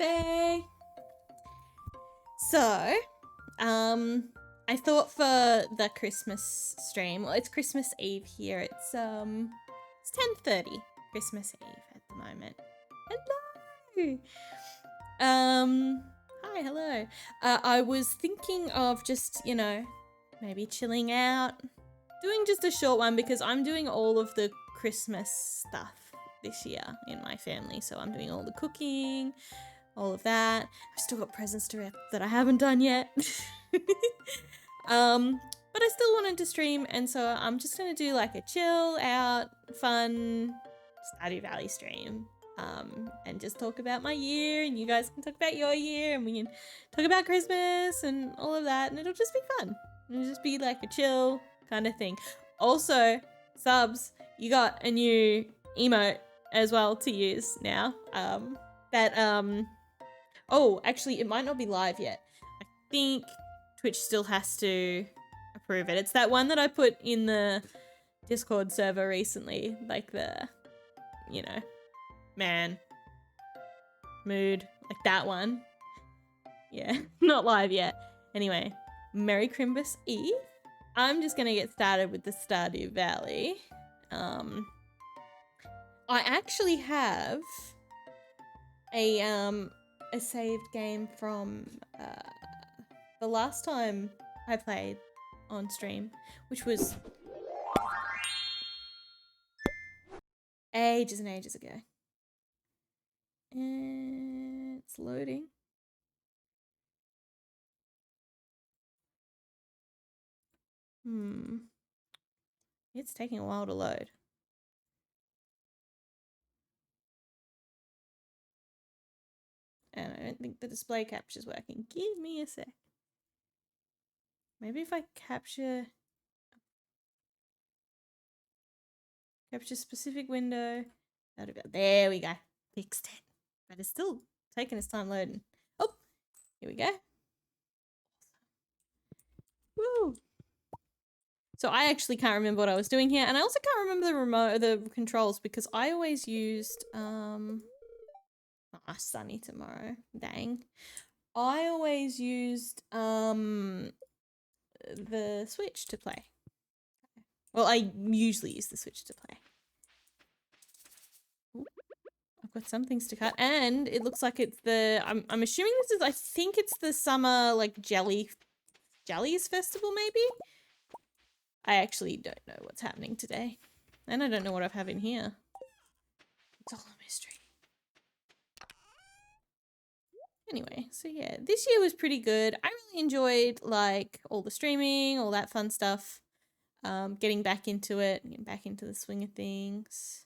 Faye. So, I thought for the Christmas stream, well, it's Christmas Eve here. It's 10:30 Christmas Eve at the moment. Hello. Hi, hello. I was thinking of just, you know, maybe chilling out, doing just a short one because I'm doing all of the Christmas stuff this year in my family. So I'm doing all the cooking, all of that. I've still got presents to wrap that I haven't done yet. But I still wanted to stream, and so I'm just gonna do like a chill out, fun Stardew Valley stream. And just talk about my year, and you guys can talk about your year, and we can talk about Christmas and all of that, and it'll just be fun. It'll just be like a chill kind of thing. Also, subs, you got a new emote as well to use now. Oh, actually, it might not be live yet. I think Twitch still has to approve it. It's that one that I put in the Discord server recently, like the, you know, man, mood, like that one. Yeah, not live yet. Anyway, Merry Christmas Eve. I'm just gonna get started with the Stardew Valley. I actually have a saved game from the last time I played on stream, which was ages and ages ago. And it's loading. It's taking a while to load. And I don't think the display capture's working. Give me a sec. Maybe if I capture specific window. There we go. Fixed it. But it's still taking its time loading. Oh, here we go. Woo. So I actually can't remember what I was doing here, and I also can't remember the controls because I always used sunny tomorrow. Dang. I always used the Switch to play. Well, I usually use the Switch to play. Ooh, I've got some things to cut, and it looks like it's the I'm assuming this is, I think it's the summer like jellies festival maybe. I actually don't know what's happening today. And I don't know what I have in here. It's all a mystery. Anyway, so yeah, this year was pretty good. I really enjoyed like all the streaming, all that fun stuff. Getting back into it, getting back into the swing of things.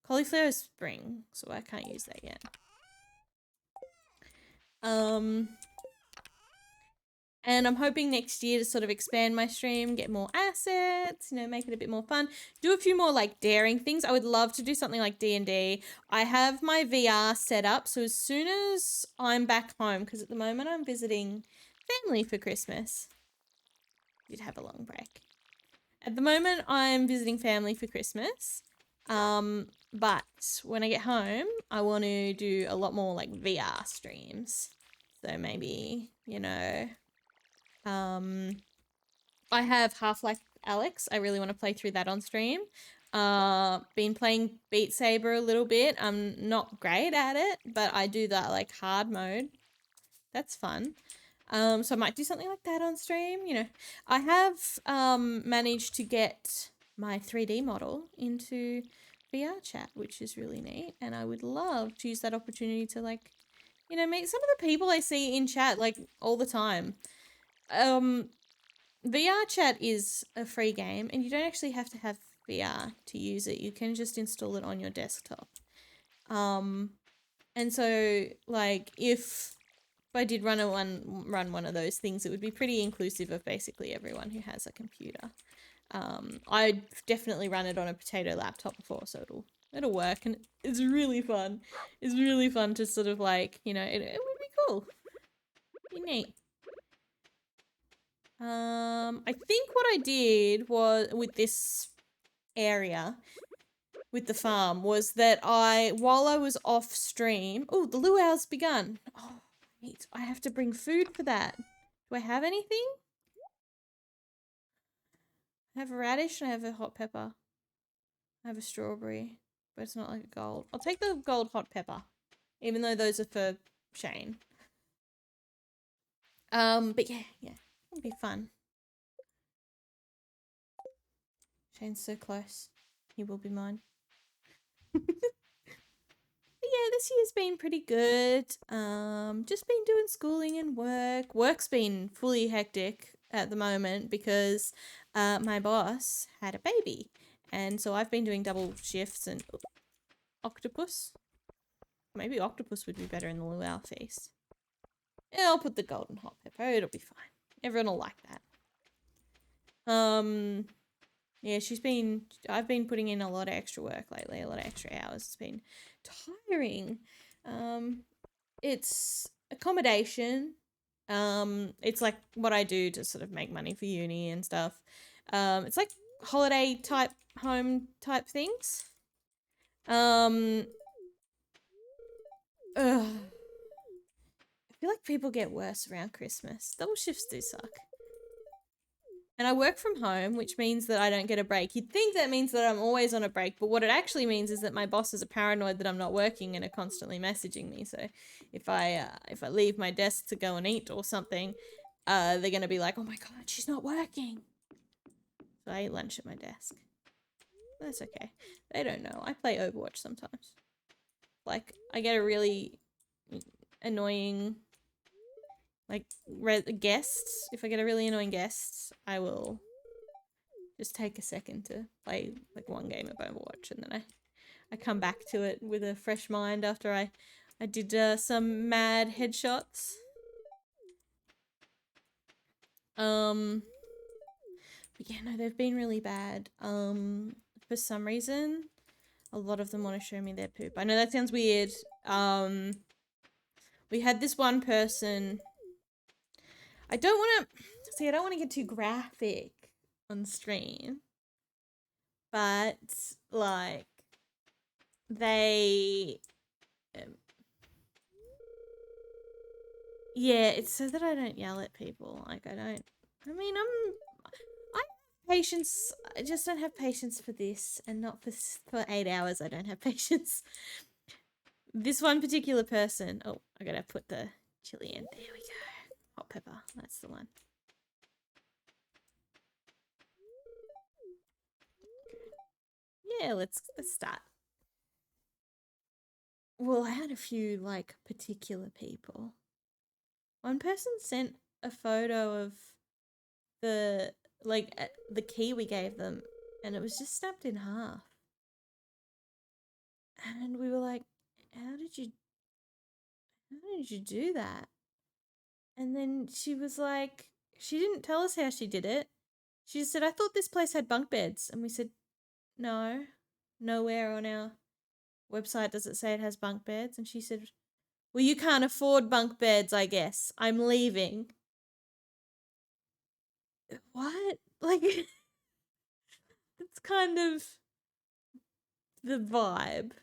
Cauliflower is spring, so I can't use that yet. And I'm hoping next year to sort of expand my stream, get more assets, you know, make it a bit more fun. Do a few more like daring things. I would love to do something like D&D. I have my VR set up, so as soon as I'm back home, because at the moment I'm visiting family for Christmas. Did have a long break. At the moment I'm visiting family for Christmas. But when I get home, I want to do a lot more like VR streams. So maybe, you know, I have Half-Life Alyx. I really want to play through that on stream. Been playing Beat Saber a little bit. I'm not great at it, but I do that like hard mode. That's fun. So I might do something like that on stream. You know, I have managed to get my 3D model into VR chat, which is really neat. And I would love to use that opportunity to like, you know, meet some of the people I see in chat like all the time. VR chat is a free game and you don't actually have to have VR to use it. You can just install it on your desktop. And so like if I did run one of those things, it would be pretty inclusive of basically everyone who has a computer. I'd definitely run it on a potato laptop before, so it'll work, and it's really fun. It's really fun to sort of like, you know, it would be cool. Be neat. I think what I did was with this area with the farm was that while I was off stream, oh, the luau's begun. Oh, I have to bring food for that. Do I have anything? I have a radish and I have a hot pepper. I have a strawberry, but it's not like a gold. I'll take the gold hot pepper, even though those are for Shane. But yeah, it'll be fun. Shane's so close. He will be mine. But yeah, this year's been pretty good. Just been doing schooling and work. Work's been fully hectic at the moment because my boss had a baby. And so I've been doing double shifts and octopus. Maybe octopus would be better in the luau feast. Yeah, I'll put the golden hot pepper. It'll be fine. Everyone will like that. Yeah, I've been putting in a lot of extra work lately, a lot of extra hours. It's been tiring. It's accommodation. It's like what I do to sort of make money for uni and stuff. It's like holiday type home type things. Ugh. I feel like people get worse around Christmas. Double shifts do suck. And I work from home, which means that I don't get a break. You'd think that means that I'm always on a break, but what it actually means is that my bosses are paranoid that I'm not working and are constantly messaging me. So if I leave my desk to go and eat or something, they're going to be like, oh my God, she's not working. So I eat lunch at my desk. That's okay. They don't know. I play Overwatch sometimes. Like, I get a really annoying... like, guests. If I get a really annoying guest, I will just take a second to play, like, one game of Overwatch, and then I come back to it with a fresh mind after I did some mad headshots. But yeah, no, they've been really bad. For some reason, a lot of them want to show me their poop. I know that sounds weird. We had this one person... I don't want to get too graphic on stream, but, like, they, yeah, it's so that I don't yell at people. Like, I have patience. I just don't have patience for this, and not for 8 hours. I don't have patience. This one particular person, oh, I gotta put the chili in. There we go. Hot pepper, that's the one. Yeah, let's start. Well, I had a few, like, particular people. One person sent a photo of the key we gave them, and it was just snapped in half. And we were like, how did you do that? And then she was like, she didn't tell us how she did it. She just said, I thought this place had bunk beds. And we said, no, nowhere on our website does it say it has bunk beds. And she said, well, you can't afford bunk beds, I guess. I'm leaving. What? Like, it's kind of the vibe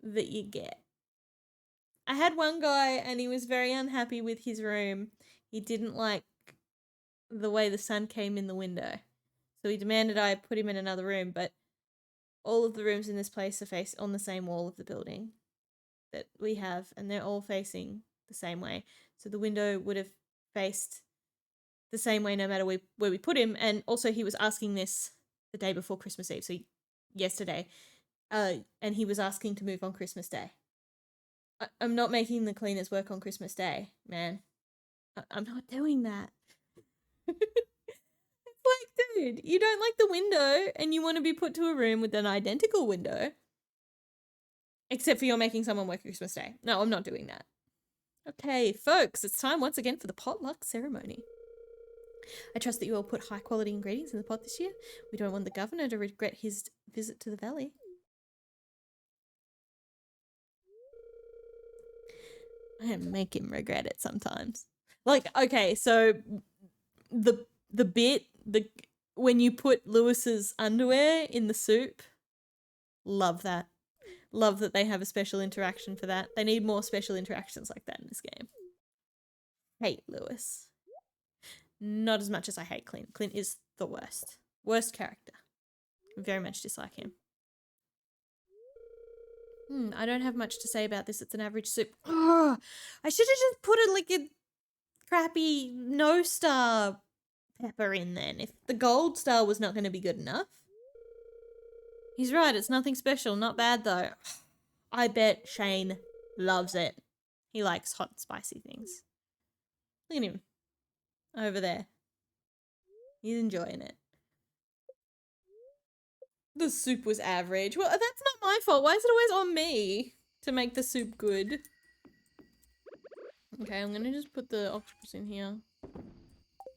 that you get. I had one guy and he was very unhappy with his room. He didn't like the way the sun came in the window. So he demanded I put him in another room, but all of the rooms in this place are faced on the same wall of the building that we have, and they're all facing the same way. So the window would have faced the same way no matter where we put him. And also he was asking this the day before Christmas Eve, so yesterday, and he was asking to move on Christmas Day. I'm not making the cleaners work on Christmas Day, man. I'm not doing that. It's like, dude, you don't like the window and you want to be put to a room with an identical window. Except for you're making someone work Christmas Day. No, I'm not doing that. Okay, folks, it's time once again for the potluck ceremony. I trust that you all put high quality ingredients in the pot this year. We don't want the governor to regret his visit to the valley. I make him regret it sometimes. Like, okay, so the bit when you put Lewis's underwear in the soup, Love that. Love that they have a special interaction for that. They need more special interactions like that in this game. Hate Lewis. Not as much as I hate Clint. Clint is the worst. Worst character. Very much dislike him. I don't have much to say about this. It's an average soup. Oh, I should have just put a crappy no star pepper in then. If the gold star was not going to be good enough. He's right. It's nothing special. Not bad though. I bet Shane loves it. He likes hot and spicy things. Look at him. Over there. He's enjoying it. The soup was average. Well, that's not my fault. Why is it always on me to make the soup good? Okay, I'm gonna just put the octopus in here.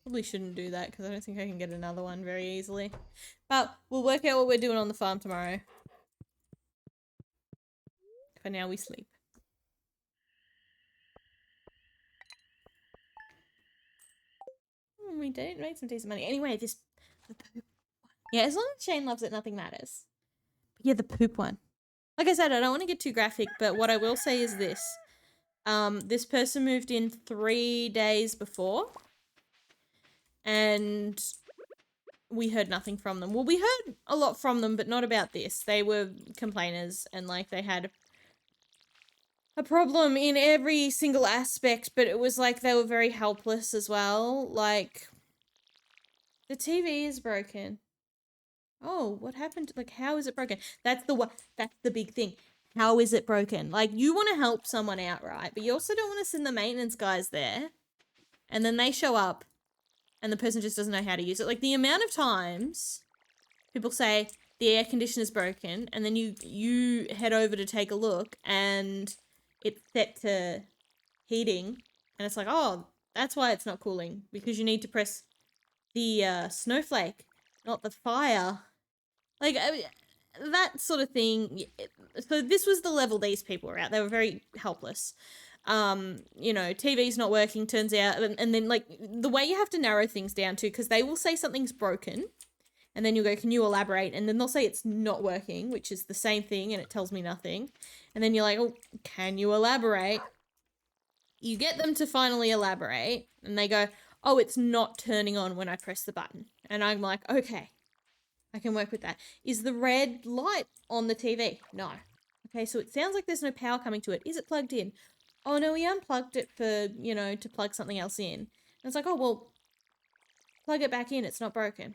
Probably shouldn't do that because I don't think I can get another one very easily. But we'll work out what we're doing on the farm tomorrow. For now, we sleep. We did make some decent money. Anyway, the poop. Yeah, as long as Shane loves it, nothing matters. But yeah, the poop one. Like I said, I don't want to get too graphic, but what I will say is this. This person moved in 3 days before. And we heard nothing from them. Well, we heard a lot from them, but not about this. They were complainers and like they had a problem in every single aspect, but it was like they were very helpless as well. Like, the TV is broken. Oh, what happened? Like, how is it broken? That's the big thing. How is it broken? Like, you want to help someone out, right? But you also don't want to send the maintenance guys there. And then they show up and the person just doesn't know how to use it. Like, the amount of times people say the air conditioner's broken and then you head over to take a look and it's set to heating and it's like, oh, that's why it's not cooling, because you need to press the snowflake, not the fire. Like, that sort of thing. So this was the level these people were at. They were very helpless. You know, TV's not working, turns out, and then like the way you have to narrow things down too, because they will say something's broken and then you'll go, can you elaborate? And then they'll say it's not working, which is the same thing and it tells me nothing. And then you're like, oh, can you elaborate? You get them to finally elaborate and they go, oh, it's not turning on when I press the button. And I'm like, okay, I can work with that. Is the red light on the TV? No. Okay, so it sounds like there's no power coming to it. Is it plugged in? Oh, no, we unplugged it for, you know, to plug something else in. And it's like, oh, well, plug it back in. It's not broken.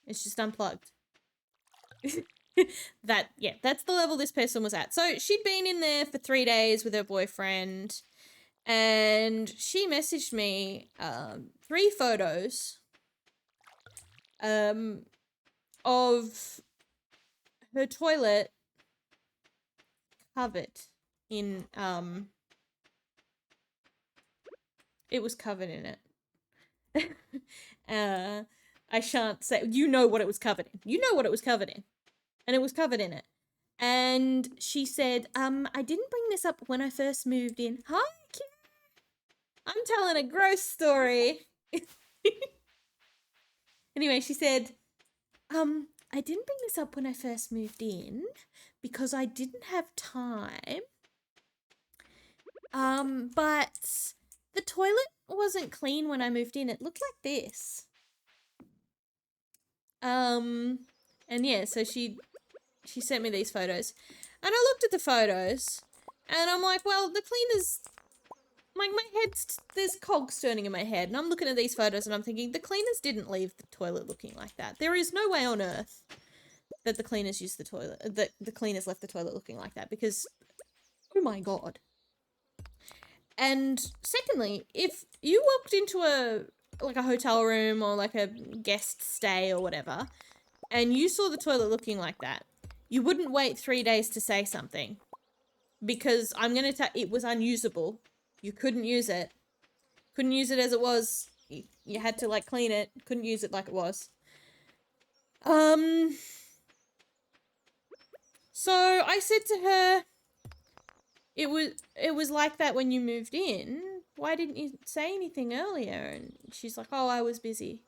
It's just unplugged. That's the level this person was at. So she'd been in there for 3 days with her boyfriend and she messaged me 3 photos of her toilet covered in it was covered in it. I shan't say, you know what it was covered in. You know what it was covered in. And it was covered in it. And she said, I didn't bring this up when I first moved in. Hi, Kim. I'm telling a gross story. Anyway, she said, I didn't bring this up when I first moved in because I didn't have time. But the toilet wasn't clean when I moved in. It looked like this. And yeah, so she sent me these photos. And I looked at the photos and I'm like, well, the cleaners, like my head's, there's cogs turning in my head. And I'm looking at these photos and I'm thinking, the cleaners didn't leave the toilet looking like that. There is no way on earth that the cleaners used the toilet, that the cleaners left the toilet looking like that, because, oh my God. And secondly, if you walked into a hotel room or like a guest stay or whatever, and you saw the toilet looking like that, you wouldn't wait 3 days to say something, because I'm going to tell, it was unusable. You couldn't use it. Couldn't use it as it was. You had to like clean it. Couldn't use it like it was. So I said to her, it was like that when you moved in. Why didn't you say anything earlier? And she's like, oh, I was busy.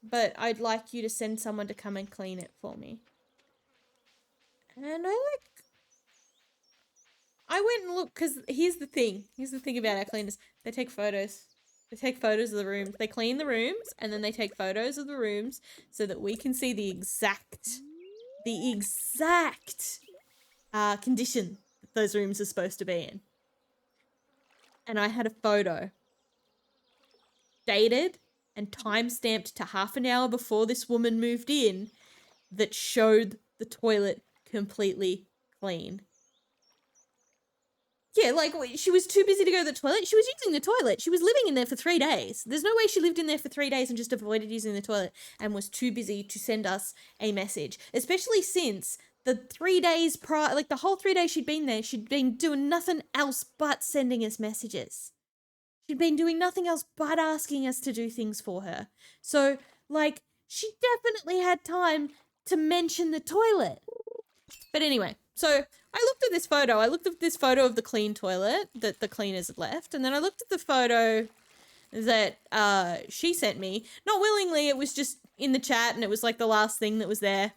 But I'd like you to send someone to come and clean it for me. And I went and looked, because here's the thing. Here's the thing about our cleaners. They take photos. They take photos of the rooms. They clean the rooms, and then they take photos of the rooms so that we can see the exact condition that those rooms are supposed to be in. And I had a photo dated and time-stamped to half an hour before this woman moved in that showed the toilet completely clean. Yeah, like, she was too busy to go to the toilet. She was using the toilet. She was living in there for 3 days. There's no way she lived in there for 3 days and just avoided using the toilet and was too busy to send us a message. Especially since the 3 days prior, like the whole 3 days she'd been there, she'd been doing nothing else but sending us messages. She'd been doing nothing else but asking us to do things for her. So, like, she definitely had time to mention the toilet. But anyway, so I looked at this photo. I looked at this photo of the clean toilet that the cleaners had left. And then I looked at the photo that she sent me. Not willingly, it was just in the chat and it was like the last thing that was there.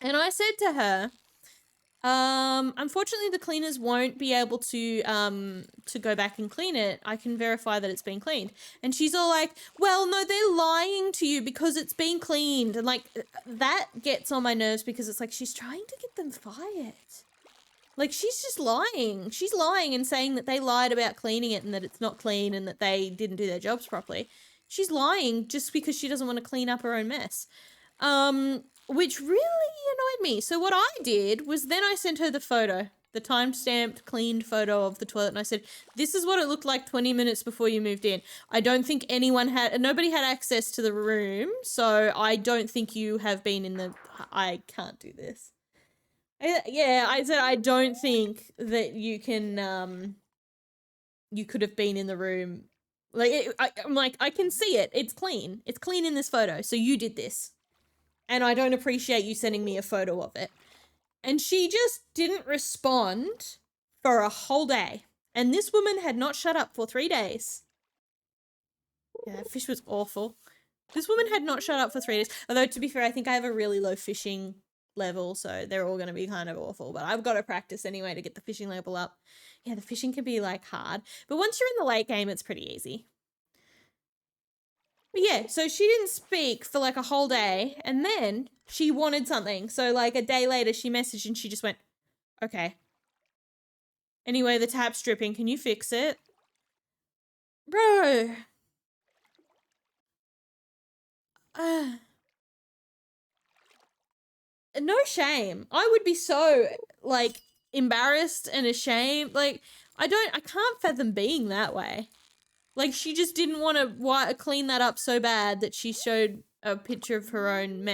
And I said to her, unfortunately the cleaners won't be able to go back and clean it. I can verify that it's been cleaned. And she's all like, well, no, they're lying to you because it's been cleaned. And like, that gets on my nerves because it's like, she's trying to get them fired. Like, she's just lying. She's lying and saying that they lied about cleaning it and that it's not clean and that they didn't do their jobs properly. She's lying just because she doesn't want to clean up her own mess. Which really annoyed me. So what I did was then I sent her the photo, the time-stamped, cleaned photo of the toilet, and I said, this is what it looked like 20 minutes before you moved in. I don't think nobody had access to the room, so I don't think you have been in the, I can't do this. I said, I don't think that you can, you could have been in the room. Like, I'm like, I can see it. It's clean. It's clean in this photo, so you did this. And I don't appreciate you sending me a photo of it. And she just didn't respond for a whole day. And this woman had not shut up for 3 days. Yeah, that fish was awful. This woman had not shut up for 3 days. Although, to be fair, I think I have a really low fishing level, so they're all going to be kind of awful. But I've got to practice anyway to get the fishing level up. Yeah, the fishing can be, like, hard. But once you're in the late game, it's pretty easy. But yeah, so she didn't speak for like a whole day and then she wanted something. So like a day later she messaged and she just went, okay. Anyway, the tap's dripping. Can you fix it? Bro. No shame. I would be so like embarrassed and ashamed. Like I can't fathom being that way. Like, she just didn't want to clean that up so bad that she showed a picture of her own,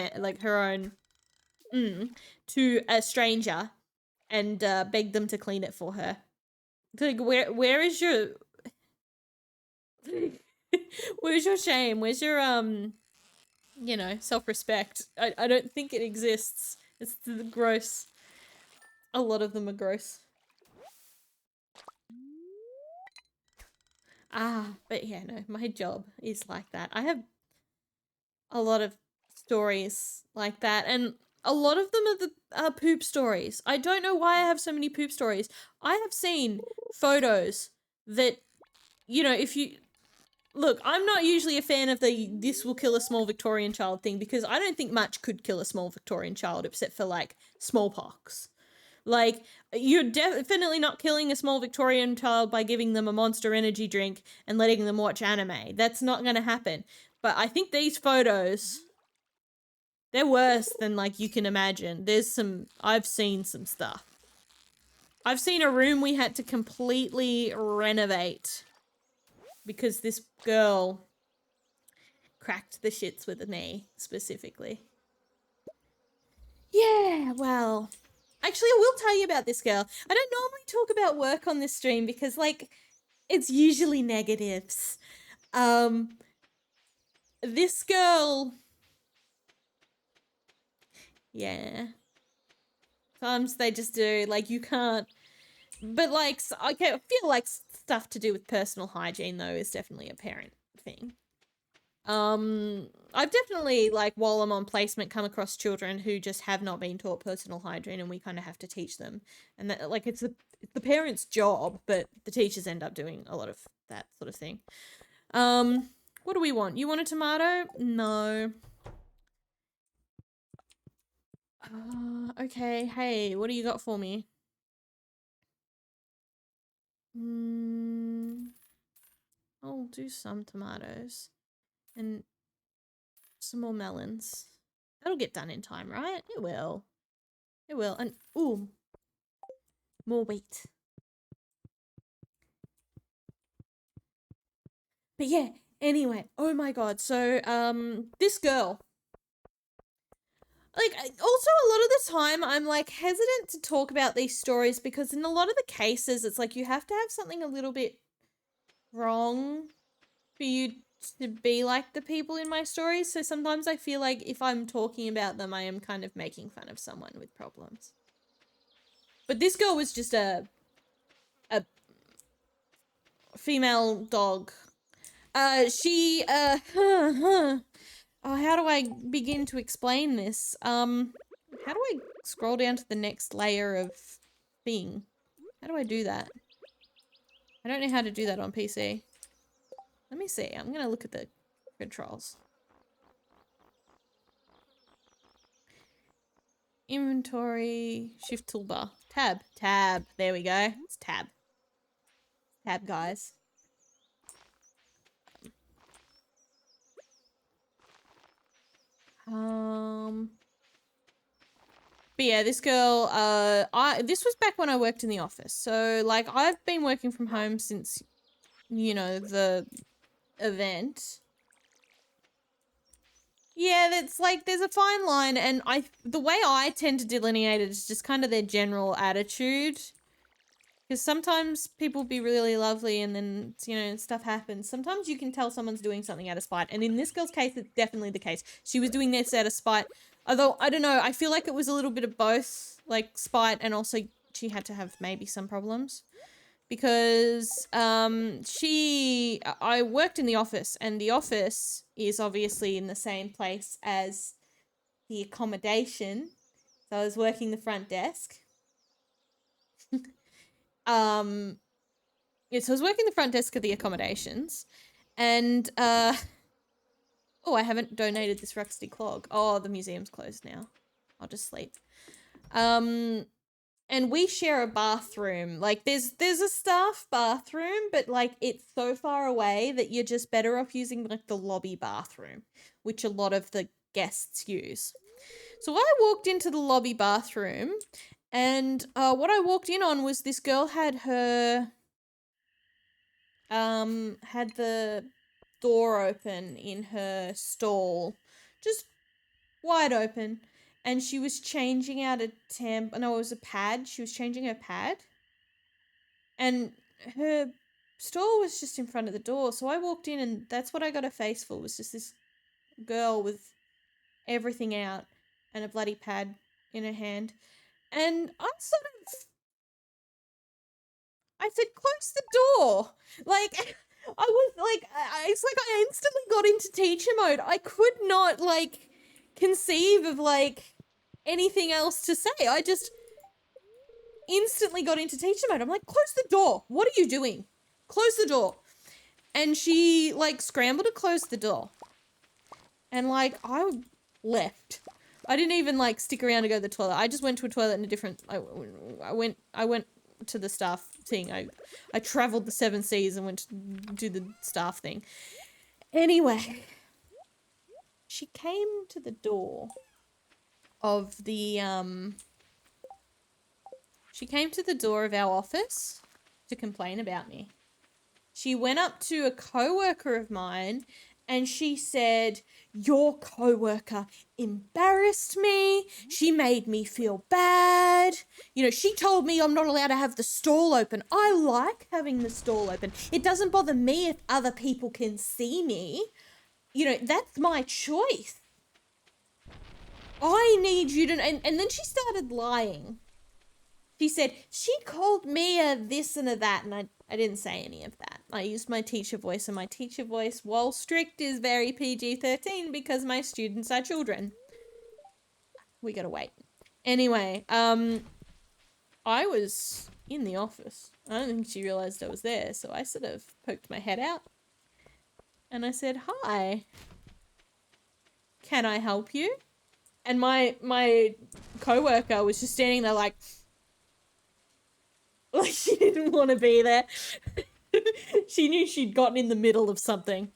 to a stranger and begged them to clean it for her. Like, where is your, where's your shame? Where's your, you know, self-respect? I don't think it exists. It's gross. A lot of them are gross. But yeah, no, my job is like that. I have a lot of stories like that, and a lot of them are poop stories. I don't know why I have so many poop stories. I have seen photos that, you know, if you... Look, I'm not usually a fan of the this will kill a small Victorian child thing because I don't think much could kill a small Victorian child except for, like, smallpox. Like, you're definitely not killing a small Victorian child by giving them a Monster Energy drink and letting them watch anime. That's not going to happen. But I think these photos, they're worse than, like, you can imagine. I've seen some stuff. I've seen a room we had to completely renovate because this girl cracked the shits with a knee, specifically. Yeah, well... Actually, I will tell you about this girl. I don't normally talk about work on this stream because, like, it's usually negatives. This girl... Yeah. Sometimes they just do, like, you can't... But, like, okay, I feel like stuff to do with personal hygiene, though, is definitely a parent thing. I've definitely, like, while I'm on placement, come across children who just have not been taught personal hygiene, and we kind of have to teach them. And that, like, it's the parents' job, but the teachers end up doing a lot of that sort of thing. What do we want? You want a tomato? No. Okay. Hey, what do you got for me? I'll do some tomatoes and some more melons. That'll get done in time, right? It will. It will. And ooh, more wheat. But yeah, anyway, oh my god. So this girl, like, also a lot of the time I'm like hesitant to talk about these stories because in a lot of the cases it's like you have to have something a little bit wrong for you to be like the people in my stories. So sometimes I feel like if I'm talking about them, I am kind of making fun of someone with problems. But this girl was just a female dog. Oh, how do I begin to explain this? How do I scroll down to the next layer of thing? How do I do that? I don't know how to do that on PC. Let me see. I'm gonna look at the controls. Inventory, shift toolbar, tab. There we go. It's tab. Tab, guys. But yeah, this girl, this was back when I worked in the office. So, like, I've been working from home since, you know, the event. Yeah, that's like, there's a fine line, and the way I tend to delineate it is just kind of their general attitude. Because sometimes people be really lovely and then, you know, stuff happens. Sometimes you can tell someone's doing something out of spite. And in this girl's case, it's definitely the case. She was doing this out of spite. Although, I don't know, I feel like it was a little bit of both, like spite and also she had to have maybe some problems. Because I worked in the office, and the office is obviously in the same place as the accommodation. So I was working the front desk. Yeah, so I was working the front desk of the accommodations, and oh, I haven't donated this rusty clog. Oh, the museum's closed now. I'll just sleep. And we share a bathroom. Like, there's a staff bathroom, but like it's so far away that you're just better off using like the lobby bathroom, which a lot of the guests use. So I walked into the lobby bathroom, and what I walked in on was this girl had the door open in her stall, just wide open, and she was changing out a no, it was a pad. She was changing her pad, and her stall was just in front of the door. So I walked in, and that's what I got a face for, was just this girl with everything out and a bloody pad in her hand. And I said, close the door. Like, I was like, it's like I instantly got into teacher mode. I could not, like, conceive of, like, anything else to say. I just instantly got into teacher mode. I'm like, close the door. What are you doing? Close the door. And she, like, scrambled to close the door. And, like, I left. I didn't even, like, stick around to go to the toilet. I just went to a toilet in a different... I went to the staff thing. I traveled the 7 seas and went to do the staff thing. Anyway, she came to the door of the she came to the door of our office to complain about me. She went up to a coworker of mine and she said, your coworker embarrassed me. She made me feel bad. You know, she told me I'm not allowed to have the stall open. I like having the stall open. It doesn't bother me if other people can see me. You know, that's my choice. I need you to... And then she started lying. She said, she called me a this and a that, and I didn't say any of that. I used my teacher voice, and my teacher voice, while strict, is very PG-13 because my students are children. We gotta wait. Anyway, I was in the office. I don't think she realised I was there, so I sort of poked my head out. And I said, hi. Can I help you? And my co-worker was just standing there like she didn't want to be there. She knew she'd gotten in the middle of something.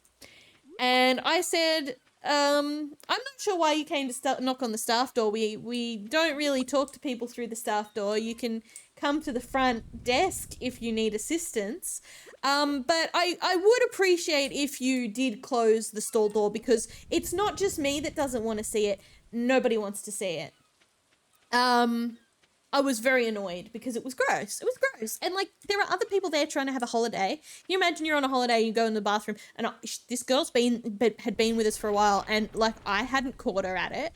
And I said, I'm not sure why you came to knock on the staff door. We don't really talk to people through the staff door. You can come to the front desk if you need assistance. But I would appreciate if you did close the stall door, because it's not just me that doesn't want to see it. Nobody wants to see it. I was very annoyed because it was gross. It was gross. And, like, there are other people there trying to have a holiday. You imagine you're on a holiday, you go in the bathroom, and this girl's had been with us for a while, and, like, I hadn't caught her at it.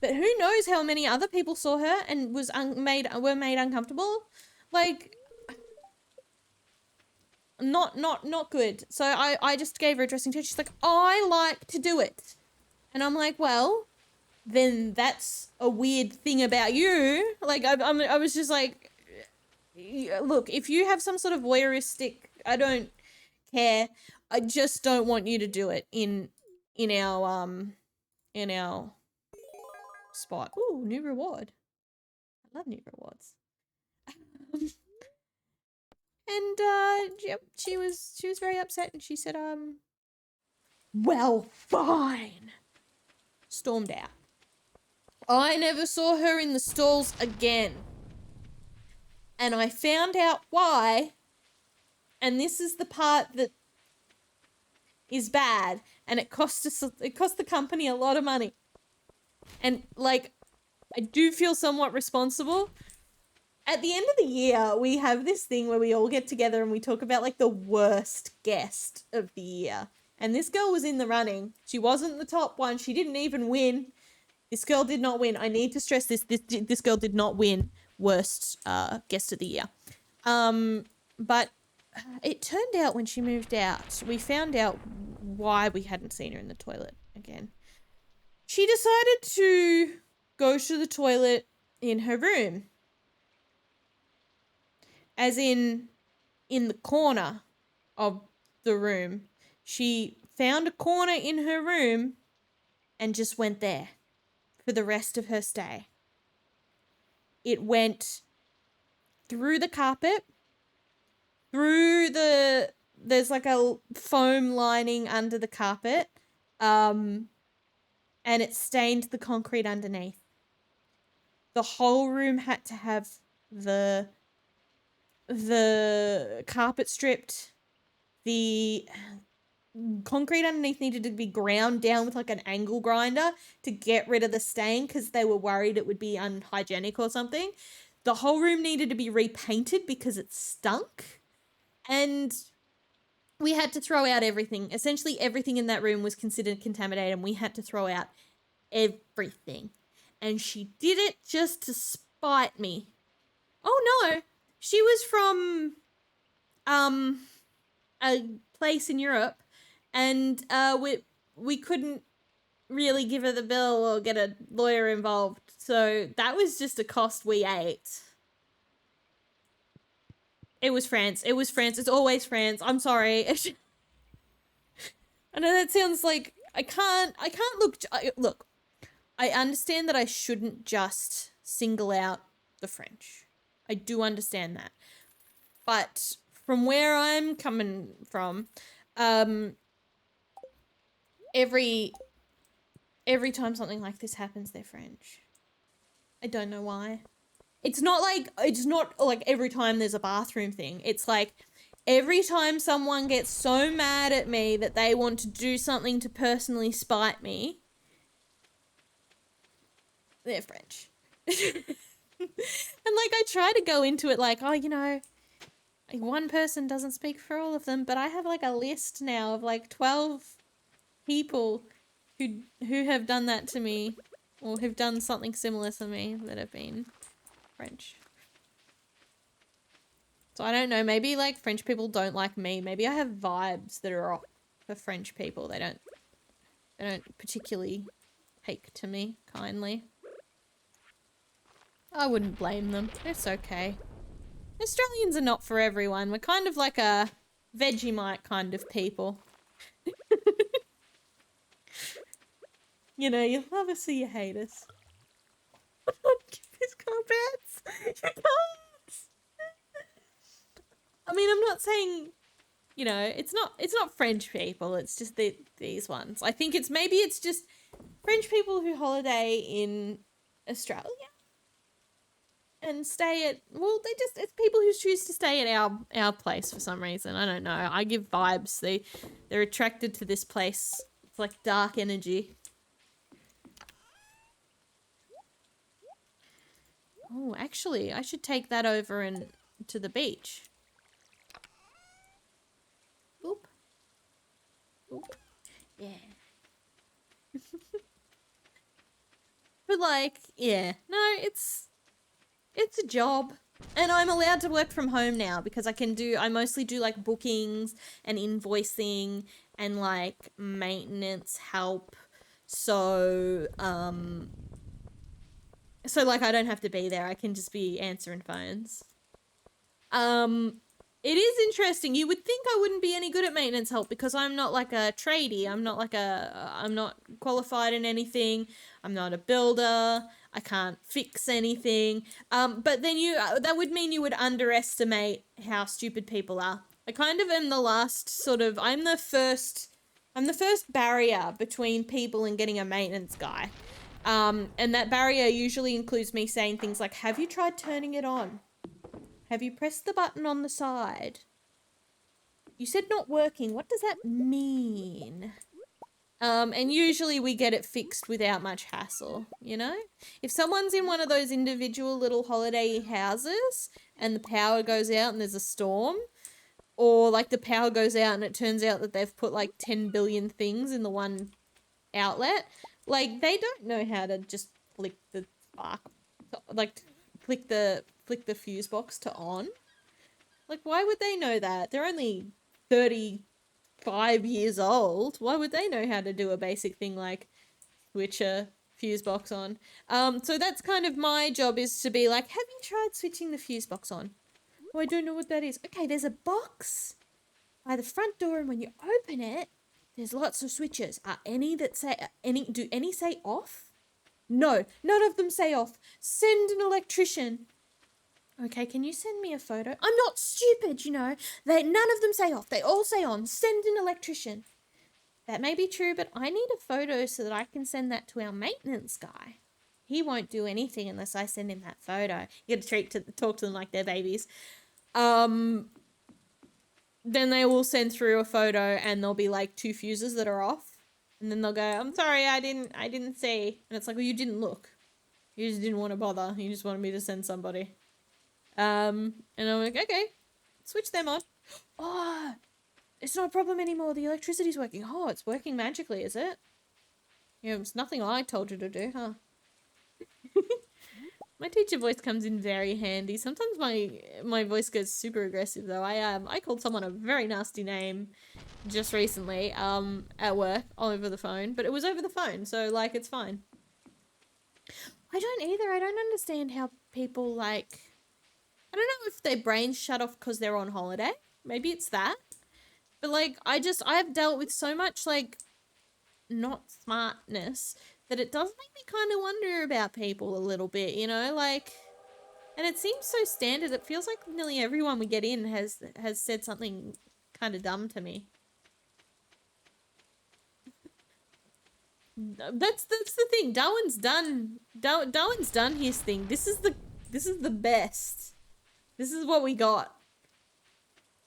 But who knows how many other people saw her and were made uncomfortable. Like, not good. So I just gave her a dressing to. She's like, I like to do it. And I'm like, well, then that's a weird thing about you. Like, I was just like, look, if you have some sort of voyeuristic, I don't care. I just don't want you to do it in our spot. Ooh, new reward. I love new rewards. And yep, she was very upset, and she said, well, fine. Stormed out. I never saw her in the stalls again. And I found out why. And this is the part that is bad, and it cost the company a lot of money. And, like, I do feel somewhat responsible. At the end of the year, we have this thing where we all get together and we talk about, like, the worst guest of the year. And this girl was in the running. She wasn't the top one. She didn't even win. This girl did not win. I need to stress this. This girl did not win worst guest of the year. But it turned out when she moved out, we found out why we hadn't seen her in the toilet again. She decided to go to the toilet in her room. As in the corner of the room. She found a corner in her room and just went there for the rest of her stay. It went through the carpet, there's like a foam lining under the carpet, and it stained the concrete underneath. The whole room had to have the carpet stripped. The concrete underneath needed to be ground down with like an angle grinder to get rid of the stain because they were worried it would be unhygienic or something. The whole room needed to be repainted because it stunk. And we had to throw out everything. Essentially everything in that room was considered contaminated, and we had to throw out everything. And she did it just to spite me. Oh no, she was from a place in Europe, and we couldn't really give her the bill or get a lawyer involved. So that was just a cost we ate. It was France. It was France. It's always France. I'm sorry. I know that sounds like I can't look. I understand that I shouldn't just single out the French. I do understand that. But from where I'm coming from, every time something like this happens, they're French. I don't know why. It's not like every time there's a bathroom thing. It's like every time someone gets so mad at me that they want to do something to personally spite me, they're French. And like I try to go into it like, oh, you know, like one person doesn't speak for all of them, but I have like a list now of like 12 people who have done that to me or have done something similar to me that have been French. So I don't know, maybe like French people don't like me. Maybe I have vibes that are off for French people. They don't particularly take to me kindly. I wouldn't blame them. It's okay. Australians are not for everyone. We're kind of like a Vegemite kind of people. You know, you love us or you hate us. These carpets. You can't. I mean, I'm not saying, you know, it's not French people. It's just these ones. I think maybe it's just French people who holiday in Australia and stay at, well, it's people who choose to stay at our place for some reason. I don't know. I give vibes. They're attracted to this place. It's like dark energy. Oh, actually, I should take that over and to the beach. Boop. Boop. Yeah. But like, yeah. No, it's a job. And I'm allowed to work from home now because I mostly do like bookings and invoicing and like maintenance help. So like I don't have to be there. I can just be answering phones. It is interesting. You would think I wouldn't be any good at maintenance help because I'm not like a tradie. I'm not qualified in anything. I'm not a builder. I can't fix anything. But then that would mean you would underestimate how stupid people are. I kind of am I'm the first barrier between people and getting a maintenance guy. And that barrier usually includes me saying things like, have you tried turning it on? Have you pressed the button on the side? You said not working. What does that mean? And usually we get it fixed without much hassle, you know? If someone's in one of those individual little holiday houses and the power goes out and there's a storm, or like the power goes out and it turns out that they've put like 10 billion things in the one outlet, like they don't know how to just flick the spark, like flick the fuse box to on. Like, why would they know that? They're only 35 years old. Why would they know how to do a basic thing like switch a fuse box on? So that's kind of my job, is to be like, have you tried switching the fuse box on? Oh, I don't know what that is. Okay, there's a box by the front door, and when you open it, there's lots of switches. Do any say off? No, none of them say off. Send an electrician. Okay, can you send me a photo? I'm not stupid, you know. None of them say off. They all say on. Send an electrician. That may be true, but I need a photo so that I can send that to our maintenance guy. He won't do anything unless I send him that photo. You got to talk to them like they're babies. Then they will send through a photo and there'll be like 2 fuses that are off. And then they'll go, I'm sorry, I didn't see. And it's like, well, you didn't look. You just didn't want to bother. You just wanted me to send somebody. And I'm like, okay, switch them on. Oh, it's not a problem anymore. The electricity's working. Oh, it's working magically, is it? Yeah, it's nothing I told you to do, huh? My teacher voice comes in very handy. Sometimes my voice goes super aggressive though. I called someone a very nasty name just recently, at work, over the phone, but it was over the phone, so like it's fine. I don't either. I don't understand how people like, I don't know if their brains shut off because they're on holiday. Maybe it's that. But like, I have dealt with so much like not smartness that it does make me kind of wonder about people a little bit, you know, like, and it seems so standard. It feels like nearly everyone we get in has said something kind of dumb to me. That's the thing. Darwin's done his thing. This is the best. This is what we got.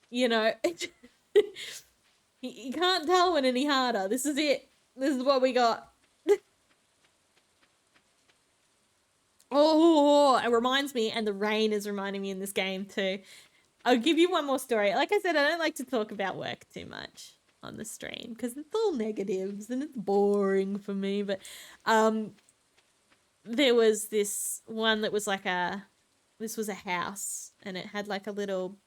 You know, you can't Darwin any harder. This is it. This is what we got. Oh, it reminds me, and the rain is reminding me in this game too. I'll give you one more story. Like I said, I don't like to talk about work too much on the stream because it's all negatives and it's boring for me. But there was this one that was like this was a house and it had like a little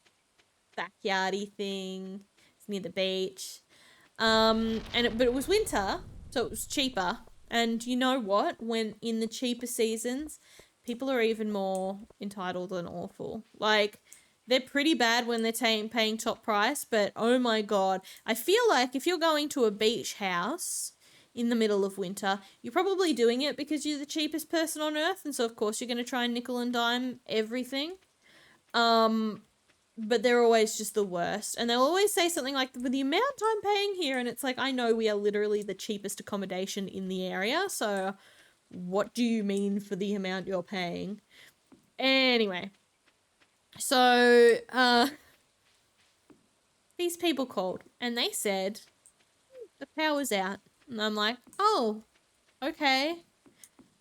backyardy thing. It's near the beach. But it was winter, so it was cheaper. And you know what? When in the cheaper seasons, people are even more entitled and awful. Like, they're pretty bad when they're paying top price, but oh my god. I feel like if you're going to a beach house in the middle of winter, you're probably doing it because you're the cheapest person on earth, and so of course you're going to try and nickel and dime everything. But they're always just the worst. And they'll always say something like, with the amount I'm paying here, and it's like, I know we are literally the cheapest accommodation in the area, so what do you mean for the amount you're paying? Anyway, so these people called and they said the power's out. And I'm like, oh, okay.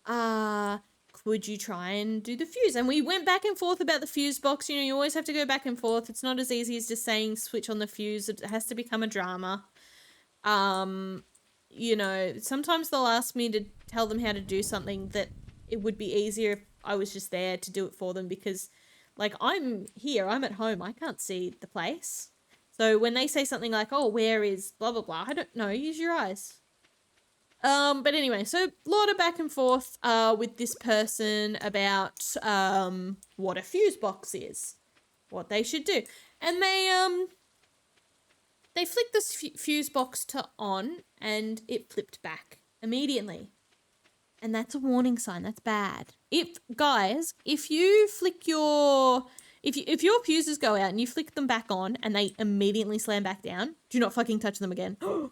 Could you try and do the fuse? And we went back and forth about the fuse box. You know, you always have to go back and forth. It's not as easy as just saying switch on the fuse. It has to become a drama. You know, sometimes they'll ask me to tell them how to do something that it would be easier if I was just there to do it for them, because like I'm here, I'm at home, I can't see the place. So when they say something like, oh, where is blah, blah, blah, I don't know, use your eyes. But anyway, so a lot of back and forth with this person about what a fuse box is, what they should do. And they flicked this fuse box to on and it flipped back immediately. And that's a warning sign. That's bad. If you flick your... If your fuses go out and you flick them back on and they immediately slam back down, do not fucking touch them again. I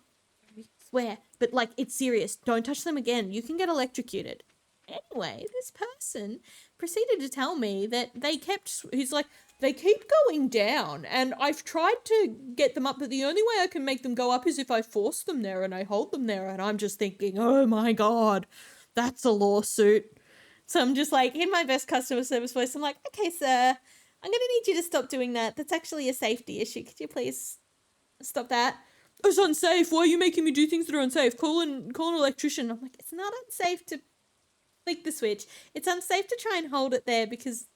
swear. But, like, it's serious. Don't touch them again. You can get electrocuted. Anyway, this person proceeded to tell me that he's like, they keep going down and I've tried to get them up, but the only way I can make them go up is if I force them there and I hold them there. And I'm just thinking, oh my God, that's a lawsuit. So I'm just like, in my best customer service voice, I'm like, okay, sir, I'm going to need you to stop doing that. That's actually a safety issue. Could you please stop that? It's unsafe. Why are you making me do things that are unsafe? Call an electrician. I'm like, it's not unsafe to flick the switch. It's unsafe to try and hold it there because,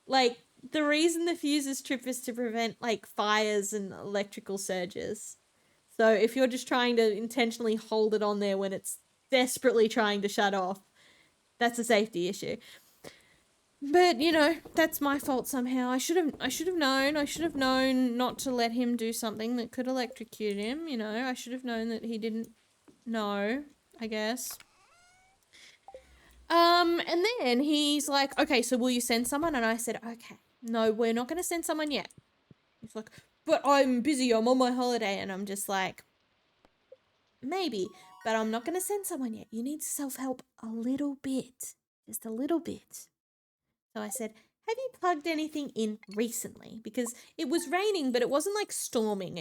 like, the reason the fuses trip is to prevent, like, fires and electrical surges. So if you're just trying to intentionally hold it on there when it's desperately trying to shut off, that's a safety issue. But, you know, that's my fault somehow. I should have known not to let him do something that could electrocute him, you know. I should have known that he didn't know, I guess. And then he's like, okay, so will you send someone? And I said, okay, no, we're not going to send someone yet. He's like, but I'm busy, I'm on my holiday. And I'm just like, maybe, but I'm not going to send someone yet. You need to self-help a little bit, just a little bit. So I said, have you plugged anything in recently? Because it was raining, but it wasn't like storming.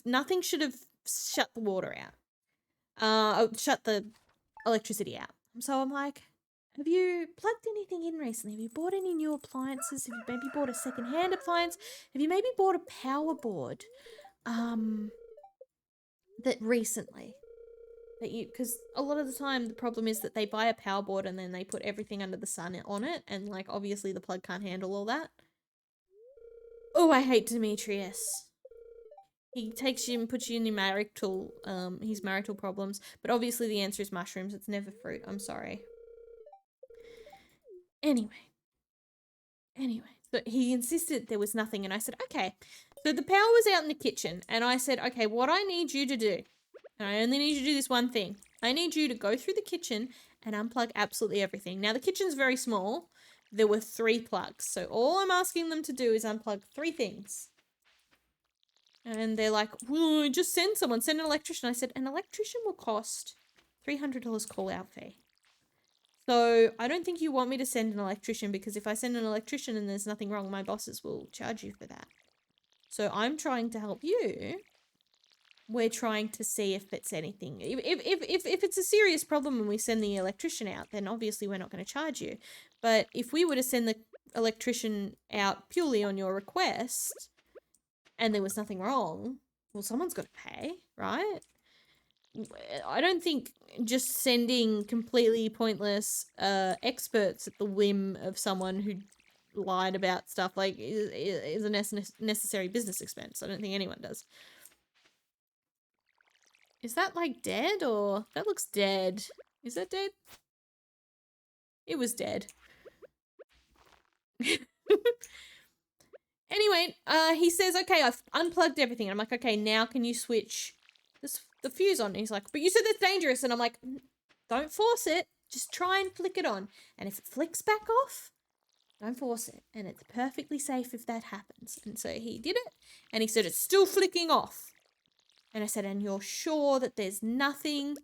Nothing should have shut the water out. Shut the electricity out. So I'm like, have you plugged anything in recently? Have you bought any new appliances? Have you maybe bought a second-hand appliance? Have you maybe bought a power board? That recently. Because a lot of the time the problem is that they buy a power board and then they put everything under the sun on it, and like obviously the plug can't handle all that. Oh, I hate Demetrius. He takes you and puts you in your his marital problems, but obviously the answer is mushrooms. It's never fruit. I'm sorry. Anyway, so he insisted there was nothing, and I said, okay. So the power was out in the kitchen, and I said, okay, what I need you to do, and I only need you to do this one thing. I need you to go through the kitchen and unplug absolutely everything. Now, the kitchen's very small. There were 3 plugs. So all I'm asking them to do is unplug 3 things. And they're like, well, just send someone. Send an electrician. I said, an electrician will cost $300 call-out fee. So I don't think you want me to send an electrician, because if I send an electrician and there's nothing wrong, my bosses will charge you for that. So I'm trying to help you. We're trying to see if it's anything. If it's a serious problem and we send the electrician out, then obviously we're not going to charge you. But if we were to send the electrician out purely on your request and there was nothing wrong, well, someone's got to pay, right? I don't think just sending completely pointless experts at the whim of someone who lied about stuff like is a necessary business expense. I don't think anyone does. Is that like dead or that looks dead? Is that dead? It was dead. Anyway, he says, okay, I've unplugged everything. And I'm like, okay, now can you switch the fuse on? And he's like, but you said that's dangerous. And I'm like, don't force it. Just try and flick it on. And if it flicks back off, don't force it. And it's perfectly safe if that happens. And so he did it. And he said, it's still flicking off. And I said, and you're sure that there's nothing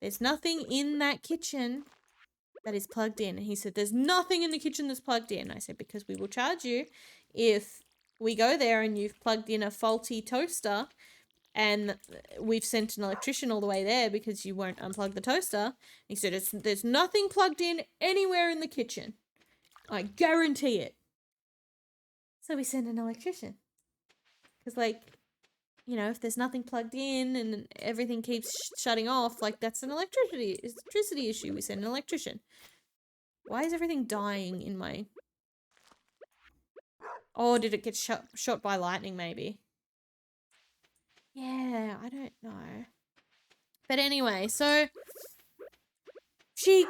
in that kitchen that is plugged in? And he said, there's nothing in the kitchen that's plugged in. I said, because we will charge you if we go there and you've plugged in a faulty toaster and we've sent an electrician all the way there because you won't unplug the toaster. He said, there's nothing plugged in anywhere in the kitchen. I guarantee it. So we sent an electrician. Because, like, you know, if there's nothing plugged in and everything keeps shutting off, like, that's an electricity issue. We send an electrician. Why is everything dying in my... Oh, did it get shot by lightning, maybe? Yeah, I don't know. But anyway, so... So the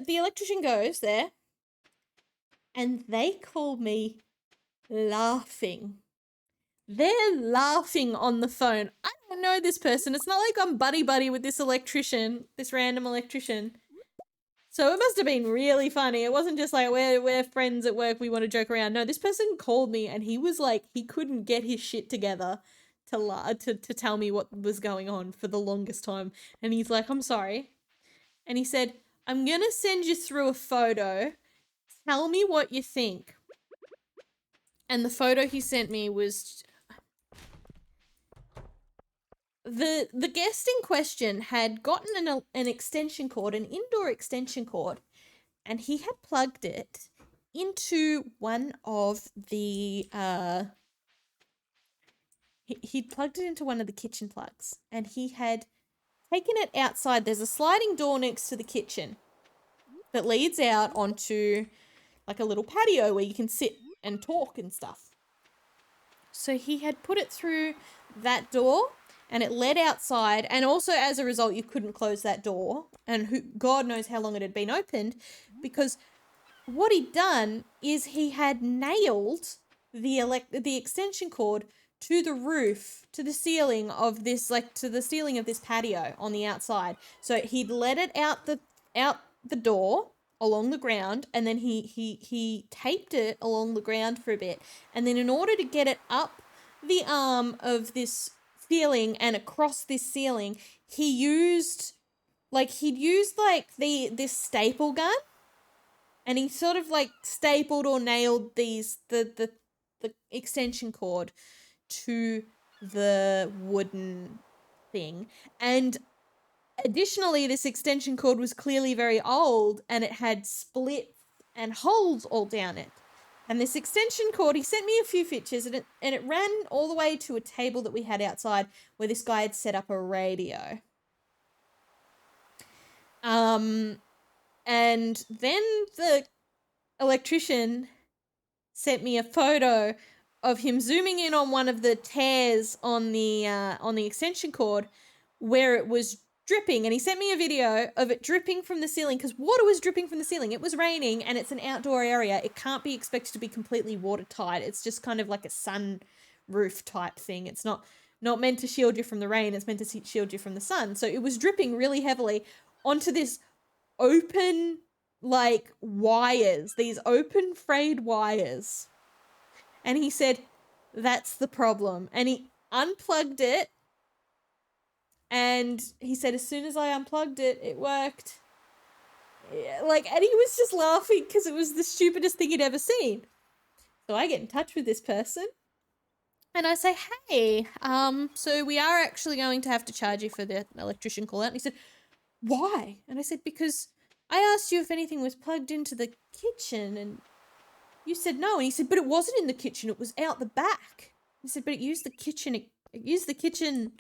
electrician goes there. And they call me laughing. They're laughing on the phone. I don't know this person. It's not like I'm buddy-buddy with this electrician, this random electrician. So it must have been really funny. It wasn't just like, we're friends at work, we want to joke around. No, this person called me and he was like, he couldn't get his shit together to tell me what was going on for the longest time. And he's like, I'm sorry. And he said, I'm going to send you through a photo. Tell me what you think. And the photo he sent me was... The guest in question had gotten an extension cord, an indoor extension cord, and he had plugged it into one of the, he'd plugged it into one of the kitchen plugs, and he had taken it outside. There's a sliding door next to the kitchen that leads out onto, like, a little patio where you can sit and talk and stuff. So he had put it through that door, and it led outside, and also as a result you couldn't close that door, and God knows how long it had been opened, because what he'd done is he had nailed the extension cord to the roof, to the ceiling of this, like, to the ceiling of this patio on the outside. So he'd let it out the door along the ground, and then he taped it along the ground for a bit, and then in order to get it up the arm of this ceiling and across this ceiling, he'd used this staple gun, and he sort of like stapled or nailed the extension cord to the wooden thing. And additionally, this extension cord was clearly very old and it had splits and holes all down it. And this extension cord, he sent me a few pictures, and it ran all the way to a table that we had outside where this guy had set up a radio. And then the electrician sent me a photo of him zooming in on one of the tears on the extension cord where it was dripping, and he sent me a video of it dripping from the ceiling, because water was dripping from the ceiling. It was raining and it's an outdoor area. It can't be expected to be completely watertight. It's just kind of like a sun roof type thing. It's not meant to shield you from the rain. It's meant to shield you from the sun. So it was dripping really heavily onto this open, like, wires, these open frayed wires. And he said, that's the problem. And he unplugged it. And he said, as soon as I unplugged it, it worked. Yeah, like, and he was just laughing because it was the stupidest thing he'd ever seen. So I get in touch with this person and I say, hey, so we are actually going to have to charge you for the electrician call out. And he said, why? And I said, because I asked you if anything was plugged into the kitchen and you said no. And he said, but it wasn't in the kitchen. It was out the back. He said, but it used the kitchen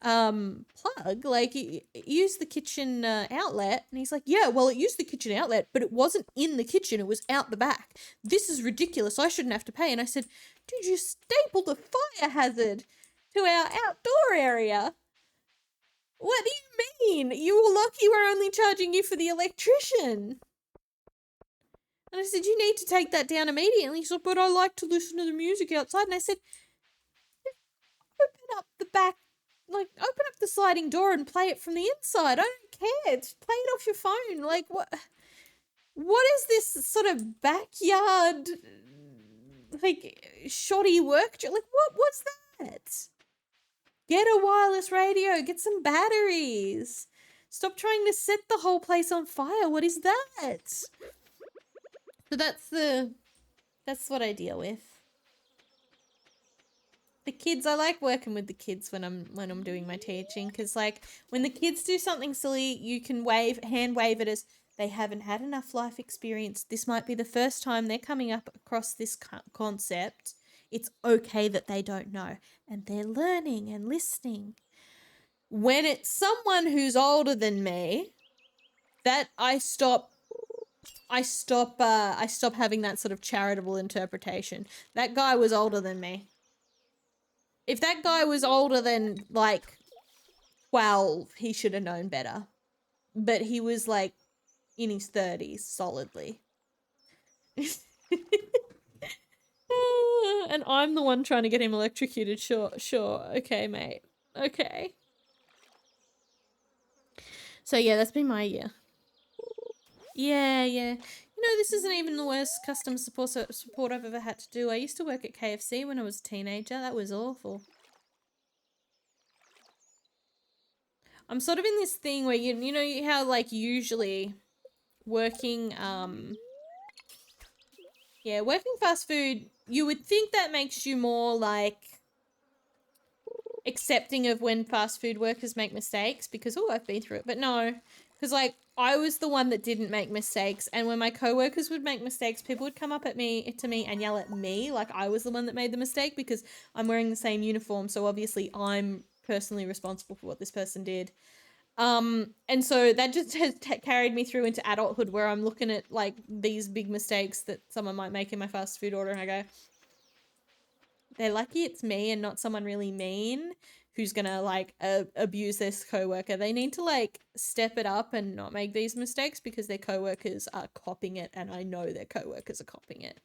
plug, like it used the kitchen outlet. And he's like, yeah, well, it used the kitchen outlet, but it wasn't in the kitchen, it was out the back. This is ridiculous, I shouldn't have to pay. And I said, dude, you stapled a fire hazard to our outdoor area. What do you mean? You were lucky we're only charging you for the electrician. And I said, you need to take that down immediately. He's like, but I like to listen to the music outside. And I said, open up the back, like, open up the sliding door and play it from the inside. I don't care. Just play it off your phone. Like, what is this sort of backyard, like, shoddy work? Like, what's that? Get a wireless radio. Get some batteries. Stop trying to set the whole place on fire. What is that? So that's what I deal with. The kids, I like working with the kids when I'm doing my teaching, because like when the kids do something silly, you can hand wave it as they haven't had enough life experience. This might be the first time they're coming up across this concept. It's okay that they don't know, and they're learning and listening. When it's someone who's older than me, that I stop having that sort of charitable interpretation. That guy was older than me. If that guy was older than, like, 12, he should have known better. But he was, like, in his 30s, solidly. And I'm the one trying to get him electrocuted. Sure. Okay, mate. Okay. So, yeah, that's been my year. Yeah. You know, this isn't even the worst customer support I've ever had to do. I used to work at KFC when I was a teenager. That was awful. I'm sort of in this thing where, you know how, like, usually working, working fast food, you would think that makes you more, like, accepting of when fast food workers make mistakes because, oh, I've been through it. But no, because, like, I was the one that didn't make mistakes, and when my coworkers would make mistakes, people would come up to me and yell at me like I was the one that made the mistake because I'm wearing the same uniform, so obviously I'm personally responsible for what this person did. And so that just has carried me through into adulthood, where I'm looking at, like, these big mistakes that someone might make in my fast food order, and I go, they're lucky it's me and not someone really mean who's gonna, like, abuse this coworker. They need to, like, step it up and not make these mistakes because their coworkers are copying it, and I know their coworkers are copying it.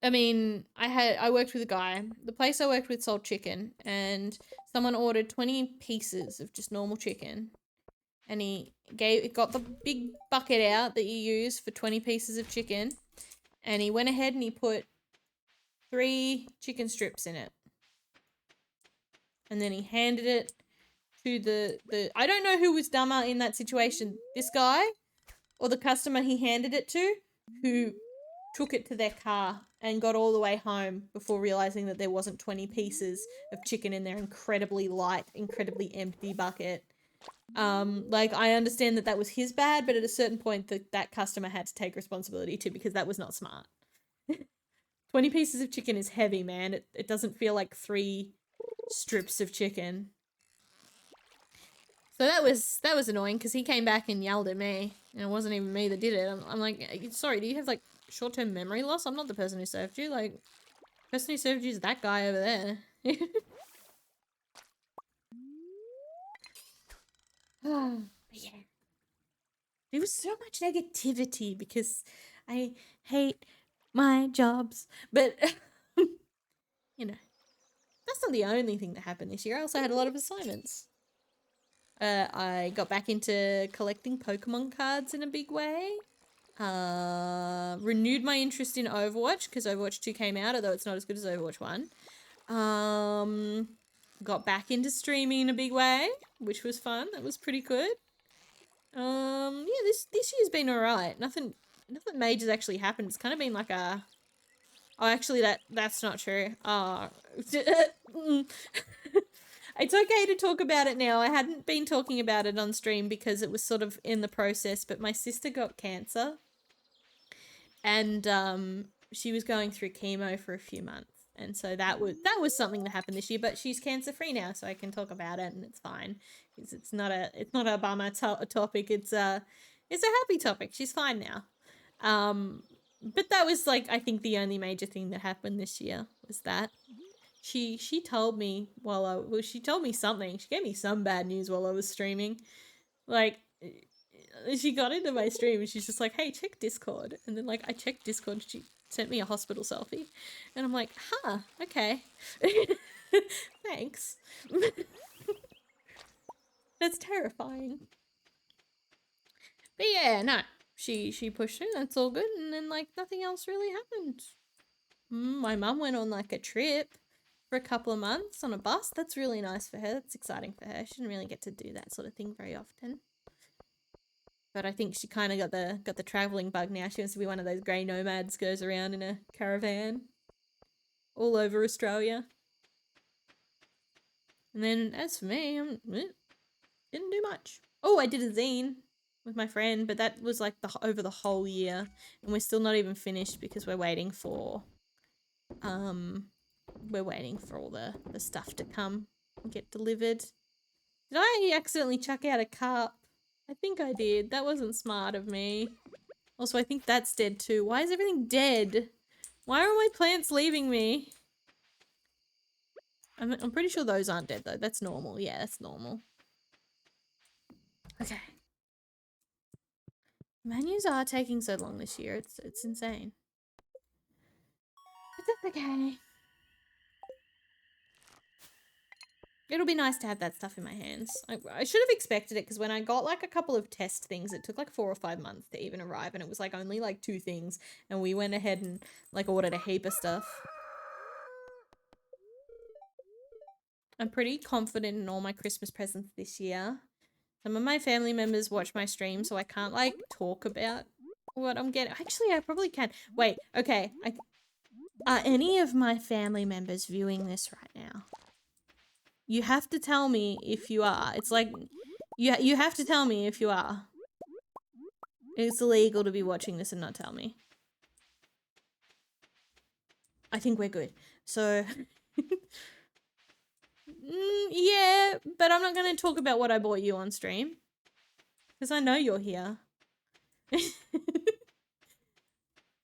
I mean, I worked with a guy. The place I worked with sold chicken, and someone ordered 20 pieces of just normal chicken, and he got the big bucket out that you use for 20 pieces of chicken, and he went ahead and he put 3 chicken strips in it. And then he handed it to the I don't know who was dumber in that situation, this guy or the customer he handed it to, who took it to their car and got all the way home before realizing that there wasn't 20 pieces of chicken in their incredibly light, incredibly empty bucket. Like, I understand that was his bad, but at a certain point that customer had to take responsibility too, because that was not smart. 20 pieces of chicken is heavy, man. It doesn't feel like 3 strips of chicken. So that was annoying because he came back and yelled at me, and it wasn't even me that did it. I'm like, sorry, do you have, like, short-term memory loss? I'm not the person who served you. Like, the person who served you is that guy over there. Yeah. There was so much negativity because I hate my jobs. But, you know, that's not the only thing that happened this year. I also had a lot of assignments. I got back into collecting Pokemon cards in a big way. Renewed my interest in Overwatch because Overwatch 2 came out, although it's not as good as Overwatch 1. Got back into streaming in a big way, which was fun. That was pretty good. Yeah, this year's been alright. Nothing major's actually happened. It's kind of been like a... Oh, actually, that's not true. It's okay to talk about it now. I hadn't been talking about it on stream because it was sort of in the process, but my sister got cancer. And she was going through chemo for a few months. And so that was something that happened this year, but she's cancer free now, so I can talk about it and it's fine. It's not a bummer topic. It's a happy topic. She's fine now. But that was like, I think the only major thing that happened this year was that. She told me she told me something. She gave me some bad news while I was streaming. Like, she got into my stream and she's just like, hey, check Discord. And then, like, I checked Discord. She sent me a hospital selfie. And I'm like, huh, okay. Thanks. That's terrifying. But yeah, no. She pushed it. That's all good. And then, like, nothing else really happened. My mum went on, like, a trip for a couple of months on a bus. That's really nice for her. That's exciting for her. She didn't really get to do that sort of thing very often. But I think she kind of got the traveling bug now. She wants to be one of those grey nomads, goes around in a caravan all over Australia. And then as for me, didn't do much. Oh, I did a zine with my friend, but that was like over the whole year, and we're still not even finished because we're waiting for all the stuff to come and get delivered. Did I accidentally chuck out a cup? I think I did. That wasn't smart of me. Also, I think that's dead too. Why is everything dead? Why are my plants leaving me? I'm pretty sure those aren't dead though. That's normal. Yeah, that's normal. Okay. Menus are taking so long this year. It's insane. But that's okay. It'll be nice to have that stuff in my hands. I should have expected it because when I got like a couple of test things, it took like 4 or 5 months to even arrive, and it was like only like 2 things, and we went ahead and like ordered a heap of stuff. I'm pretty confident in all my Christmas presents this year. Some of my family members watch my stream, so I can't like talk about what I'm getting. Actually, I probably can. Wait, okay. Are any of my family members viewing this right now? You have to tell me if you are. It's like, you have to tell me if you are. It's illegal to be watching this and not tell me. I think we're good. So, yeah, but I'm not going to talk about what I bought you on stream. Because I know you're here.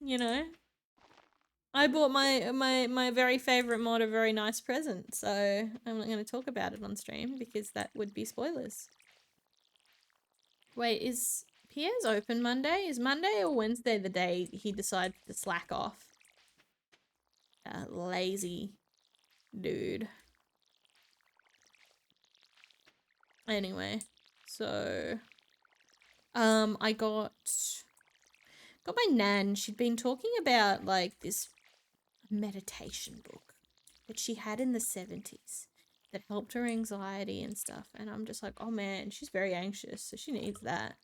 You know? I bought my very favourite mod a very nice present, so I'm not going to talk about it on stream because that would be spoilers. Wait, is Pierre's open Monday? Is Monday or Wednesday the day he decides to slack off? Lazy dude. Anyway, so I got my nan. She'd been talking about like this meditation book that she had in the 70s that helped her anxiety and stuff, and I'm just like, oh man, she's very anxious, so she needs that.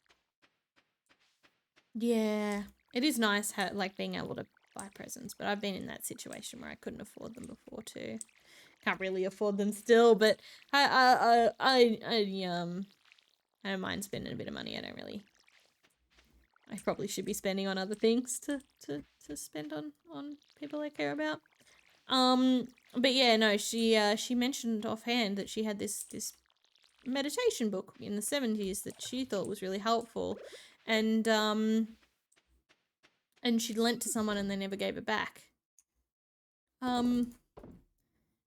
Yeah, it is nice like being able to buy presents, but I've been in that situation where I couldn't afford them before too. Can't really afford them still, but I don't mind spending a bit of money. I probably should be spending on other things to spend on people I care about. But yeah, no, she mentioned offhand that she had this meditation book in the 70s that she thought was really helpful, and she'd lent to someone and they never gave it back.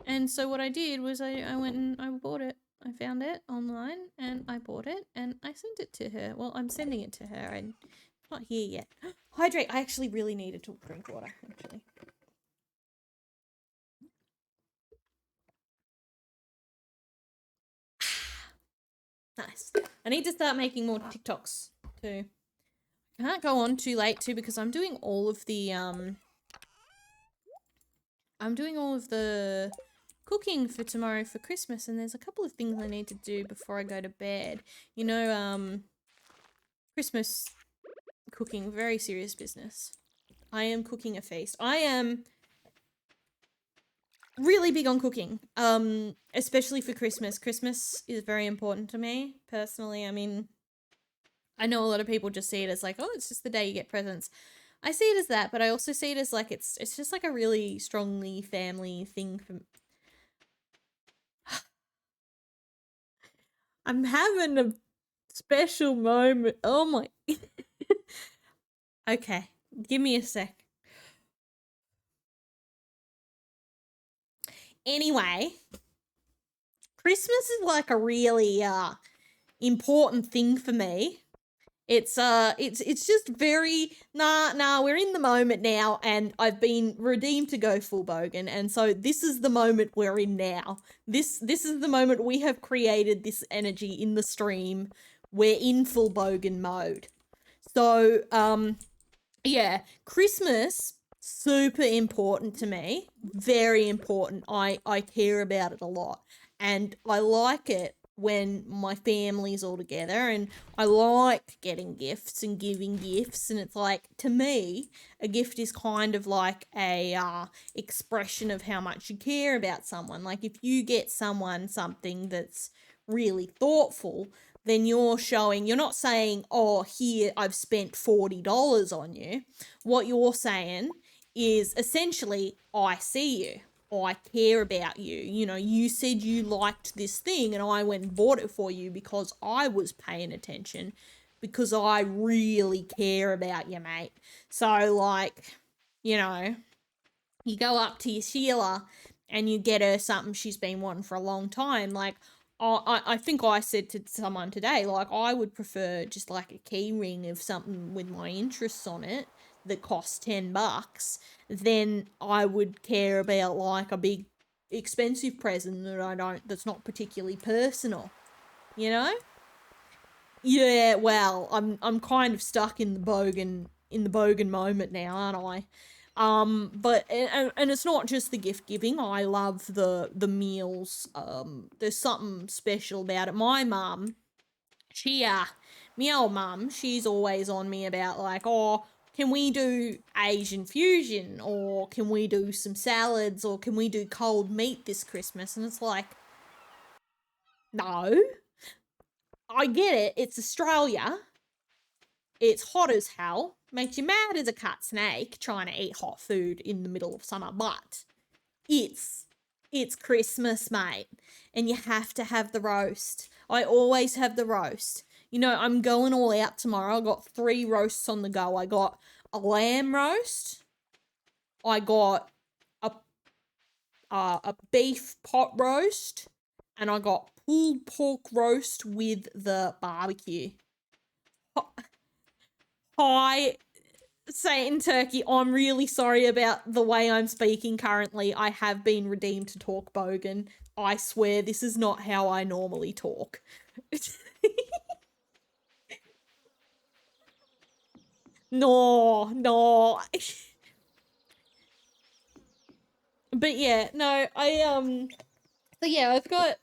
And so what I did was I went and I bought it. I found it online and I bought it and I sent it to her. Well, I'm sending it to her and it's not here yet. Hydrate. I actually really needed to drink water, actually. Nice. I need to start making more TikToks too. I can't go on too late too because I'm doing all of the cooking for tomorrow for Christmas, and there's a couple of things I need to do before I go to bed. You know, Christmas cooking, very serious business. I am cooking a feast. I am really big on cooking, especially for Christmas. Christmas is very important to me, personally. I mean, I know a lot of people just see it as like, oh, it's just the day you get presents. I see it as that, but I also see it as like it's just like a really strongly family thing for I'm having a special moment. Oh my. Okay, give me a sec. Anyway, Christmas is like a really important thing for me. It's just very we're in the moment now, and I've been redeemed to go full bogan, and so this is the moment we're in now. This is the moment we have created this energy in the stream. We're in full bogan mode. So yeah, Christmas super important to me. Very important. I care about it a lot. And I like it when my family's all together, and I like getting gifts and giving gifts, and it's like, to me, a gift is kind of like a expression of how much you care about someone. Like if you get someone something that's really thoughtful, then you're not saying, oh, here, I've spent $40 on you. What you're saying is essentially, I see you. I care about you. You know, you said you liked this thing and I went and bought it for you because I was paying attention, because I really care about you, mate. So, like, you know, you go up to your Sheila and you get her something she's been wanting for a long time. Like, I think I said to someone today, like, I would prefer just like a key ring of something with my interests on it that costs $10 than I would care about like a big expensive present that's not particularly personal, you know? Yeah, well, I'm kind of stuck in the bogan moment now, aren't I? But and it's not just the gift giving. I love the meals. There's something special about it. My mum, she me old mum, she's always on me about like, oh, can we do Asian fusion, or can we do some salads, or can we do cold meat this Christmas? And it's like, no, I get it. It's Australia. It's hot as hell. Makes you mad as a cut snake trying to eat hot food in the middle of summer, but it's Christmas, mate, and you have to have the roast. I always have the roast. You know, I'm going all out tomorrow. I got 3 roasts on the go. I got a lamb roast. I got a beef pot roast, and I got pulled pork roast with the barbecue. Hi, Satan Turkey, I'm really sorry about the way I'm speaking currently. I have been redeemed to talk bogan. I swear this is not how I normally talk. No. But yeah, no, so yeah, I've got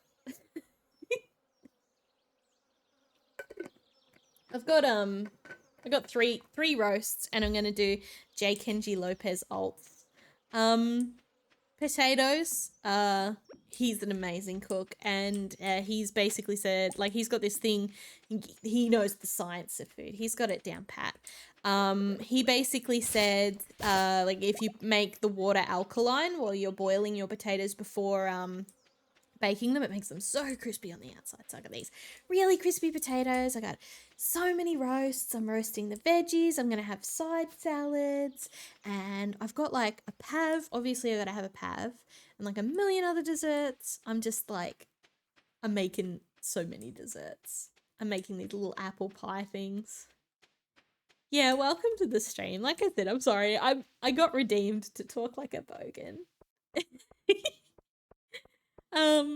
I got three roasts, and I'm gonna do J. Kenji Lopez alts. Potatoes. He's an amazing cook, and he's basically said, like, he's got this thing. He knows the science of food. He's got it down pat. He basically said, like, if you make the water alkaline while you're boiling your potatoes before baking them, it makes them so crispy on the outside. So I got these really crispy potatoes. I got so many roasts. I'm roasting the veggies. I'm gonna have side salads, and I've got like a pav. Obviously, I gotta have a pav, and like a million other desserts. I'm making so many desserts. I'm making these little apple pie things. Yeah, welcome to the stream. Like I said, I'm sorry. I got redeemed to talk like a bogan.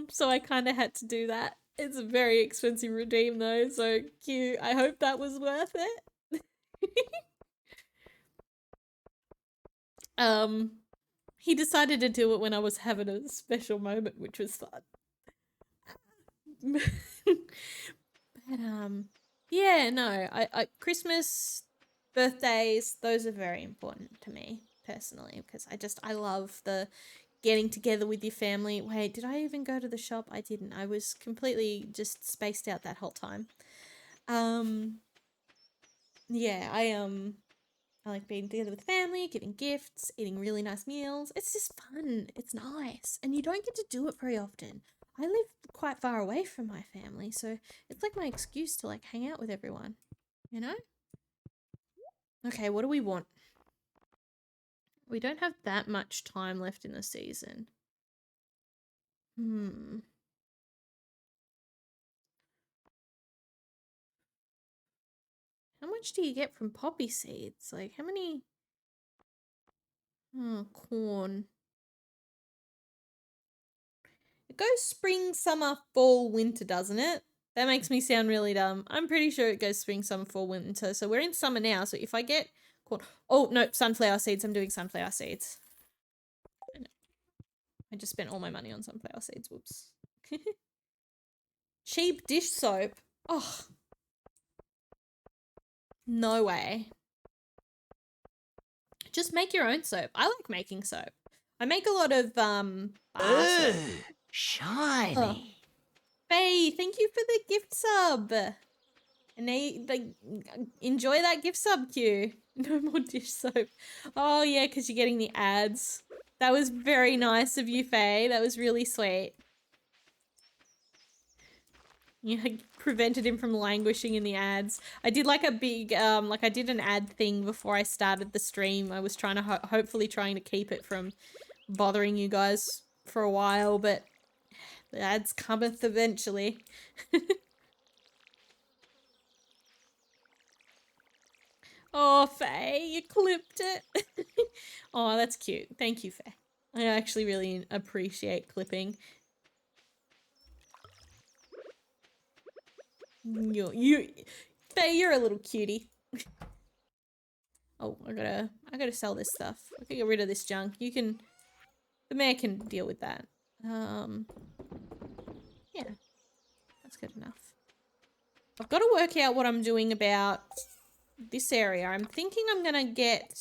So I kind of had to do that. It's a very expensive redeem though, so cute. I hope that was worth it. um, he decided to do it when I was having a special moment, which was fun. But yeah, no, I Christmas, birthdays, those are very important to me personally, because I love the getting together with your family. Wait, did I even go to the shop? I didn't. I was completely just spaced out that whole time. Yeah, I like being together with family, giving gifts, eating really nice meals. It's just fun. It's nice. And you don't get to do it very often. I live quite far away from my family, so it's like my excuse to like hang out with everyone, you know? Okay, what do we want? We don't have that much time left in the season. How much do you get from poppy seeds? Like, how many? Oh, corn. It goes spring, summer, fall, winter, doesn't it? That makes me sound really dumb. I'm pretty sure it goes spring, summer, fall, winter. So we're in summer now. So if I get corn... Oh, no, sunflower seeds. I'm doing sunflower seeds. I just spent all my money on sunflower seeds. Whoops. Cheap dish soap. Oh. No way. Just make your own soap. I like making soap. I make a lot of bar soap. Shiny. Oh. Faye, thank you for the gift sub. And enjoy that gift sub, Q. No more dish soap. Oh yeah, because you're getting the ads. That was very nice of you, Faye. That was really sweet. You prevented him from languishing in the ads. I did like a big, I did an ad thing before I started the stream. I was trying to, hopefully trying to keep it from bothering you guys for a while, but the ads cometh eventually. Oh, Faye, you clipped it. Oh, that's cute. Thank you, Faye. I actually really appreciate clipping. Faye, you're a little cutie. Oh, I gotta sell this stuff. I can get rid of this junk. The mayor can deal with that. Yeah, that's good enough. I've got to work out what I'm doing about this area. I'm thinking I'm gonna get...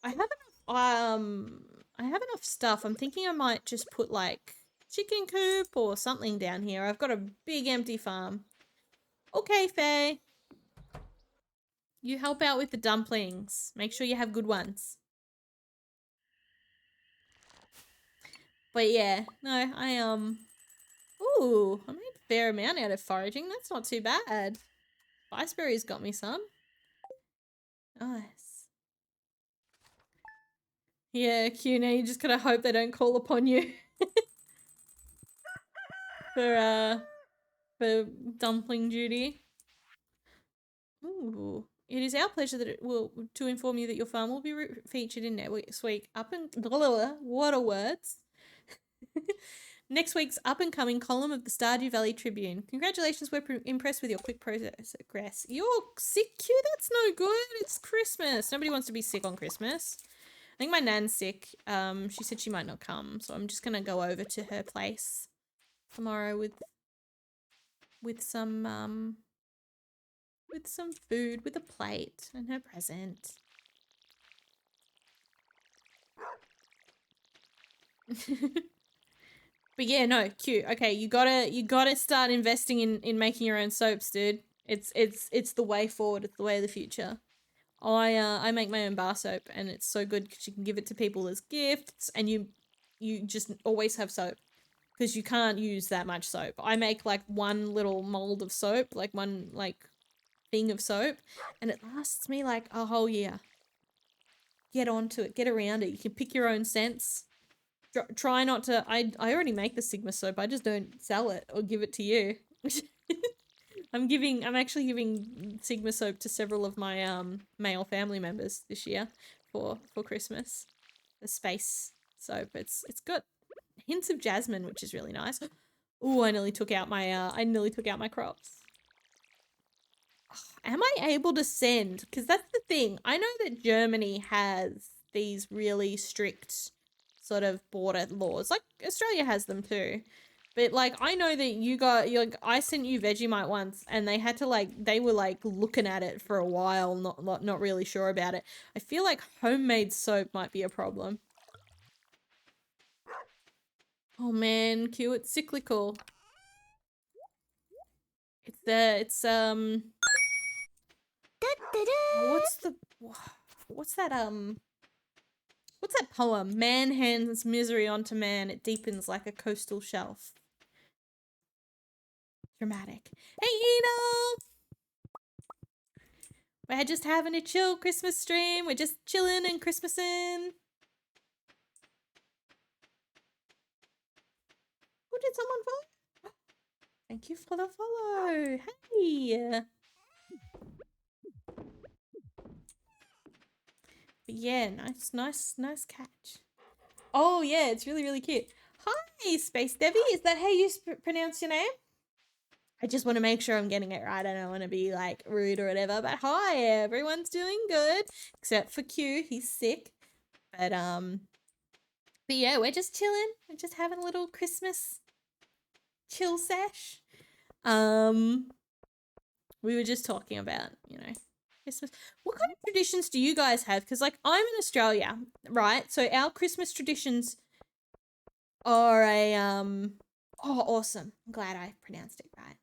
I have enough stuff. I'm thinking I might just put like chicken coop or something down here. I've got a big empty farm. Okay, Faye. You help out with the dumplings. Make sure you have good ones. But yeah, no, ooh, I made a fair amount out of foraging. That's not too bad. Spiceberry's got me some. Nice. Yeah, Q, now you just gotta hope they don't call upon you. for dumpling duty. Ooh. It is our pleasure to inform you that your farm will be featured in next week what are words? Next week's up-and-coming column of the Stardew Valley Tribune. Congratulations, we're impressed with your quick progress. You're sick, Q? That's no good. It's Christmas. Nobody wants to be sick on Christmas. I think my nan's sick. She said she might not come, so I'm just gonna go over to her place tomorrow with some food, with a plate and her present. But yeah, no, cute. Okay, you gotta start investing in making your own soaps, dude. It's the way forward. It's the way of the future. I make my own bar soap, and it's so good because you can give it to people as gifts, and you just always have soap because you can't use that much soap. I make like one little mold of soap, like one thing of soap, and it lasts me like a whole year. Get onto it. Get around it. You can pick your own scents. Try not to... I already make the Sigma soap. I just don't sell it or give it to you. I'm actually giving Sigma soap to several of my male family members this year for Christmas. The space soap. It's got hints of jasmine, which is really nice. Ooh, I nearly took out my crops. Am I able to send? Because that's the thing. I know that Germany has these really strict sort of border laws. Like, Australia has them too. But, like, I know that I sent you Vegemite once, and they had to, they were, looking at it for a while, not really sure about it. I feel like homemade soap might be a problem. Oh, man, Q, it's cyclical. What's the... what's that poem? Man hands misery onto man, it deepens like a coastal shelf. Dramatic. Hey, Ina! We're just having a chill Christmas stream. We're just chilling and Christmasing. Oh, did someone follow? Thank you for the follow. Hey! But yeah, nice catch. Oh yeah, it's really, really cute. Hi, Space Debbie. Is that how you pronounce your name? I just want to make sure I'm getting it right. I don't want to be like rude or whatever. But hi, everyone's doing good except for Q. He's sick. But yeah, we're just chilling. We're just having a little Christmas chill sesh. We were just talking about, you know, Christmas. What kind of traditions do you guys have? Because like I'm in Australia, right? So our Christmas traditions are a oh, awesome. I'm glad I pronounced it right.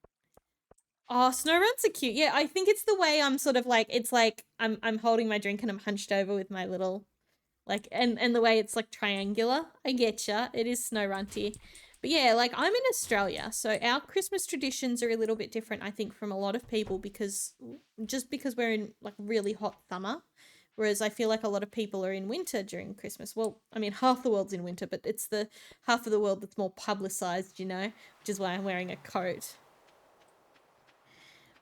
Oh, snow runs are cute. Yeah, I think it's the way I'm sort of like, it's like I'm holding my drink and I'm hunched over with my little, like, and the way it's like triangular. I getcha. It is snow runty. But yeah, like I'm in Australia, so our Christmas traditions are a little bit different, I think, from a lot of people because we're in like really hot summer. Whereas I feel like a lot of people are in winter during Christmas. Well, I mean, half the world's in winter, but it's the half of the world that's more publicized, you know, which is why I'm wearing a coat.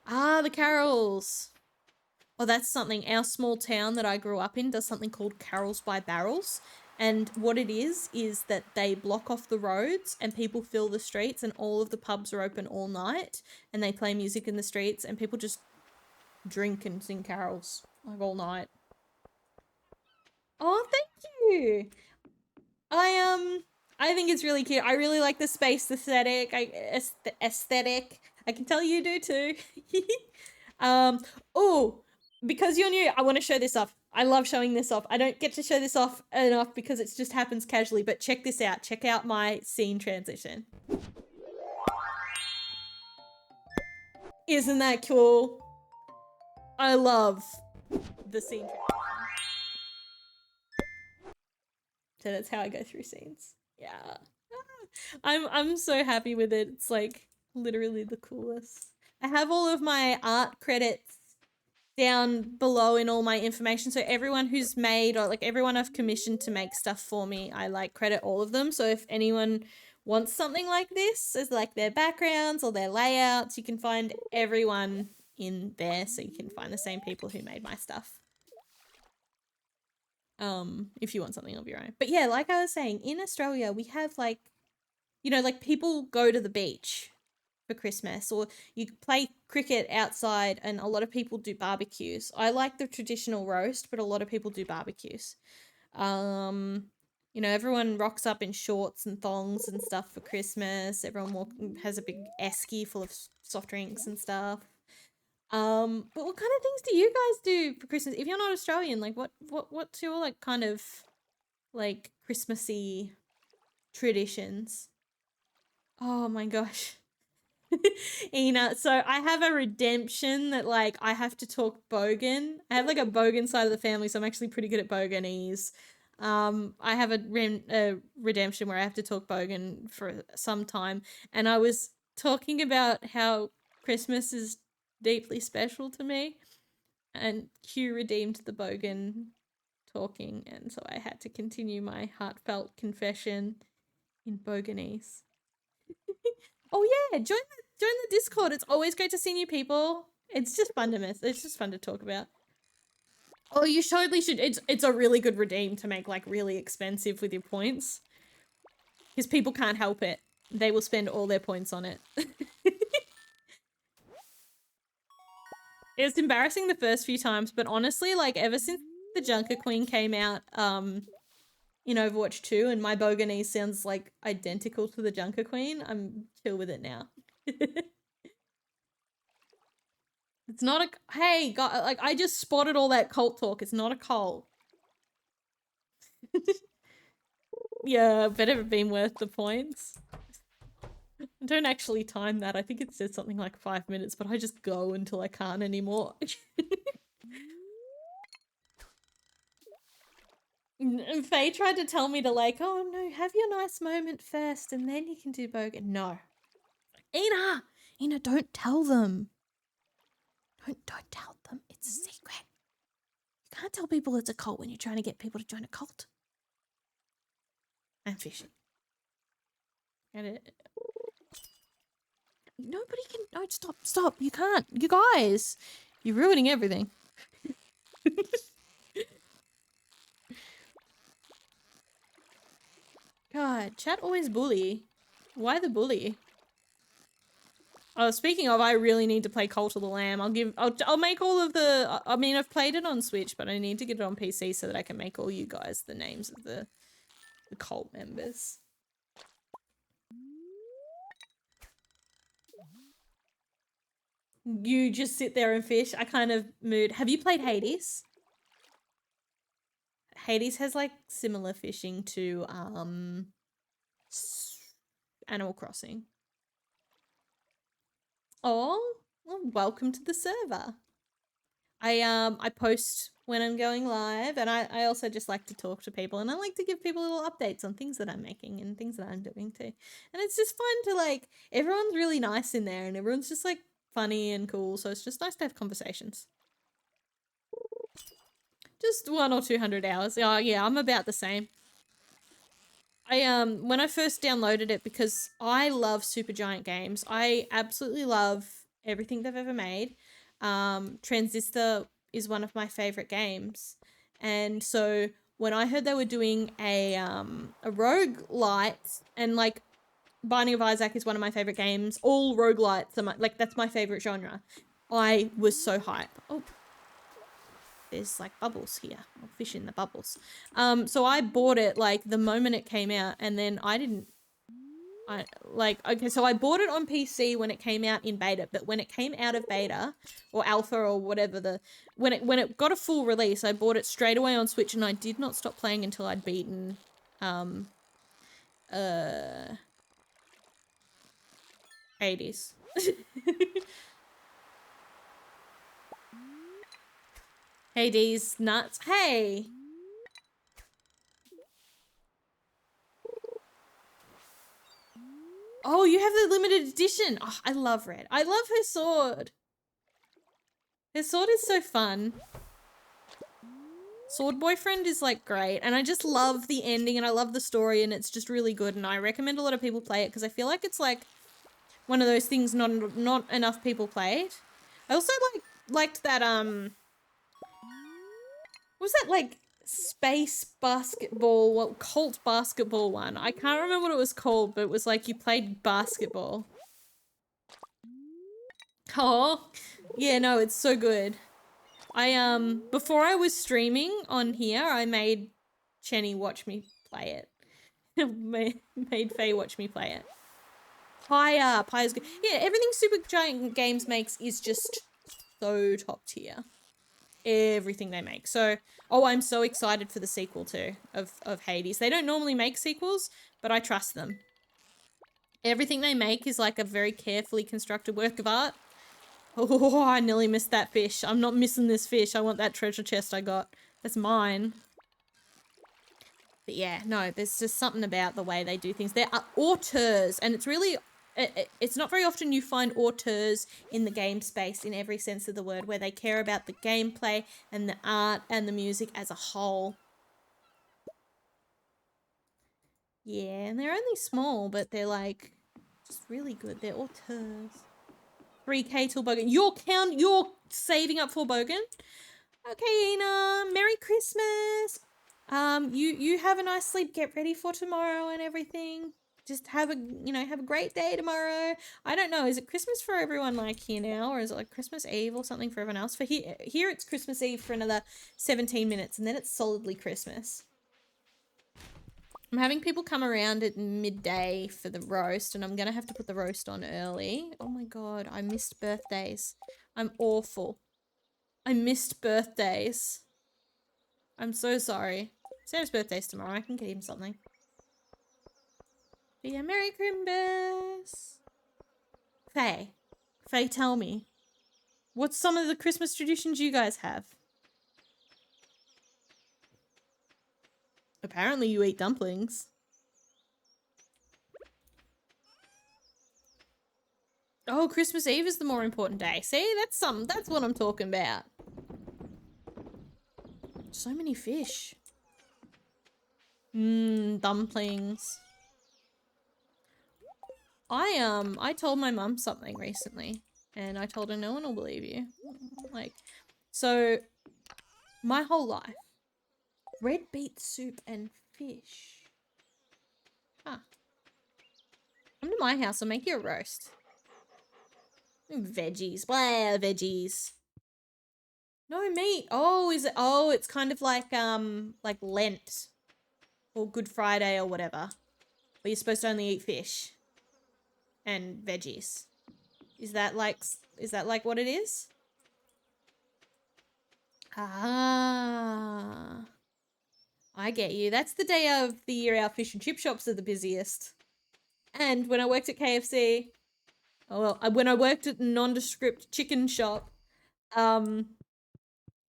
Ah, the carols. Oh, that's something. Our small town that I grew up in does something called Carols by Barrels. And what it is that they block off the roads and people fill the streets and all of the pubs are open all night and they play music in the streets and people just drink and sing carols like all night. Oh, thank you. I think it's really cute. I really like the space aesthetic. Aesthetic. I can tell you do too. Oh, because you're new, I want to show this off. I love showing this off. I don't get to show this off enough because it just happens casually, but check this out. Check out my scene transition. Isn't that cool? I love the scene transition. So that's how I go through scenes. Yeah. I'm so happy with it. It's like literally the coolest. I have all of my art credits down below in all my information. So everyone who's made or like everyone I've commissioned to make stuff for me, I like credit all of them. So if anyone wants something like this as like their backgrounds or their layouts, you can find everyone in there. So you can find the same people who made my stuff. If you want something of your own. But yeah, like I was saying, in Australia, we have like, you know, like people go to the beach for Christmas or you play cricket outside and a lot of people do barbecues. I like the traditional roast, but a lot of people do barbecues. You know, everyone rocks up in shorts and thongs and stuff for Christmas. Everyone has a big esky full of soft drinks and stuff. But what kind of things do you guys do for Christmas? If you're not Australian, like what's your like kind of like Christmassy traditions? Oh my gosh. Ina, so I have a redemption that like I have to talk Bogan. I have like a Bogan side of the family, so I'm actually pretty good at Boganese. I have a redemption where I have to talk Bogan for some time, and I was talking about how Christmas is deeply special to me, and Q redeemed the Bogan talking, and so I had to continue my heartfelt confession in Boganese. Oh yeah, join the Discord. It's always great to see new people. It's just fun to miss. It's just fun to talk about. Oh, you totally should. It's a really good redeem to make like really expensive with your points. Because people can't help it. They will spend all their points on it. It was embarrassing the first few times, but honestly, like ever since the Junker Queen came out, in Overwatch 2 and my Boganese sounds like identical to the Junker Queen, I'm chill with it now. It's not a, hey, God, like I just spotted all that cult talk. It's not a cult. Yeah, better have been worth the points. I don't actually time that. I think it says something like 5 minutes, but I just go until I can't anymore. And Faye tried to tell me to like, oh no, have your nice moment first and then you can do bogan. No. Ina, don't tell them. Don't tell them. It's a secret. You can't tell people it's a cult when you're trying to get people to join a cult. I'm fishing. Nobody can. No, stop. You can't. You guys. You're ruining everything. God, chat always bully. Why the bully? Oh, speaking of, I really need to play Cult of the Lamb. I'll make all of the, I mean, I've played it on Switch, but I need to get it on PC so that I can make all you guys the names of the cult members. You just sit there and fish. I kind of mood. Have you played Hades? Hades has like similar fishing to Animal Crossing. Oh, well, welcome to the server. I post when I'm going live, and I also just like to talk to people, and I like to give people little updates on things that I'm making and things that I'm doing too. And it's just fun to like, everyone's really nice in there and everyone's just like funny and cool, so it's just nice to have conversations. Just 100 or 200 hours. Oh yeah, I'm about the same. When I first downloaded it, because I love Supergiant games, I absolutely love everything they've ever made. Transistor is one of my favorite games, and so when I heard they were doing a roguelite, and like Binding of Isaac is one of my favorite games, all roguelites are like, that's my favorite genre, I was so hyped. Oh, there's like bubbles here. I'll fish in the bubbles. So I bought it like the moment it came out, and then okay, so I bought it on PC when it came out in beta, but when it came out of beta or alpha or whatever, when it got a full release, I bought it straight away on Switch, and I did not stop playing until I'd beaten Hades. Hades nuts. Hey. Oh, you have the limited edition. Oh, I love Red. I love her sword. Her sword is so fun. Sword Boyfriend is like great, and I just love the ending, and I love the story, and it's just really good, and I recommend a lot of people play it because I feel like it's like one of those things not enough people played. I also liked that what was that, like, space basketball, well, cult basketball one? I can't remember what it was called, but it was like you played basketball. Oh, yeah, no, it's so good. Before I was streaming on here, I made Chenny watch me play it. made Faye watch me play it. Pie is good. Yeah, everything Supergiant Games makes is just so top tier. Everything they make. So, oh, I'm so excited for the sequel too of Hades. They don't normally make sequels, but I trust them. Everything they make is like a very carefully constructed work of art. Oh, I nearly missed that fish. I'm not missing this fish. I want that treasure chest I got. That's mine. But yeah, no, there's just something about the way they do things. There are auteurs, and it's really, it's not very often you find auteurs in the game space in every sense of the word, where they care about the gameplay and the art and the music as a whole. Yeah, and they're only small, but they're like just really good. They're auteurs. 3K till Bogan. You're saving up for Bogan? Okay, Ina. Merry Christmas. You have a nice sleep. Get ready for tomorrow and everything. Just have a great day tomorrow. I don't know. Is it Christmas for everyone like here now, or is it like Christmas Eve or something for everyone else? For here it's Christmas Eve for another 17 minutes, and then it's solidly Christmas. I'm having people come around at midday for the roast, and I'm going to have to put the roast on early. Oh my God, I missed birthdays. I'm awful. I missed birthdays. I'm so sorry. Sam's birthday's tomorrow. I can get him something. But yeah, Merry Christmas. Faye, tell me. What's some of the Christmas traditions you guys have? Apparently you eat dumplings. Oh, Christmas Eve is the more important day. See, that's what I'm talking about. So many fish. Dumplings. I told my mum something recently, and I told her no one will believe you. Like, so my whole life, red beet soup and fish. Huh. Come to my house, I'll make you a roast. Veggies, blah, veggies. No meat. Oh, is it? Oh, it's kind of like Lent or Good Friday or whatever, where you're supposed to only eat fish and veggies. Is that like what it is? Ah, I get you. That's the day of the year our fish and chip shops are the busiest. And when I worked at KFC, when I worked at a nondescript chicken shop,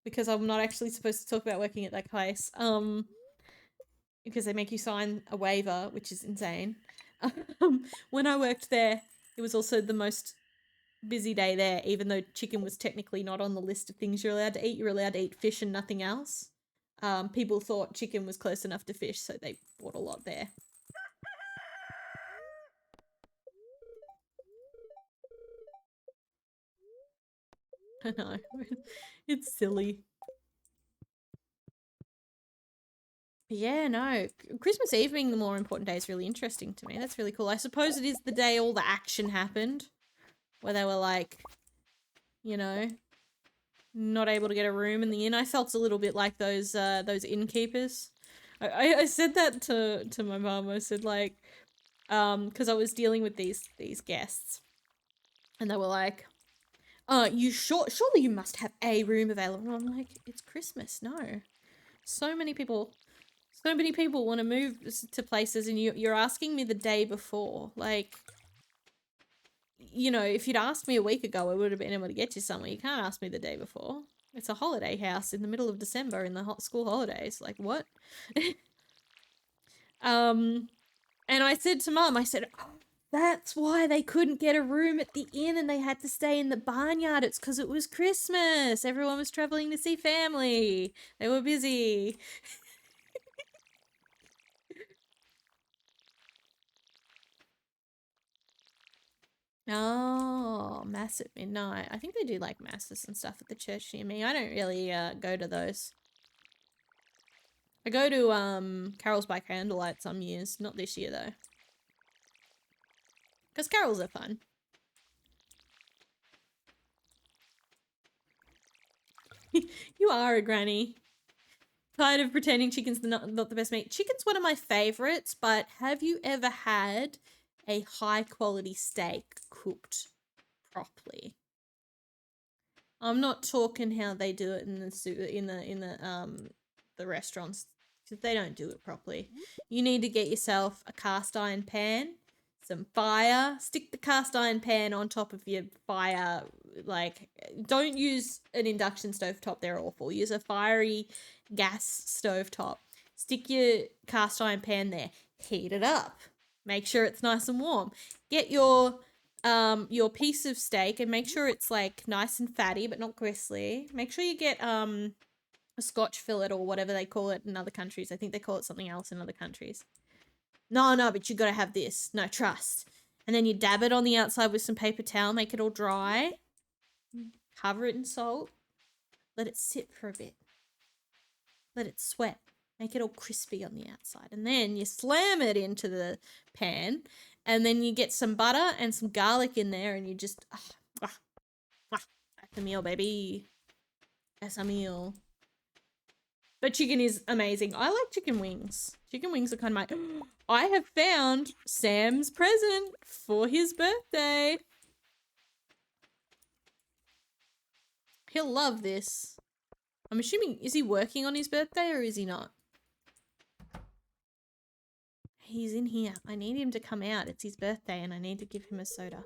because I'm not actually supposed to talk about working at that place, because they make you sign a waiver, which is insane. When I worked there, it was also the most busy day there, even though chicken was technically not on the list of things you're allowed to eat. You're allowed to eat fish and nothing else. People thought chicken was close enough to fish, so they bought a lot there. I know. It's silly. Yeah, no. Christmas Eve being the more important day is really interesting to me. That's really cool. I suppose it is the day all the action happened, where they were like, you know, not able to get a room in the inn. I felt a little bit like those innkeepers. I said that to my mum. I said like, because I was dealing with these guests, and they were like, surely you must have a room available. And I'm like, it's Christmas. No, so many people want to move to places, and you're asking me the day before. Like, you know, if you'd asked me a week ago, I would have been able to get you somewhere. You can't ask me the day before. It's a holiday house in the middle of December in the school holidays. Like, what? And I said to Mum, I said, oh, that's why they couldn't get a room at the inn and they had to stay in the barnyard. It's because it was Christmas. Everyone was traveling to see family. They were busy. Oh, mass at midnight. I think they do like masses and stuff at the church near me. I don't really go to those. I go to carols by candlelight some years, not this year though. Because carols are fun. You are a granny. Tired of pretending chicken's not the best meat. Chicken's one of my favorites, but have you ever had a high quality steak cooked properly? I'm not talking how they do it in the restaurants, because they don't do it properly. You need to get yourself a cast iron pan, some fire, stick the cast iron pan on top of your fire. Like, don't use an induction stove top, they're awful. Use a fiery gas stove top. Stick your cast iron pan there, heat it up, make sure it's nice and warm. Get your piece of steak and make sure it's like nice and fatty but not gristly. Make sure you get a Scotch fillet or whatever they call it in other countries. I think they call it something else in other countries. No, but you gotta have this. No, trust. And then you dab it on the outside with some paper towel, make it all dry, cover it in salt, let it sit for a bit, let it sweat, make it all crispy on the outside, and then you slam it into the pan, and then you get some butter and some garlic in there, and you just that's a meal, baby. That's a meal. But chicken is amazing. I like chicken wings. Chicken wings are kind of my... I have found Sam's present for his birthday. He'll love this. I'm assuming, is he working on his birthday or is he not? He's in here. I need him to come out. It's his birthday and I need to give him a soda.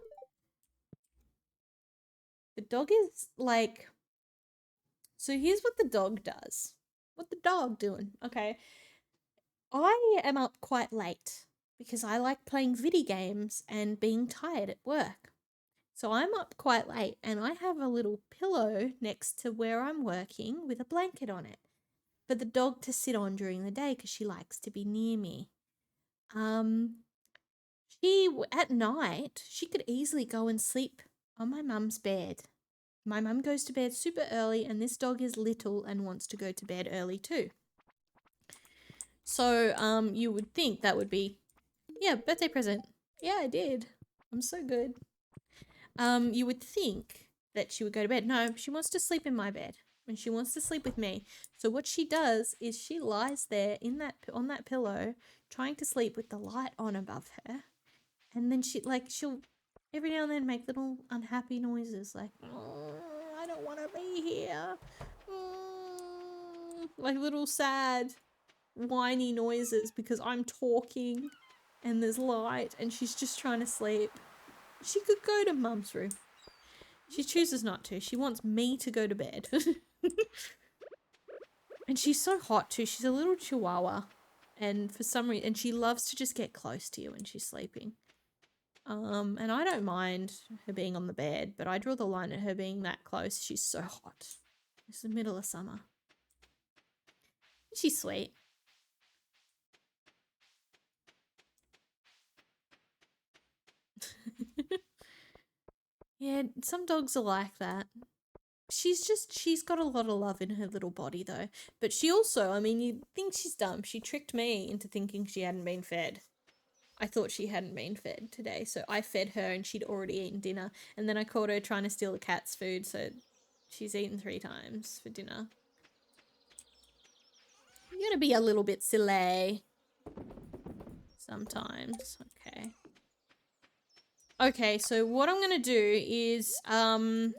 The dog is like... So here's what the dog does. What the dog doing? Okay. I am up quite late because I like playing video games and being tired at work. So I'm up quite late and I have a little pillow next to where I'm working with a blanket on it for the dog to sit on during the day because she likes to be near me. At night, she could easily go and sleep on my mum's bed. My mum goes to bed super early and this dog is little and wants to go to bed early too. So, you would think that would be, yeah, birthday present. Yeah, I did. I'm so good. You would think that she would go to bed. No, she wants to sleep in my bed and she wants to sleep with me. So what she does is she lies there on that pillow trying to sleep with the light on above her. And then she'll every now and then make little unhappy noises like, oh, I don't want to be here. Like little sad whiny noises because I'm talking and there's light and she's just trying to sleep. She could go to mum's room. She chooses not to. She wants me to go to bed. And she's so hot too. She's a little chihuahua. And for some reason, and she loves to just get close to you when she's sleeping. And I don't mind her being on the bed, but I draw the line at her being that close. She's so hot. It's the middle of summer. She's sweet. Yeah, some dogs are like that. She's got a lot of love in her little body though. But she also, I mean, you'd think she's dumb. She tricked me into thinking she hadn't been fed. I thought she hadn't been fed today, so I fed her and she'd already eaten dinner. And then I caught her trying to steal the cat's food, so she's eaten 3 times for dinner. You gotta be a little bit silly sometimes. Okay. Okay, so what I'm gonna do is, Pam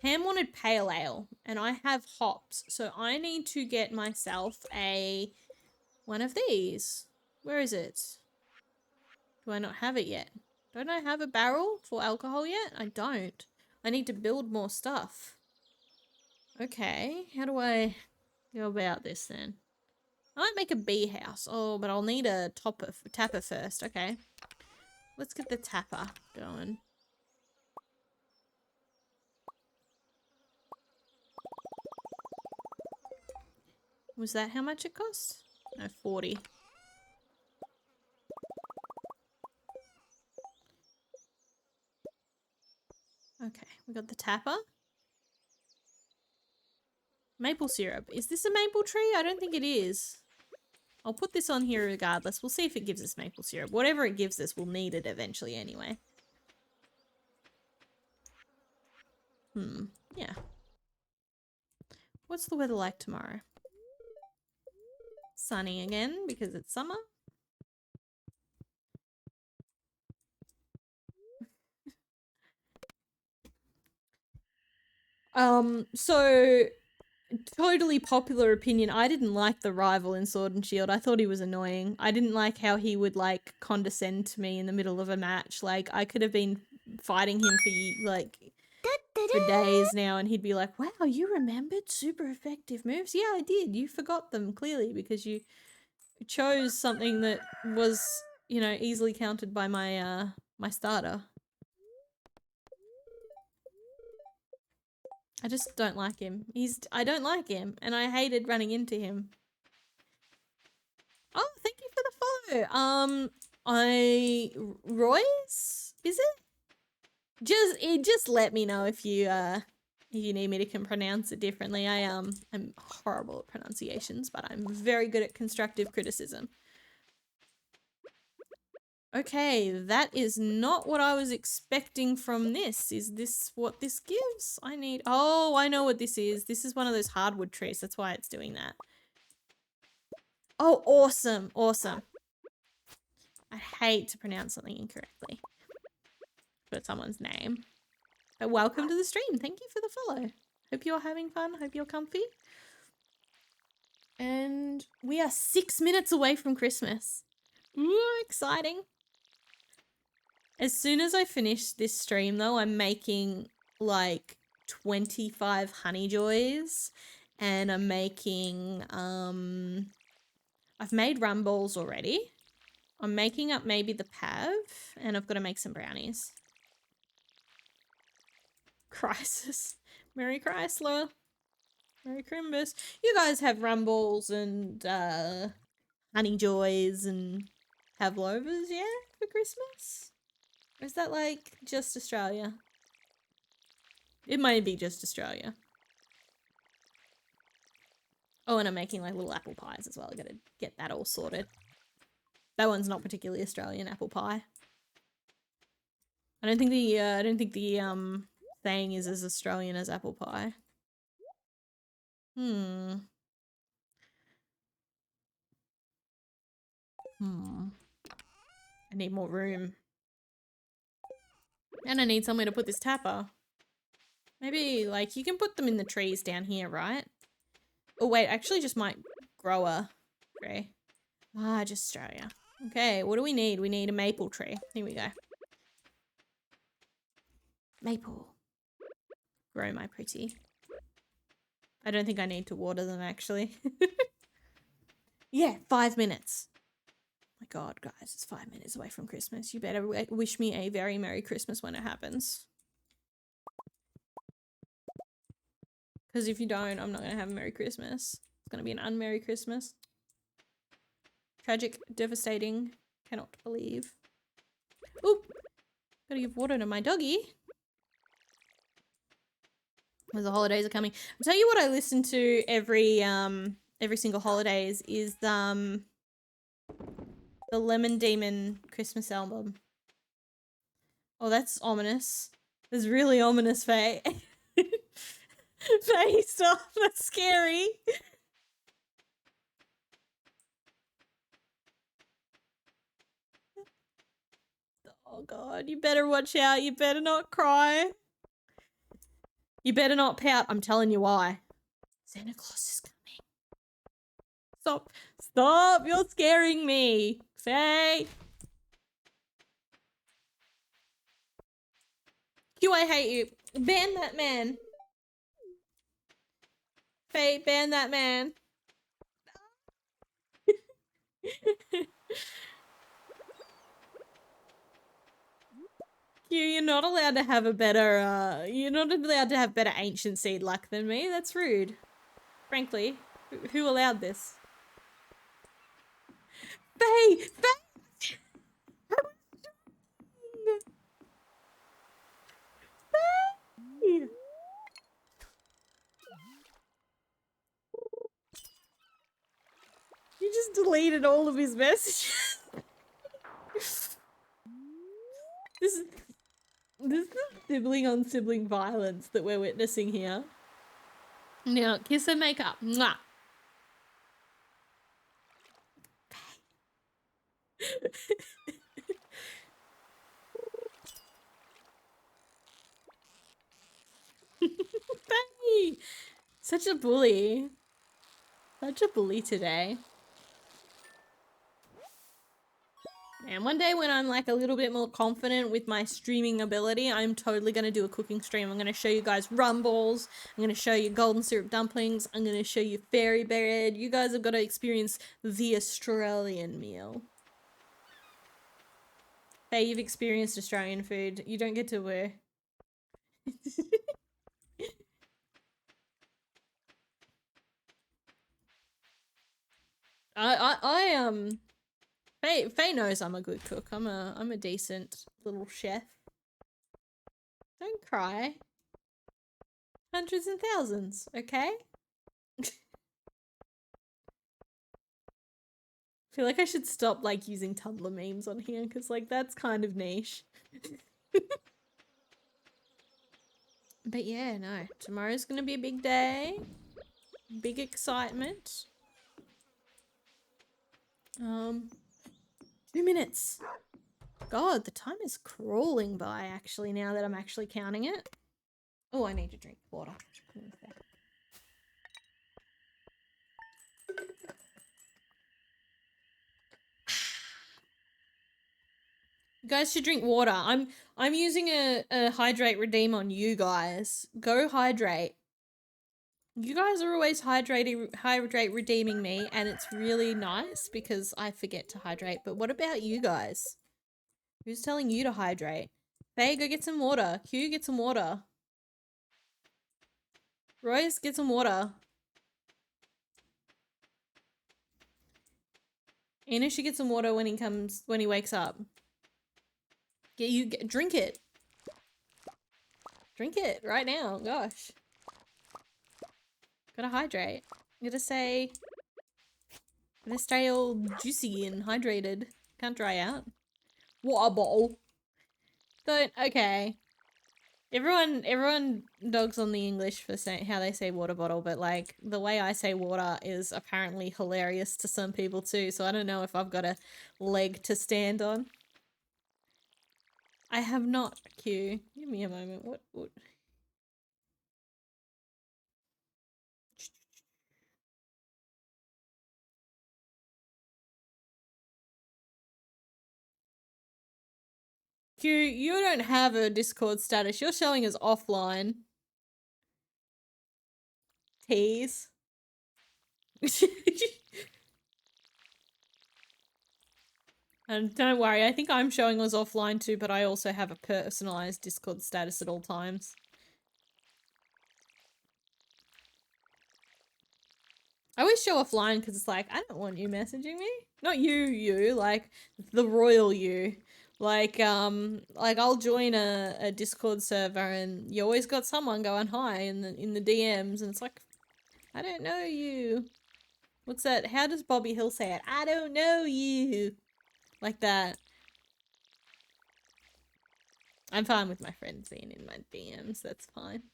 wanted pale ale, and I have hops, so I need to get myself one of these. Where is it? Do I not have it yet? Don't I have a barrel for alcohol yet? I don't. I need to build more stuff. Okay, how do I go about this then? I might make a bee house. Oh, but I'll need a tapper first. Okay. Let's get the tapper going. Was that how much it cost? No, 40. Okay, we got the tapper. Maple syrup. Is this a maple tree? I don't think it is. I'll put this on here regardless. We'll see if it gives us maple syrup. Whatever it gives us, we'll need it eventually anyway. Yeah. What's the weather like tomorrow? Sunny again because it's summer. So totally popular opinion. I didn't like the rival in Sword and Shield. I thought he was annoying. I didn't like how he would like condescend to me in the middle of a match. Like I could have been fighting him for days now and he'd be like, wow, you remembered super effective moves? Yeah, I did. You forgot them clearly because you chose something that was, you know, easily countered by my my starter. I just don't like him. I don't like him and I hated running into him. Oh, thank you for the follow. Royce, is it? Just let me know if you need me to pronounce it differently. I'm horrible at pronunciations, but I'm very good at constructive criticism. Okay, that is not what I was expecting from this. Is this what this gives? Oh, I know what this is. This is one of those hardwood trees. That's why it's doing that. Oh, awesome. Awesome. I hate to pronounce something incorrectly. Put someone's name. But welcome to the stream. Thank you for the follow. Hope you're having fun. Hope you're comfy. And we are 6 minutes away from Christmas. Ooh, exciting. As soon as I finish this stream though, I'm making like 25 honey joys And I'm making, I've made rum balls already. I'm making up maybe the pav, and I've got to make some brownies. Crisis. Merry Chrysler. Merry Crimbus. You guys have rum balls and honey joys and pavlovas, yeah, for Christmas? Or is that like just Australia? It might be just Australia. Oh, and I'm making like little apple pies as well. I gotta get that all sorted. That one's not particularly Australian, apple pie. I don't think the saying is as Australian as apple pie. I need more room. And I need somewhere to put this tapper. Maybe like you can put them in the trees down here, right? Oh wait, actually just might grow a tree. Ah, just Australia. Okay, what do we need? We need a maple tree. Here we go. Maple. Grow my pretty. I don't think I need to water them actually. Yeah, 5 minutes. My God, guys, it's 5 minutes away from Christmas. You better wish me a very Merry Christmas when it happens. Because if you don't, I'm not going to have a Merry Christmas. It's going to be an unmerry Christmas. Tragic, devastating, cannot believe. Oop! Gotta give water to my doggy. As the holidays are coming. I'll tell you what I listen to every single holidays is the Lemon Demon Christmas album. Oh, that's ominous. That's really ominous, Faye. Faye, stop. That's scary. Oh God, you better watch out. You better not cry. You better not pout. I'm telling you why. Santa Claus is coming. Stop. Stop. You're scaring me. Faye. Q, I hate you. Ban that man. Faye, ban that man. You're not allowed to have a better, you're not allowed to have better ancient seed luck than me. That's rude. Frankly. Who allowed this? Faye! Faye! Faye! You just deleted all of his messages. This is the sibling on sibling violence that we're witnessing here. Now, kiss and make up. Mwah. Faye! Such a bully. Such a bully today. And one day when I'm like a little bit more confident with my streaming ability, I'm totally going to do a cooking stream. I'm going to show you guys rum balls. I'm going to show you golden syrup dumplings. I'm going to show you fairy bread. You guys have got to experience the Australian meal. Hey, you've experienced Australian food. You don't get to Faye knows I'm a good cook. I'm a decent little chef. Don't cry. Hundreds and thousands, okay? I feel like I should stop like using Tumblr memes on here because like that's kind of niche. But yeah, no. Tomorrow's gonna be a big day. Big excitement. 2 minutes. God, the time is crawling by actually now that I'm actually counting it. Oh, I need to drink water. You guys should drink water. I'm using a hydrate redeem on you guys. Go hydrate. You guys are always hydrate redeeming me, and it's really nice because I forget to hydrate. But what about you guys? Who's telling you to hydrate? Faye, go get some water. Q, get some water. Royce, get some water. Ina should get some water when he wakes up. Drink it. Drink it right now. Gosh. Gotta hydrate. Gotta stay all juicy and hydrated. Can't dry out. Water bottle. Okay. Everyone dogs on the English for saying how they say water bottle, but like the way I say water is apparently hilarious to some people too, so I don't know if I've got a leg to stand on. I have not, Q. Give me a moment. What? Q, you don't have a Discord status. You're showing as offline. Tease. And don't worry, I think I'm showing as offline too, but I also have a personalized Discord status at all times. I always show offline because it's like, I don't want you messaging me. Not you, like the royal you. Like I'll join a Discord server and you always got someone going hi in the DMs and it's like, I don't know you. What's that? How does Bobby Hill say it? I don't know you. Like that. I'm fine with my friends being in my DMs, that's fine.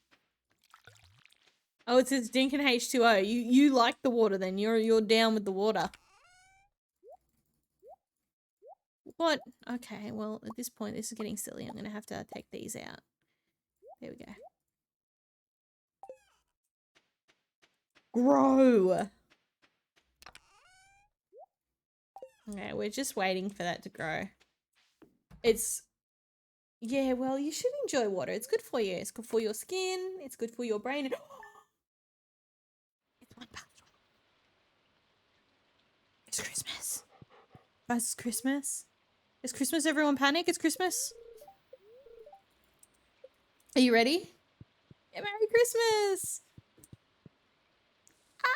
Oh, it says Dink and H2O. You like the water then. You're down with the water. What? Okay, well, at this point, this is getting silly. I'm going to have to take these out. There we go. Grow! Okay, we're just waiting for that to grow. Yeah, well, you should enjoy water. It's good for you. It's good for your skin. It's good for your brain. It's one punch. It's Christmas. Guys, it's Christmas. It's Christmas, everyone panic. It's Christmas. Are you ready? Yeah, Merry Christmas! Ah!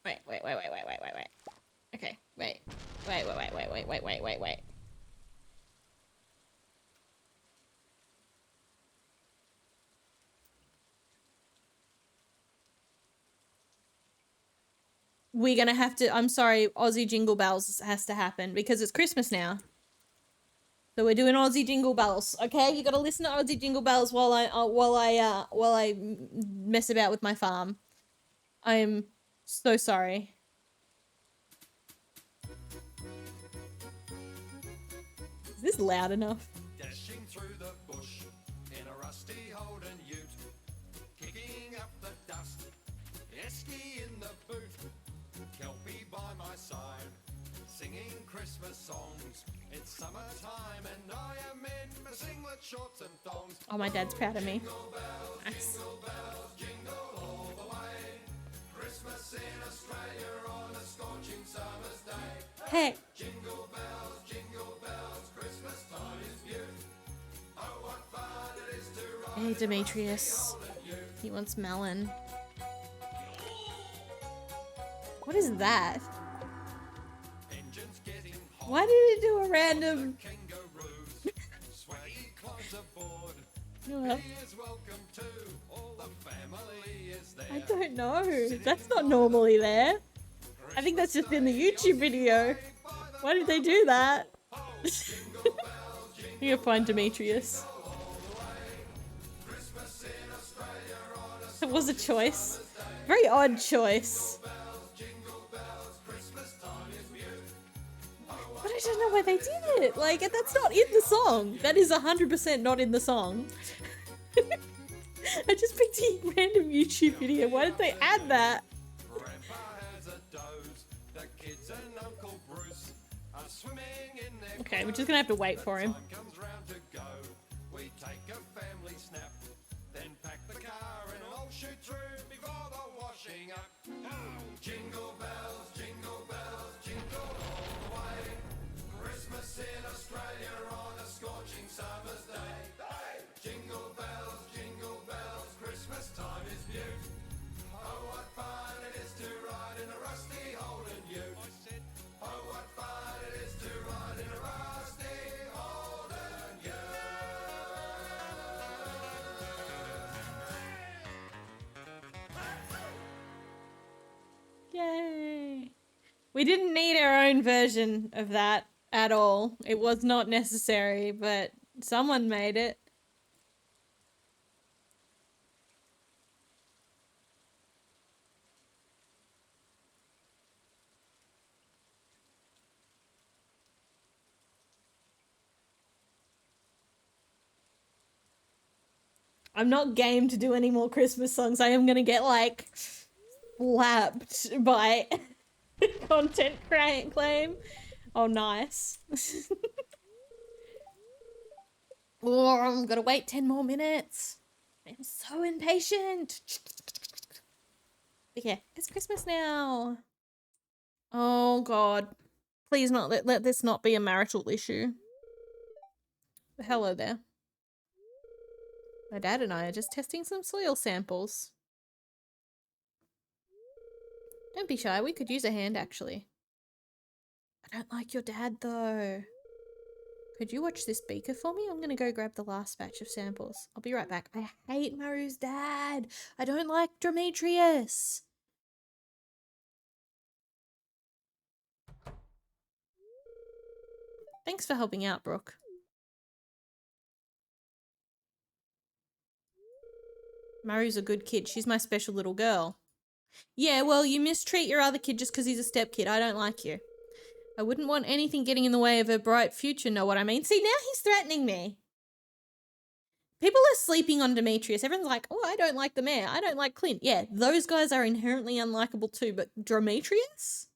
Wait. Okay, wait. We're gonna have to, I'm sorry, Aussie Jingle Bells has to happen because it's Christmas now. So we're doing Aussie Jingle Bells, okay? You gotta listen to Aussie Jingle Bells while I mess about with my farm. I am so sorry. Is this loud enough? Dashing through the bush in a rusty Holden ute, kicking up the dust, Esky in the boot, Kelpie by my side, singing Christmas songs. It's summertime and I am in my singlet, shorts and thongs. Oh, my dad's proud of me. Jingle bells, Nice. jingle bells, jingle all the way. Christmas in Australia on a scorching summer's day. Hey. Jingle bells, Christmas time is beautiful. Oh, what fun it is to ride. Hey, Demetrius. He wants melon. What is that? Engines getting hot. Why did it do a random... Kangaroos, swaggy clothes aboard. Oh, He is welcome too. All the family is there. I don't know. That's not normally there. I think that's just in the YouTube video. Why did they do that? You're fine, Demetrius. It was a choice. Very odd choice. But I don't know why they did it. Like, that's not in the song. That is 100% not in the song. I just picked a random YouTube video. Why did they add that? Grandpa has a doze. The kids and Uncle Bruce are swimming in their Okay, we're just gonna have to wait for him. time comes round to go. We take a family snap We didn't need our own version of that at all. It was not necessary, but someone made it. I'm not game to do any more Christmas songs. I am gonna get like slapped by content claim. Oh, nice. Oh, I'm gonna wait 10 more minutes. I'm so impatient. But yeah, it's Christmas now. Oh God. Please not let this not be a marital issue. Hello there. My dad and I are just testing some soil samples. Don't be shy, we could use a hand actually. I don't like your dad though. Could you watch this beaker for me? I'm gonna go grab the last batch of samples. I'll be right back. I hate Maru's dad. I don't like Demetrius. Thanks for helping out, Brooke. Maru's a good kid. She's my special little girl. Yeah, well, you mistreat your other kid just because he's a step kid. I don't like you. I wouldn't want anything getting in the way of a bright future, know what I mean? See, now he's threatening me. People are sleeping on Demetrius. Everyone's like, oh, I don't like the mayor. I don't like Clint. Yeah, those guys are inherently unlikable too, but Demetrius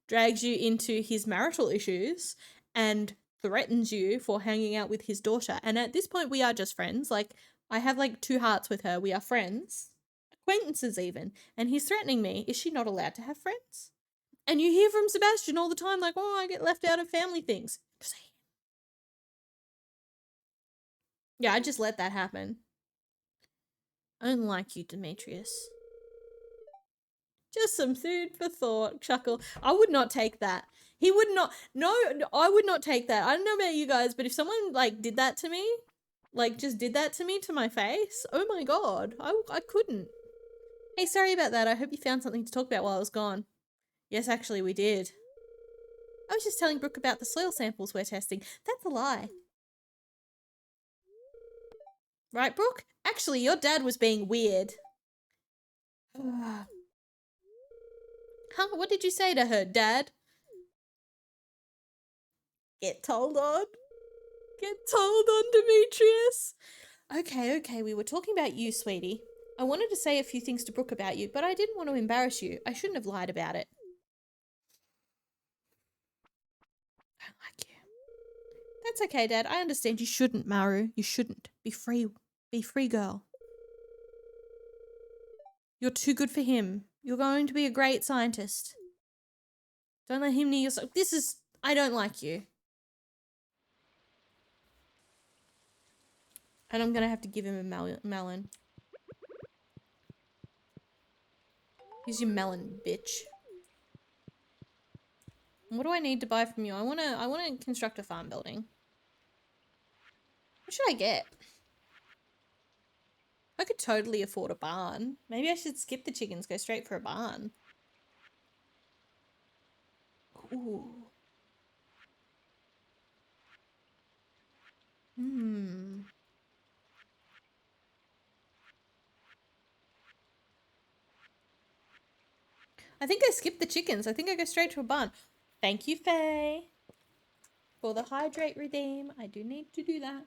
drags you into his marital issues and threatens you for hanging out with his daughter. And at this point, we are just friends. Like, I have like 2 hearts with her. We are friends. Acquaintances even. And he's threatening me. Is she not allowed to have friends? And you hear from Sebastian all the time, like, oh, I get left out of family things. Yeah, I just let that happen. I don't like you, Demetrius. Just some food for thought, chuckle. I would not take that. He would not, no, I would not take that. I don't know about you guys, but if someone, like, did that to me, like, just did that to me, to my face, oh my God, I couldn't. Hey, sorry about that. I hope you found something to talk about while I was gone. Yes, actually, we did. I was just telling Brooke about the soil samples we're testing. That's a lie. Right, Brooke? Actually, your dad was being weird. Huh? What did you say to her, Dad? Get told on? Get told on, Demetrius? Okay, we were talking about you, sweetie. I wanted to say a few things to Brooke about you, but I didn't want to embarrass you. I shouldn't have lied about it. I don't like you. That's okay, Dad. I understand you shouldn't, Maru. You shouldn't. Be free. Be free, girl. You're too good for him. You're going to be a great scientist. Don't let him near yourself. I don't like you. And I'm going to have to give him a melon. Here's your melon, bitch. What do I need to buy from you? I want to construct a farm building. What should I get? I could totally afford a barn. Maybe I should skip the chickens, go straight for a barn. Ooh. I think I skipped the chickens. I think I go straight to a barn. Thank you, Faye. For the hydrate redeem. I do need to do that.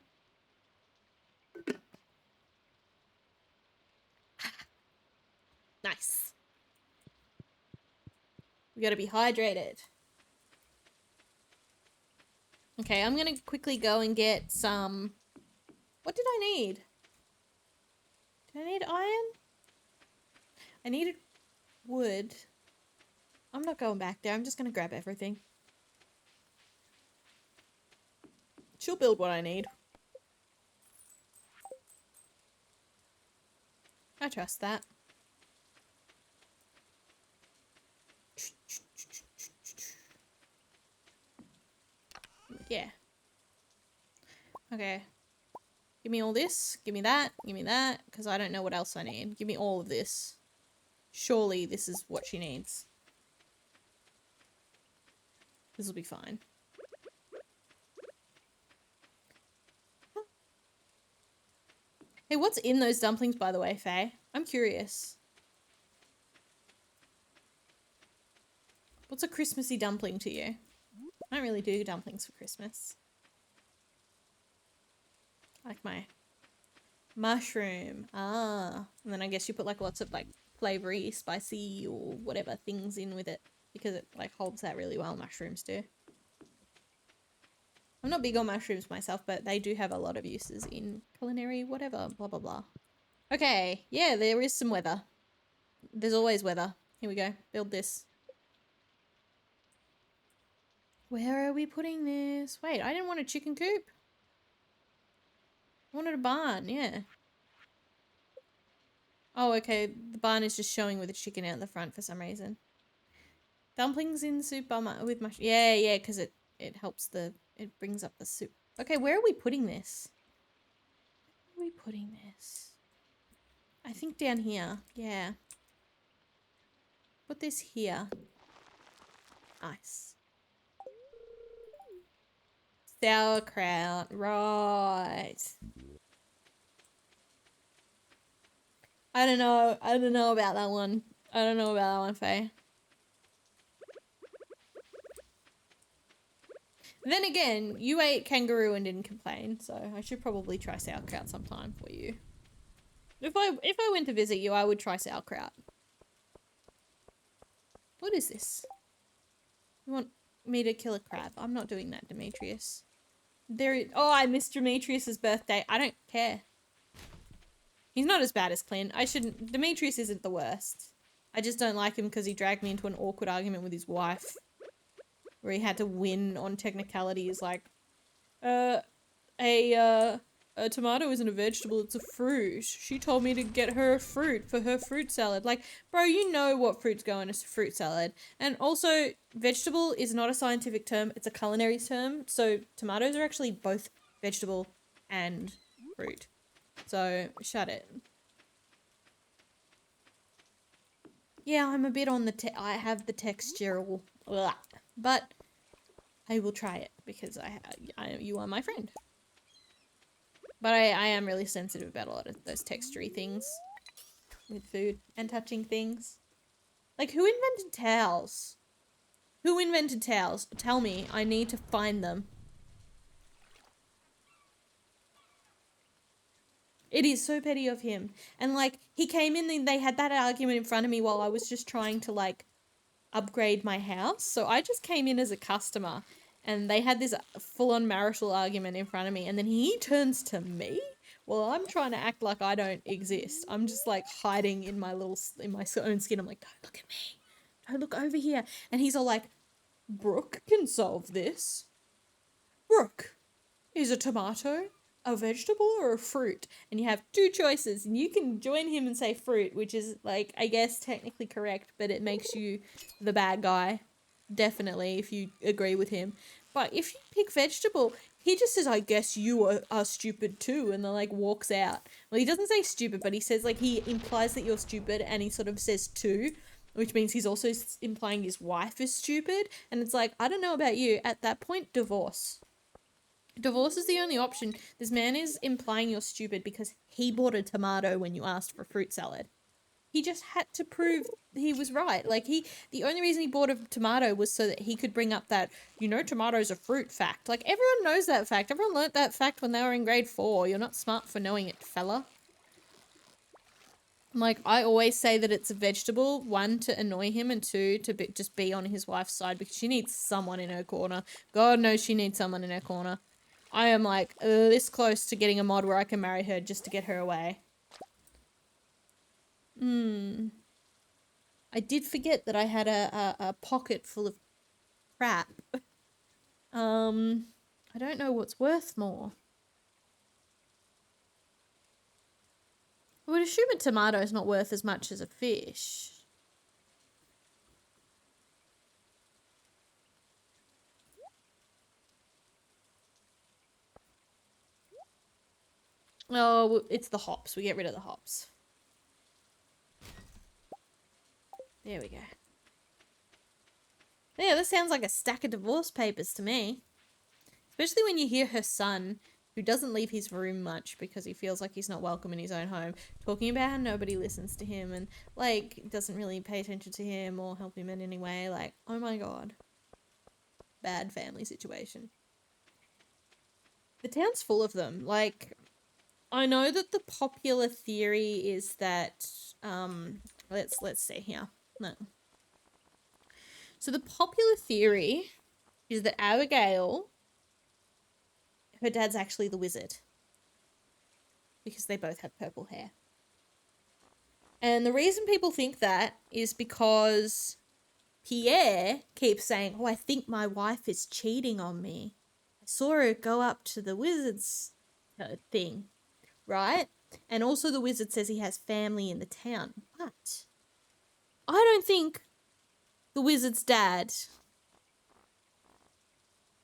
Nice. We gotta be hydrated. Okay, I'm gonna quickly go and get some... What did I need? Did I need iron? I needed wood. I'm not going back there. I'm just gonna grab everything. She'll build what I need. I trust that. Yeah. Okay. Give me all this. Give me that. Give me that. Because I don't know what else I need. Give me all of this. Surely this is what she needs. This will be fine. Hey, what's in those dumplings, by the way, Faye? I'm curious. What's a Christmassy dumpling to you? I don't really do dumplings for Christmas. I like my mushroom. Ah. And then I guess you put like lots of like flavory, spicy or whatever things in with it because it like holds that really well, mushrooms do. I'm not big on mushrooms myself, but they do have a lot of uses in culinary whatever, blah, blah, blah. Okay, yeah, there is some weather. There's always weather. Here we go. Build this. Where are we putting this? Wait, I didn't want a chicken coop. I wanted a barn, yeah. Oh, okay. The barn is just showing with a chicken out the front for some reason. Dumplings in soup with mush. Yeah, yeah, because it helps it brings up the soup. Okay, where are we putting this? Where are we putting this? I think down here. Yeah. Put this here. Nice. Sauerkraut. Right. I don't know. I don't know about that one. I don't know about that one, Faye. Then again, you ate kangaroo and didn't complain, so I should probably try sauerkraut sometime for you. If I went to visit you, I would try sauerkraut. What is this? You want me to kill a crab? I'm not doing that, Demetrius. Oh, I missed Demetrius's birthday. I don't care. He's not as bad as Clint. Demetrius isn't the worst. I just don't like him because he dragged me into an awkward argument with his wife. Where he had to win on technicalities like, a tomato isn't a vegetable, it's a fruit. She told me to get her a fruit for her fruit salad. Like, bro, you know what fruits go in a fruit salad. And also, vegetable is not a scientific term, it's a culinary term. So, tomatoes are actually both vegetable and fruit. So, shut it. Yeah, I'm a bit on I have the textural, but I will try it because you are my friend. But I am really sensitive about a lot of those textury things with food and touching things. Like, who invented towels? Who invented towels? Tell me. I need to find them. It is so petty of him. And, like, he came in and they had that argument in front of me while I was just trying to, like, upgrade my house. So I just came in as a customer and they had this full-on marital argument in front of me. And then he turns to me while I'm trying to act like I don't exist. I'm just, like, hiding in my own skin. I'm like, don't look at me. Don't look over here. And he's all like, Brooke can solve this. Brooke, is a tomato a vegetable or a fruit? And you have two choices, and you can join him and say fruit, which is, like, I guess technically correct, but it makes you the bad guy, definitely, if you agree with him. But if you pick vegetable, he just says, I guess you are stupid too, and then, like, walks out. Well, he doesn't say stupid, but he says, like, he implies that you're stupid, and he sort of says too, which means he's also implying his wife is stupid, and it's like, I don't know about you, at that point, divorce. Divorce is the only option. This man is implying you're stupid because he bought a tomato when you asked for fruit salad. He just had to prove he was right. Like, the only reason he bought a tomato was so that he could bring up that, tomatoes are fruit fact. Like, everyone knows that fact. Everyone learnt that fact when they were in grade 4. You're not smart for knowing it, fella. Like, I always say that it's a vegetable, 1, to annoy him, and 2, to just be on his wife's side because she needs someone in her corner. God knows she needs someone in her corner. I am, like, this close to getting a mod where I can marry her just to get her away. I did forget that I had a pocket full of crap. I don't know what's worth more. I would assume a tomato is not worth as much as a fish. Oh, it's the hops. We get rid of the hops. There we go. Yeah, this sounds like a stack of divorce papers to me. Especially when you hear her son, who doesn't leave his room much because he feels like he's not welcome in his own home, talking about how nobody listens to him and, like, doesn't really pay attention to him or help him in any way. Like, oh my god. Bad family situation. The town's full of them. Like, I know that the popular theory is that, let's see here. No. So the popular theory is that Abigail, her dad's actually the wizard. Because they both have purple hair. And the reason people think that is because Pierre keeps saying, oh, I think my wife is cheating on me. I saw her go up to the wizard's thing, right? And also the wizard says he has family in the town. But I don't think the wizard's dad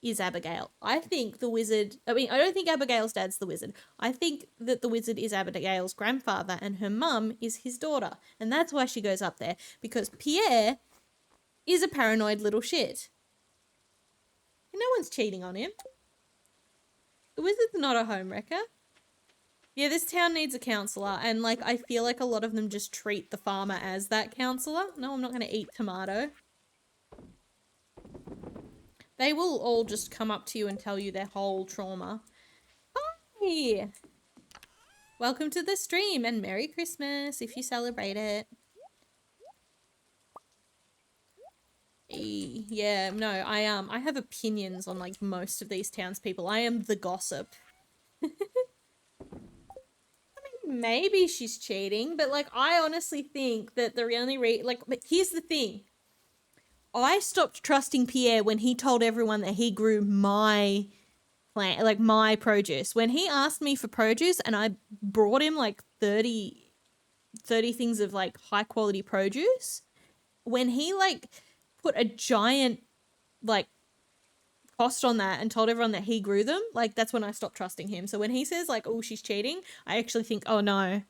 is Abigail. I think the wizard... I don't think Abigail's dad's the wizard. I think that the wizard is Abigail's grandfather and her mum is his daughter. And that's why she goes up there. Because Pierre is a paranoid little shit. And no one's cheating on him. The wizard's not a homewrecker. Yeah, this town needs a counsellor. And, like, I feel like a lot of them just treat the farmer as that counsellor. No, I'm not going to eat tomato. They will all just come up to you and tell you their whole trauma. Hi! Welcome to the stream and Merry Christmas if you celebrate it. Yeah, no, I have opinions on, like, most of these townspeople. I am the gossip. I mean, maybe she's cheating, but, like, I honestly think that the only but here's the thing. I stopped trusting Pierre when he told everyone that he grew my plant, like my produce. When he asked me for produce and I brought him like 30 things of like high quality produce, when he like put a giant like cost on that and told everyone that he grew them, like that's when I stopped trusting him. So when he says like, oh, she's cheating, I actually think, oh no,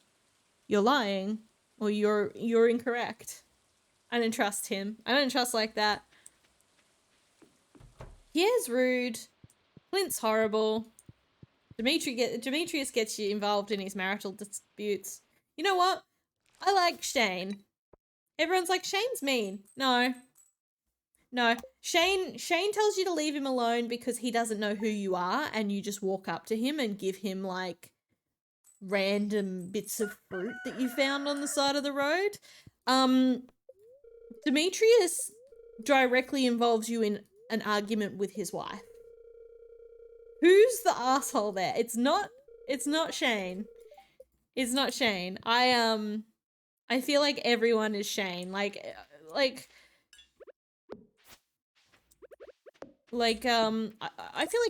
you're lying or you're incorrect. I don't trust him. I don't trust like that. Pierre's rude. Clint's horrible. Demetrius gets you involved in his marital disputes. You know what? I like Shane. Everyone's like, Shane's mean. No. No. Shane tells you to leave him alone because he doesn't know who you are and you just walk up to him and give him like random bits of fruit that you found on the side of the road. Demetrius directly involves you in an argument with his wife. Who's the asshole there? It's not Shane. It's not Shane. I feel like everyone is Shane. I feel like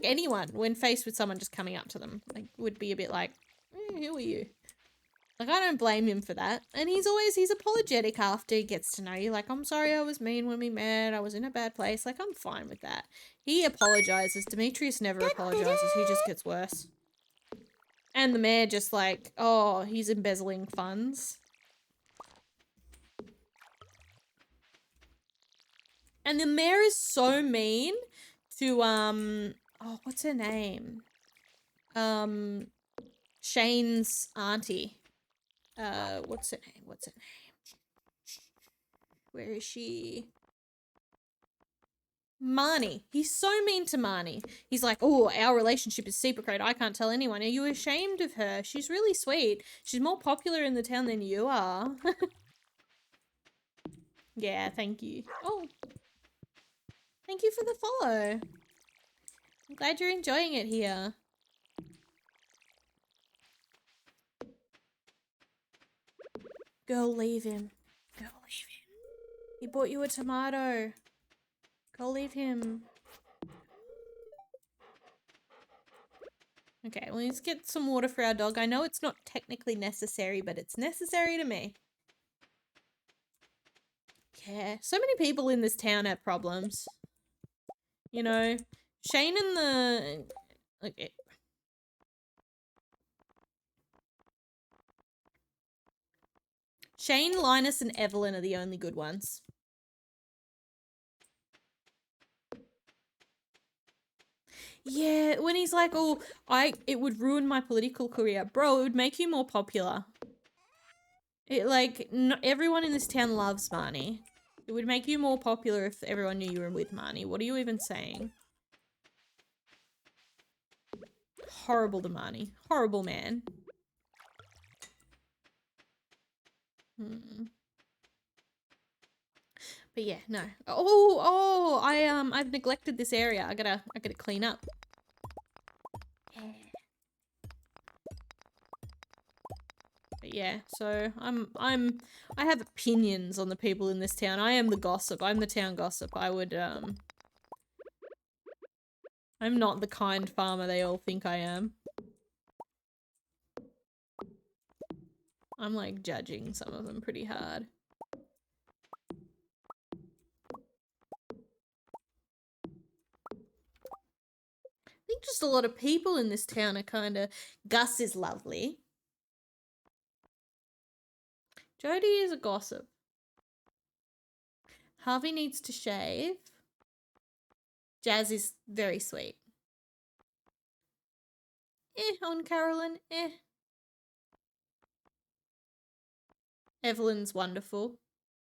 anyone, when faced with someone just coming up to them, like, would be a bit like, who are you? Like, I don't blame him for that. And he's apologetic after he gets to know you. Like, I'm sorry I was mean when we met. I was in a bad place. Like, I'm fine with that. He apologizes. Demetrius never apologizes. He just gets worse. And the mayor just like, oh, he's embezzling funds. And the mayor is so mean to, oh, what's her name? Shane's auntie. What's her name? Where is she? Marnie. He's so mean to Marnie. He's like, oh, our relationship is secret. I can't tell anyone. Are you ashamed of her? She's really sweet. She's more popular in the town than you are. Yeah, thank you. Oh. Thank you for the follow. I'm glad you're enjoying it here. Girl, leave him. Girl, leave him. He bought you a tomato. Go leave him. Okay, well, let's get some water for our dog. I know it's not technically necessary, but it's necessary to me. Yeah, so many people in this town have problems. You know, Shane and the... Okay. Shane, Linus, and Evelyn are the only good ones. Yeah, when he's like, oh, it would ruin my political career. Bro, it would make you more popular. Everyone in this town loves Marnie. It would make you more popular if everyone knew you were with Marnie. What are you even saying? Horrible to Marnie. Horrible man. But yeah, no. I've neglected this area. I gotta clean up. But yeah, so I have opinions on the people in this town. I am the gossip. I'm the town gossip. I'm not the kind farmer they all think I am. I'm like judging some of them pretty hard. I think just a lot of people in this town are kind of... Gus is lovely. Jody is a gossip. Harvey needs to shave. Jazz is very sweet. On Carolyn, Evelyn's wonderful.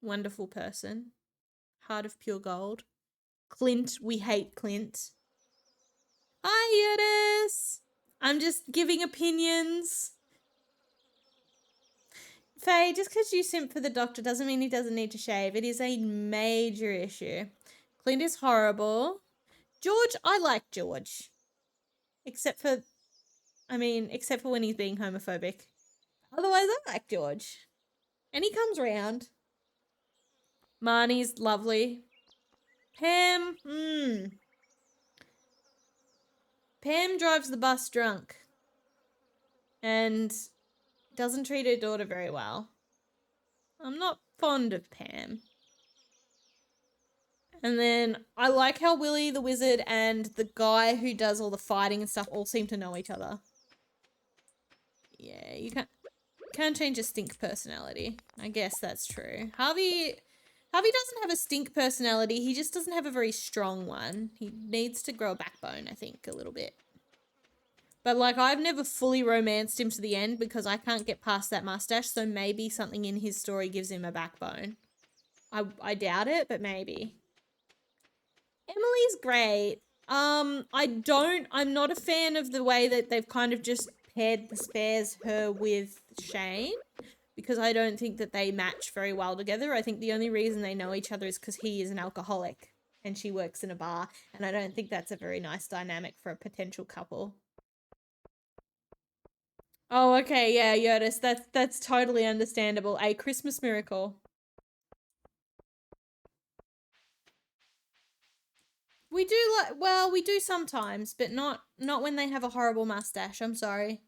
Wonderful person. Heart of pure gold. Clint, we hate Clint. Hi, Eunice! I'm just giving opinions. Faye, just because you simp for the doctor doesn't mean he doesn't need to shave. It is a major issue. Clint is horrible. George, I like George. Except for when he's being homophobic. Otherwise, I like George. And he comes round. Marnie's lovely. Pam, Pam drives the bus drunk. And doesn't treat her daughter very well. I'm not fond of Pam. And then I like how Willy the wizard and the guy who does all the fighting and stuff all seem to know each other. Yeah, you can't change a stink personality. I guess that's true. Harvey doesn't have a stink personality. He just doesn't have a very strong one. He needs to grow a backbone, I think, a little bit. But, like, I've never fully romanced him to the end because I can't get past that mustache, so maybe something in his story gives him a backbone. I doubt it, but maybe. Emily's great. I'm not a fan of the way that they've kind of just paired the spares her with Shane, because I don't think that they match very well together. I think the only reason they know each other is because he is an alcoholic and she works in a bar, and I don't think that's a very nice dynamic for a potential couple. Oh, okay, yeah, Yotis, that's totally understandable. A Christmas miracle. We do we do sometimes, but not when they have a horrible mustache. I'm sorry.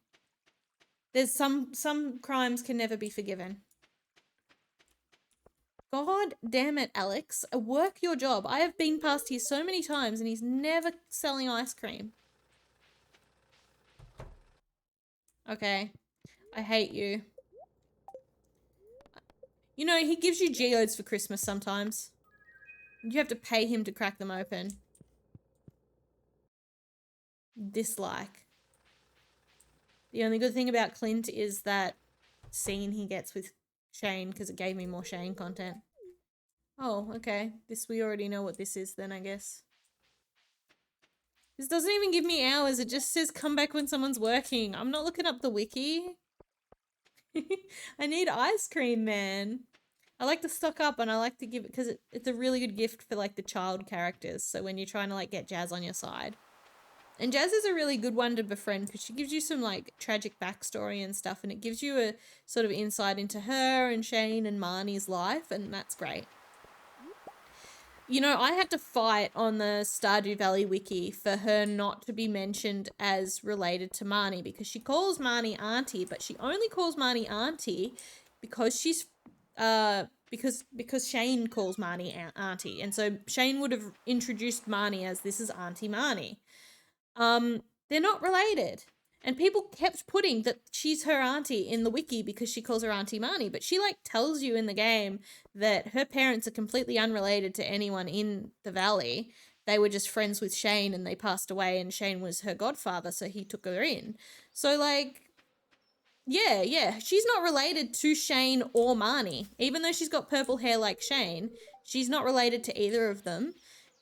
There's some crimes can never be forgiven. God damn it, Alex. Work your job. I have been past here so many times and he's never selling ice cream. Okay. I hate you. You know, he gives you geodes for Christmas sometimes. You have to pay him to crack them open. Dislike. The only good thing about Clint is that scene he gets with Shane, because it gave me more Shane content. Oh, okay. We already know what this is then, I guess. This doesn't even give me hours. It just says come back when someone's working. I'm not looking up the wiki. I need ice cream, man. I like to stock up and I like to give it because it's a really good gift for like the child characters. So when you're trying to like get Jazz on your side. And Jazz is a really good one to befriend because she gives you some like tragic backstory and stuff, and it gives you a sort of insight into her and Shane and Marnie's life, and that's great. You know, I had to fight on the Stardew Valley wiki for her not to be mentioned as related to Marnie, because she calls Marnie auntie, but she only calls Marnie auntie because she's because Shane calls Marnie auntie, and so Shane would have introduced Marnie as this is Auntie Marnie. They're not related. And people kept putting that she's her auntie in the wiki because she calls her Auntie Marnie, but she like tells you in the game that her parents are completely unrelated to anyone in the valley, they were just friends with Shane and they passed away and Shane was her godfather, so he took her in. So, like, yeah, she's not related to Shane or Marnie. Even though she's got purple hair like Shane, she's not related to either of them.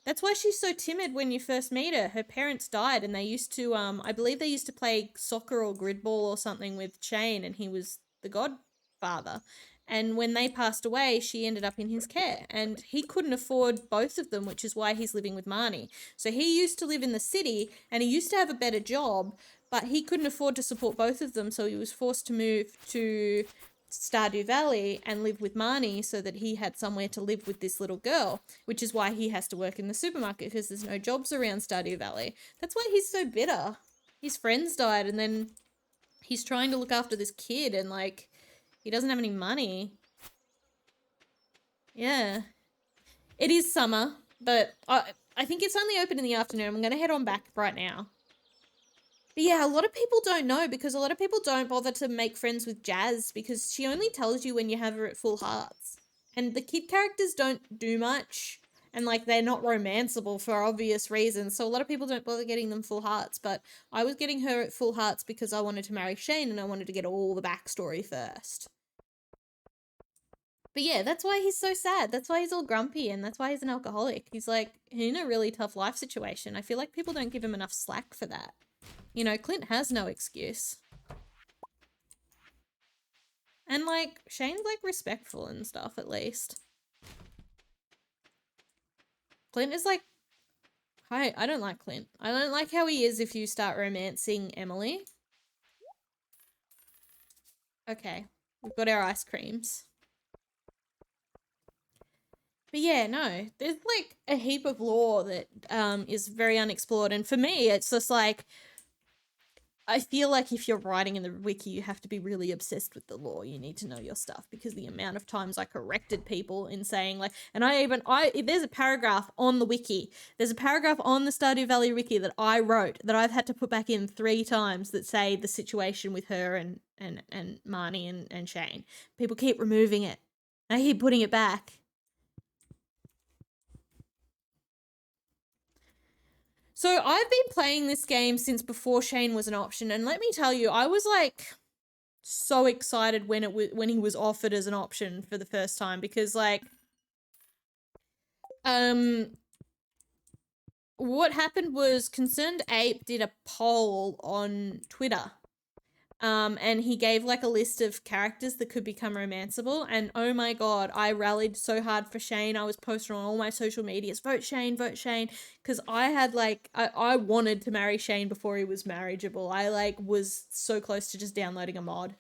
That's why she's so timid when you first meet her. Her parents died and they used to, I believe they used to play soccer or grid ball or something with Shane and he was the godfather. And when they passed away, she ended up in his care and he couldn't afford both of them, which is why he's living with Marnie. So he used to live in the city and he used to have a better job, but he couldn't afford to support both of them. So he was forced to move to Stardew Valley and live with Marnie so that he had somewhere to live with this little girl, which is why he has to work in the supermarket because there's no jobs around Stardew Valley. That's why he's so bitter. His friends died and then he's trying to look after this kid and, like, he doesn't have any money. Yeah. It is summer, but I think it's only open in the afternoon. I'm going to head on back right now. But yeah, a lot of people don't know because a lot of people don't bother to make friends with Jazz because she only tells you when you have her at full hearts. And the kid characters don't do much. And, like, they're not romanceable for obvious reasons. So a lot of people don't bother getting them full hearts. But I was getting her at full hearts because I wanted to marry Shane and I wanted to get all the backstory first. But yeah, that's why he's so sad. That's why he's all grumpy and that's why he's an alcoholic. He's, like, in a really tough life situation. I feel like people don't give him enough slack for that. You know, Clint has no excuse. And, like, Shane's, like, respectful and stuff, at least. Clint is, like, hi, I don't like Clint. I don't like how he is if you start romancing Emily. Okay, we've got our ice creams. But yeah, no, there's, like, a heap of lore that is very unexplored. And for me, it's just, like, I feel like if you're writing in the wiki, you have to be really obsessed with the lore. You need to know your stuff because the amount of times I corrected people in saying, like, and there's a paragraph on the wiki. There's a paragraph on the Stardew Valley wiki that I wrote that I've had to put back in 3 times that say the situation with her and Marnie and Shane. People keep removing it. And I keep putting it back. So I've been playing this game since before Shane was an option, and let me tell you, I was, like, so excited when he was offered as an option for the first time because, like, what happened was Concerned Ape did a poll on Twitter. And he gave, like, a list of characters that could become romanceable. And oh my God, I rallied so hard for Shane. I was posting on all my social medias, vote Shane, vote Shane. Because I had, like, I wanted to marry Shane before he was marriageable. I, like, was so close to just downloading a mod.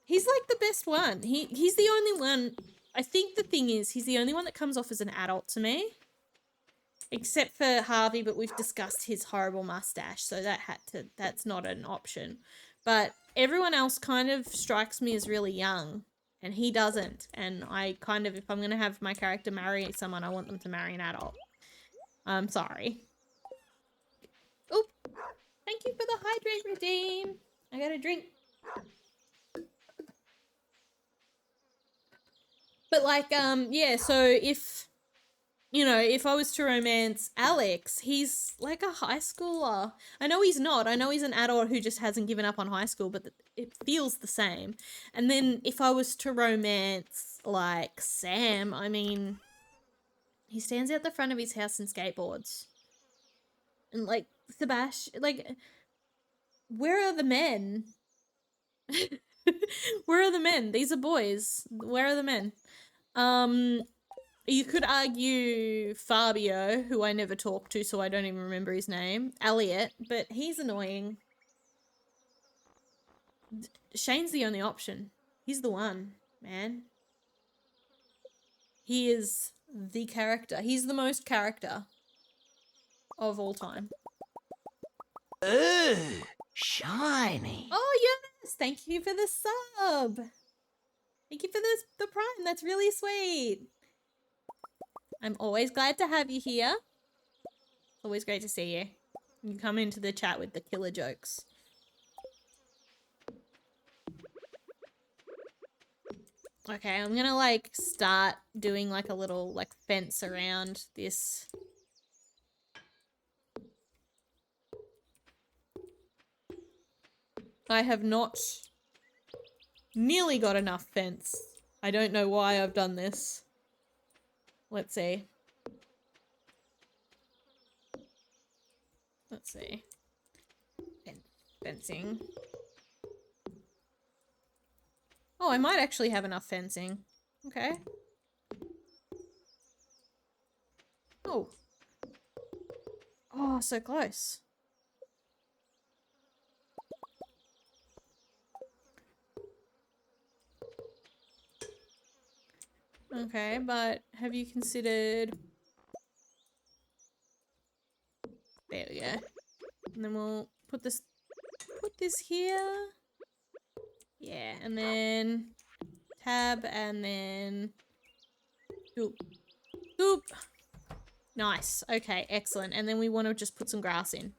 He's, like, the best one. He's the only one. I think the thing is, he's the only one that comes off as an adult to me. Except for Harvey, but we've discussed his horrible mustache, so that's not an option. But everyone else kind of strikes me as really young, and he doesn't. And I kind of, if I'm going to have my character marry someone, I want them to marry an adult. I'm sorry. Oop. Thank you for the hydrate redeem. I got a drink. But, like, yeah, so if... You know, if I was to romance Alex, he's like a high schooler. I know he's not. I know he's an adult who just hasn't given up on high school, but it feels the same. And then if I was to romance, like, Sam, I mean, he stands out the front of his house and skateboards. And, like, Sebastian, like, where are the men? Where are the men? These are boys. Where are the men? You could argue Fabio, who I never talked to, so I don't even remember his name. Elliot, but he's annoying. Shane's the only option. He's the one, man. He is the character. He's the most character of all time. Ooh, shiny. Oh, yes! Thank you for the sub! Thank you for the prime. That's really sweet. I'm always glad to have you here. It's always great to see you. You come into the chat with the killer jokes. Okay, I'm gonna, like, start doing, like, a little, like, fence around this I have not nearly got enough fence. I don't know why I've done this. Let's see. Let's see. Fencing. Oh, I might actually have enough fencing. Okay. Oh. Oh, so close. Okay, but have you considered... There we go. And then we'll put this here. Yeah, and then tab and then doop. Doop. Nice. Okay, excellent. And then we want to just put some grass in.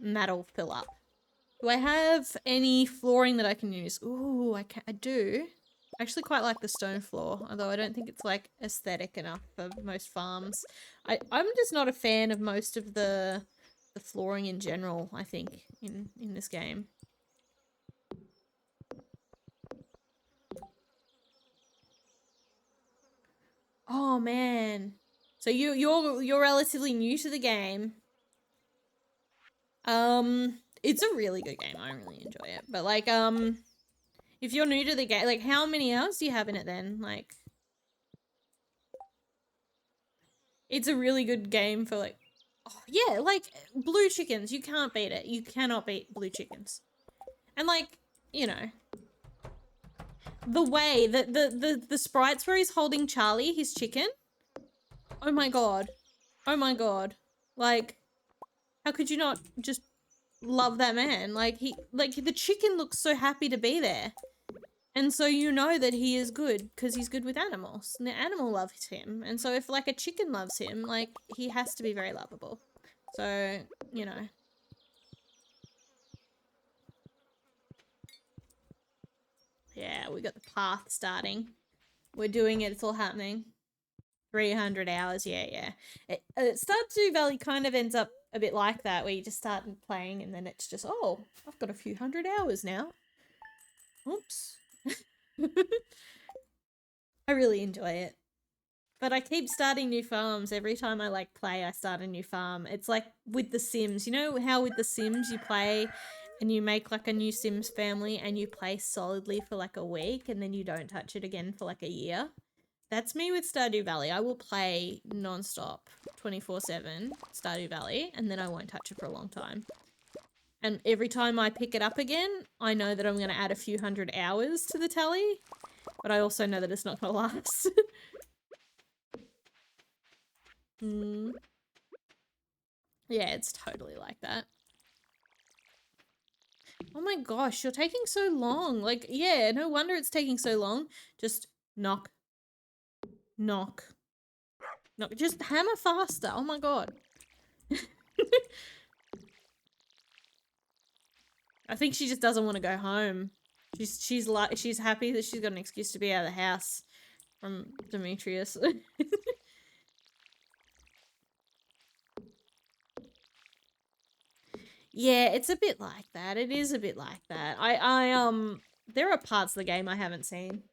And that'll fill up. Do I have any flooring that I can use? Ooh, I do. I actually quite like the stone floor, although I don't think it's like aesthetic enough for most farms. I'm just not a fan of most of the flooring in general, I think, in this game. Oh man. So you're relatively new to the game. It's a really good game. I really enjoy it. But like if you're new to the game, like how many hours do you have in it then? Like it's a really good game for like oh, yeah, like blue chickens, you can't beat it. You cannot beat blue chickens. And like, you know, the way that the sprites where he's holding Charlie, his chicken. Oh my god. Oh my god. Like how could you not just love that man? Like the chicken looks so happy to be there. And so you know that he is good because he's good with animals and the animal loves him. And so if like a chicken loves him, like he has to be very lovable. So, you know. Yeah, we got the path starting. We're doing it. It's all happening. 300 hours. Yeah. Stardew Valley kind of ends up a bit like that where you just start playing and then it's just, oh, I've got a few hundred hours now. Oops. I really enjoy it. But I keep starting new farms. Every time I like play, I start a new farm. It's like with The Sims. You know how with The Sims you play and you make like a new Sims family and you play solidly for like a week and then you don't touch it again for like a year? That's me with Stardew Valley. I will play non-stop 24/7 Stardew Valley and then I won't touch it for a long time. And every time I pick it up again, I know that I'm going to add a few hundred hours to the tally. But I also know that it's not going to last. Yeah, it's totally like that. Oh my gosh, you're taking so long. Like, yeah, no wonder it's taking so long. Just knock. Knock. Knock. Just hammer faster. Oh my god. I think she just doesn't want to go home. She's happy that she's got an excuse to be out of the house from Demetrius. Yeah, it's a bit like that. It is a bit like that. There are parts of the game I haven't seen.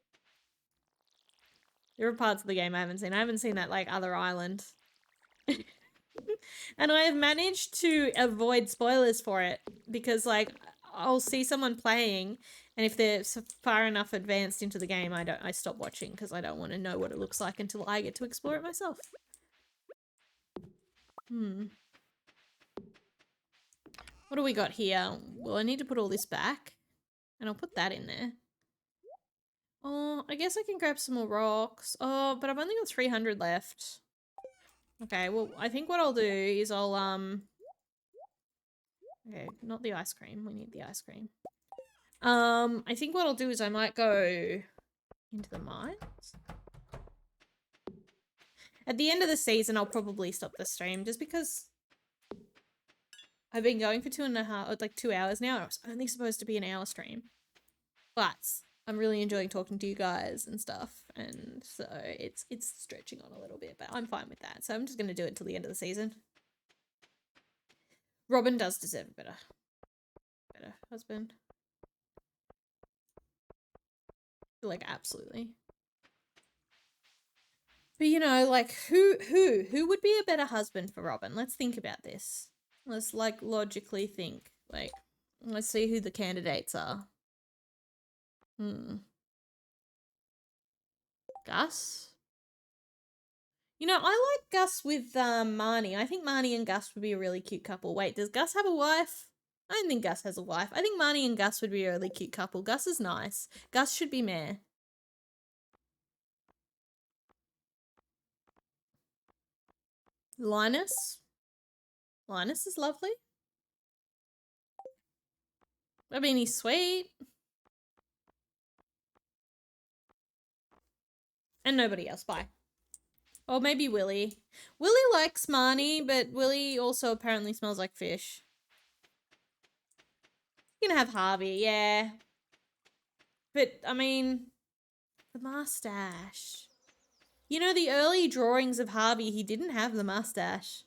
There are parts of the game I haven't seen. I haven't seen that, like, other island. And I have managed to avoid spoilers for it because, like, I'll see someone playing and if they're far enough advanced into the game, I stop watching because I don't want to know what it looks like until I get to explore it myself. What do we got here? Well, I need to put all this back and I'll put that in there. Oh, I guess I can grab some more rocks. Oh, but I've only got 300 left. Okay, well, I think what I'll do is I'll, okay, not the ice cream. We need the ice cream. I think what I'll do is I might go into the mines. At the end of the season, I'll probably stop the stream just because I've been going for 2 hours now. It was only supposed to be an hour stream. But I'm really enjoying talking to you guys and stuff, and so it's stretching on a little bit, but I'm fine with that. So I'm just going to do it till the end of the season. Robin does deserve a better husband. Like, absolutely. But you know, like, who would be a better husband for Robin? Let's think about this. Let's, like, logically think. Like, let's see who the candidates are. Gus? You know, I like Gus with Marnie. I think Marnie and Gus would be a really cute couple. Wait, does Gus have a wife? I don't think Gus has a wife. I think Marnie and Gus would be a really cute couple. Gus is nice. Gus should be mayor. Linus? Linus is lovely. I mean, he's sweet. And nobody else. Bye. Or maybe Willie. Willie likes Marnie, but Willie also apparently smells like fish. You can have Harvey, yeah. But, I mean, the mustache. You know, the early drawings of Harvey, he didn't have the mustache.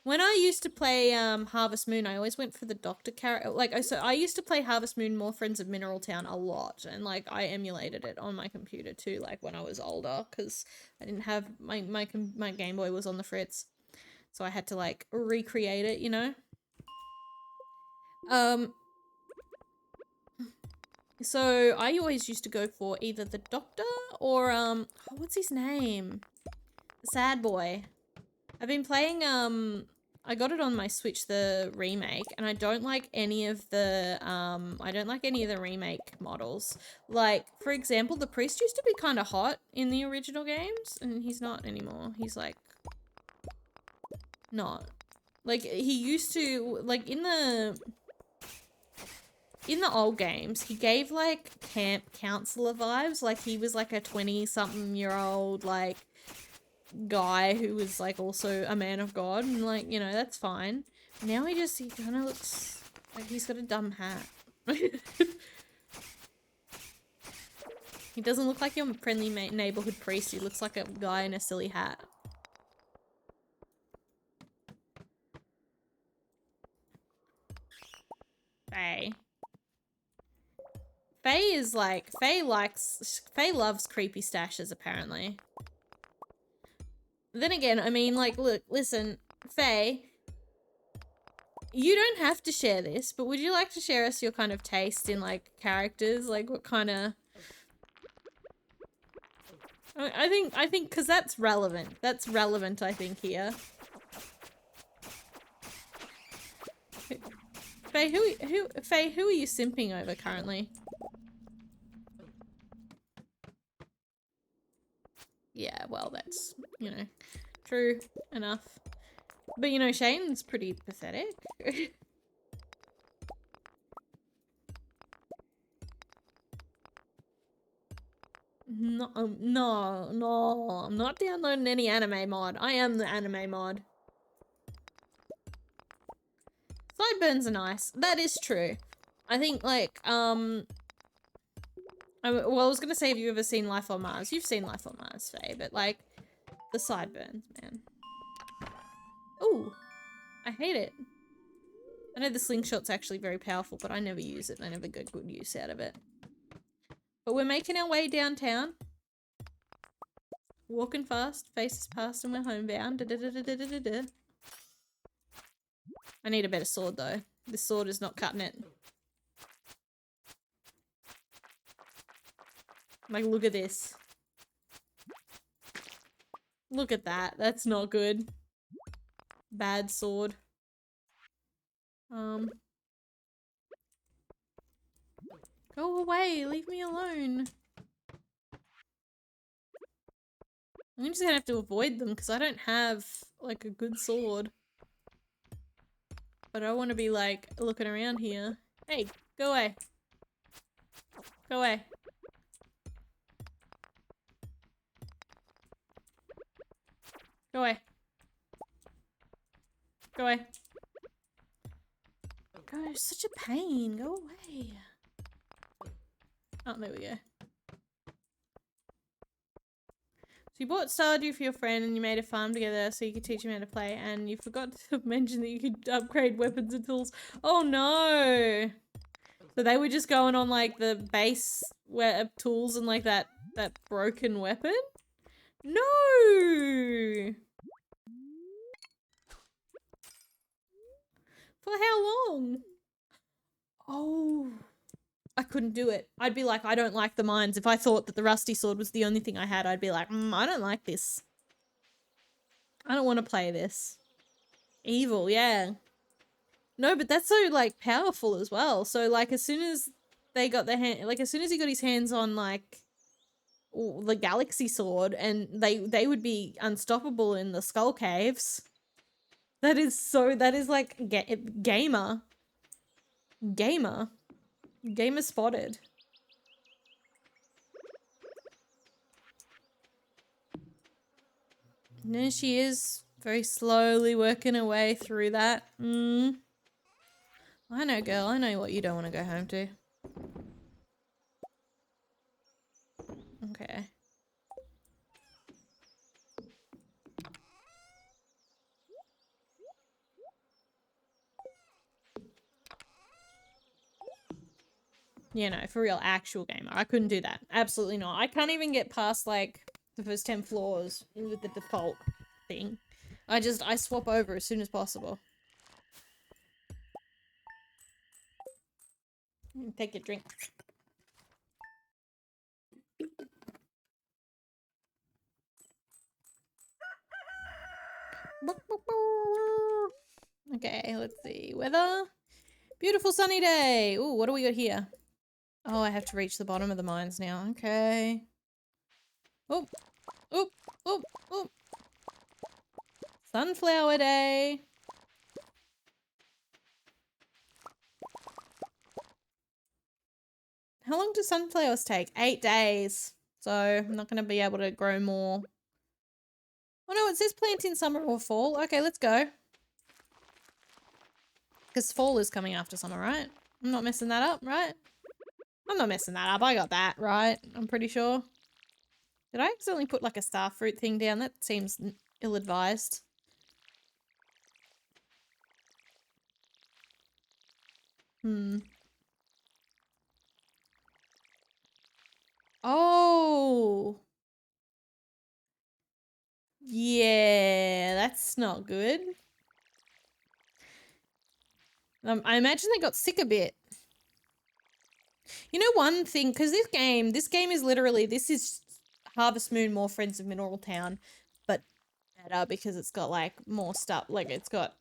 When I used to play Harvest Moon, I always went for the doctor character. Like, so I used to play Harvest Moon, More Friends of Mineral Town a lot. And, like, I emulated it on my computer too, like, when I was older. Because I didn't have, my Game Boy was on the fritz. So I had to, like, recreate it, you know? So I always used to go for either the doctor or, what's his name? The sad boy. I've been playing, I got it on my Switch, the remake, and I don't like any of the remake models. Like, for example, the priest used to be kind of hot in the original games, and he's not anymore. He's, like, not. Like, he used to, like, in the old games, he gave, like, camp counselor vibes. Like, he was, like, a 20-something-year-old, like, guy who was, like, also a man of God. And, like, you know, that's fine. Now he kind of looks like he's got a dumb hat. He doesn't look like your friendly neighborhood priest. He looks like a guy in a silly hat. Faye. Faye is like, Faye loves creepy stashes, apparently. Then again, I mean, like, look, listen, Faye, you don't have to share this, but would you like to share us your kind of taste in, like, characters? Like, what kind of... I think, because that's relevant. That's relevant, I think, here. Faye, who are you simping over currently? Yeah, well, that's, you know, true enough. But, you know, Shane's pretty pathetic. No, I'm not downloading any anime mod. I am the anime mod. Sideburns are nice. That is true. I think, like, well, I was gonna say, have you ever seen Life on Mars? You've seen Life on Mars, Faye, but, like, the sideburns, man. Ooh, I hate it. I know the slingshot's actually very powerful, but I never use it. I never get good use out of it. But we're making our way downtown. Walking fast, faces past, and we're homebound. I need a better sword, though. This sword is not cutting it. Like, look at this. Look at that. That's not good. Bad sword. Go away. Leave me alone. I'm just gonna have to avoid them because I don't have, like, a good sword. But I want to be, like, looking around here. Hey, go away. Go away. Go away. Go away. God, it's such a pain. Go away. Oh, there we go. So you bought Stardew for your friend and you made a farm together so you could teach him how to play, and you forgot to mention that you could upgrade weapons and tools. Oh no! So they were just going on, like, the base tools and like that broken weapon? No! For how long? Oh, I couldn't do it. I'd be like, I don't like the mines. If I thought that the rusty sword was the only thing I had, I'd be like, I don't like this. I don't want to play this. Evil, yeah. No, but that's so like powerful as well. So like as soon as they got their hand, like as soon as he got his hands on like the galaxy sword, and they would be unstoppable in the skull caves. That is like gamer spotted. And there she is, very slowly working her way through that. I know, girl, I know what you don't want to go home to. Okay. You know, for real, actual gamer. I couldn't do that. Absolutely not. I can't even get past, like, the first 10 floors with the default thing. I swap over as soon as possible. Take a drink. Okay, let's see. Weather. Beautiful sunny day. Ooh, what do we got here? Oh, I have to reach the bottom of the mines now. Okay. Oh, oh, oh, oh. Sunflower day. How long do sunflowers take? 8 days. So I'm not going to be able to grow more. Oh no, it says plant in summer or fall. Okay, let's go. Because fall is coming after summer, right? I'm not messing that up, right? I'm not messing that up. I got that right. I'm pretty sure. Did I accidentally put like a star fruit thing down? That seems ill-advised. Oh. Yeah, that's not good. I imagine they got sick a bit. You know one thing, because this game is literally, this is Harvest Moon, more Friends of Mineral Town, but better because it's got like more stuff, like it's got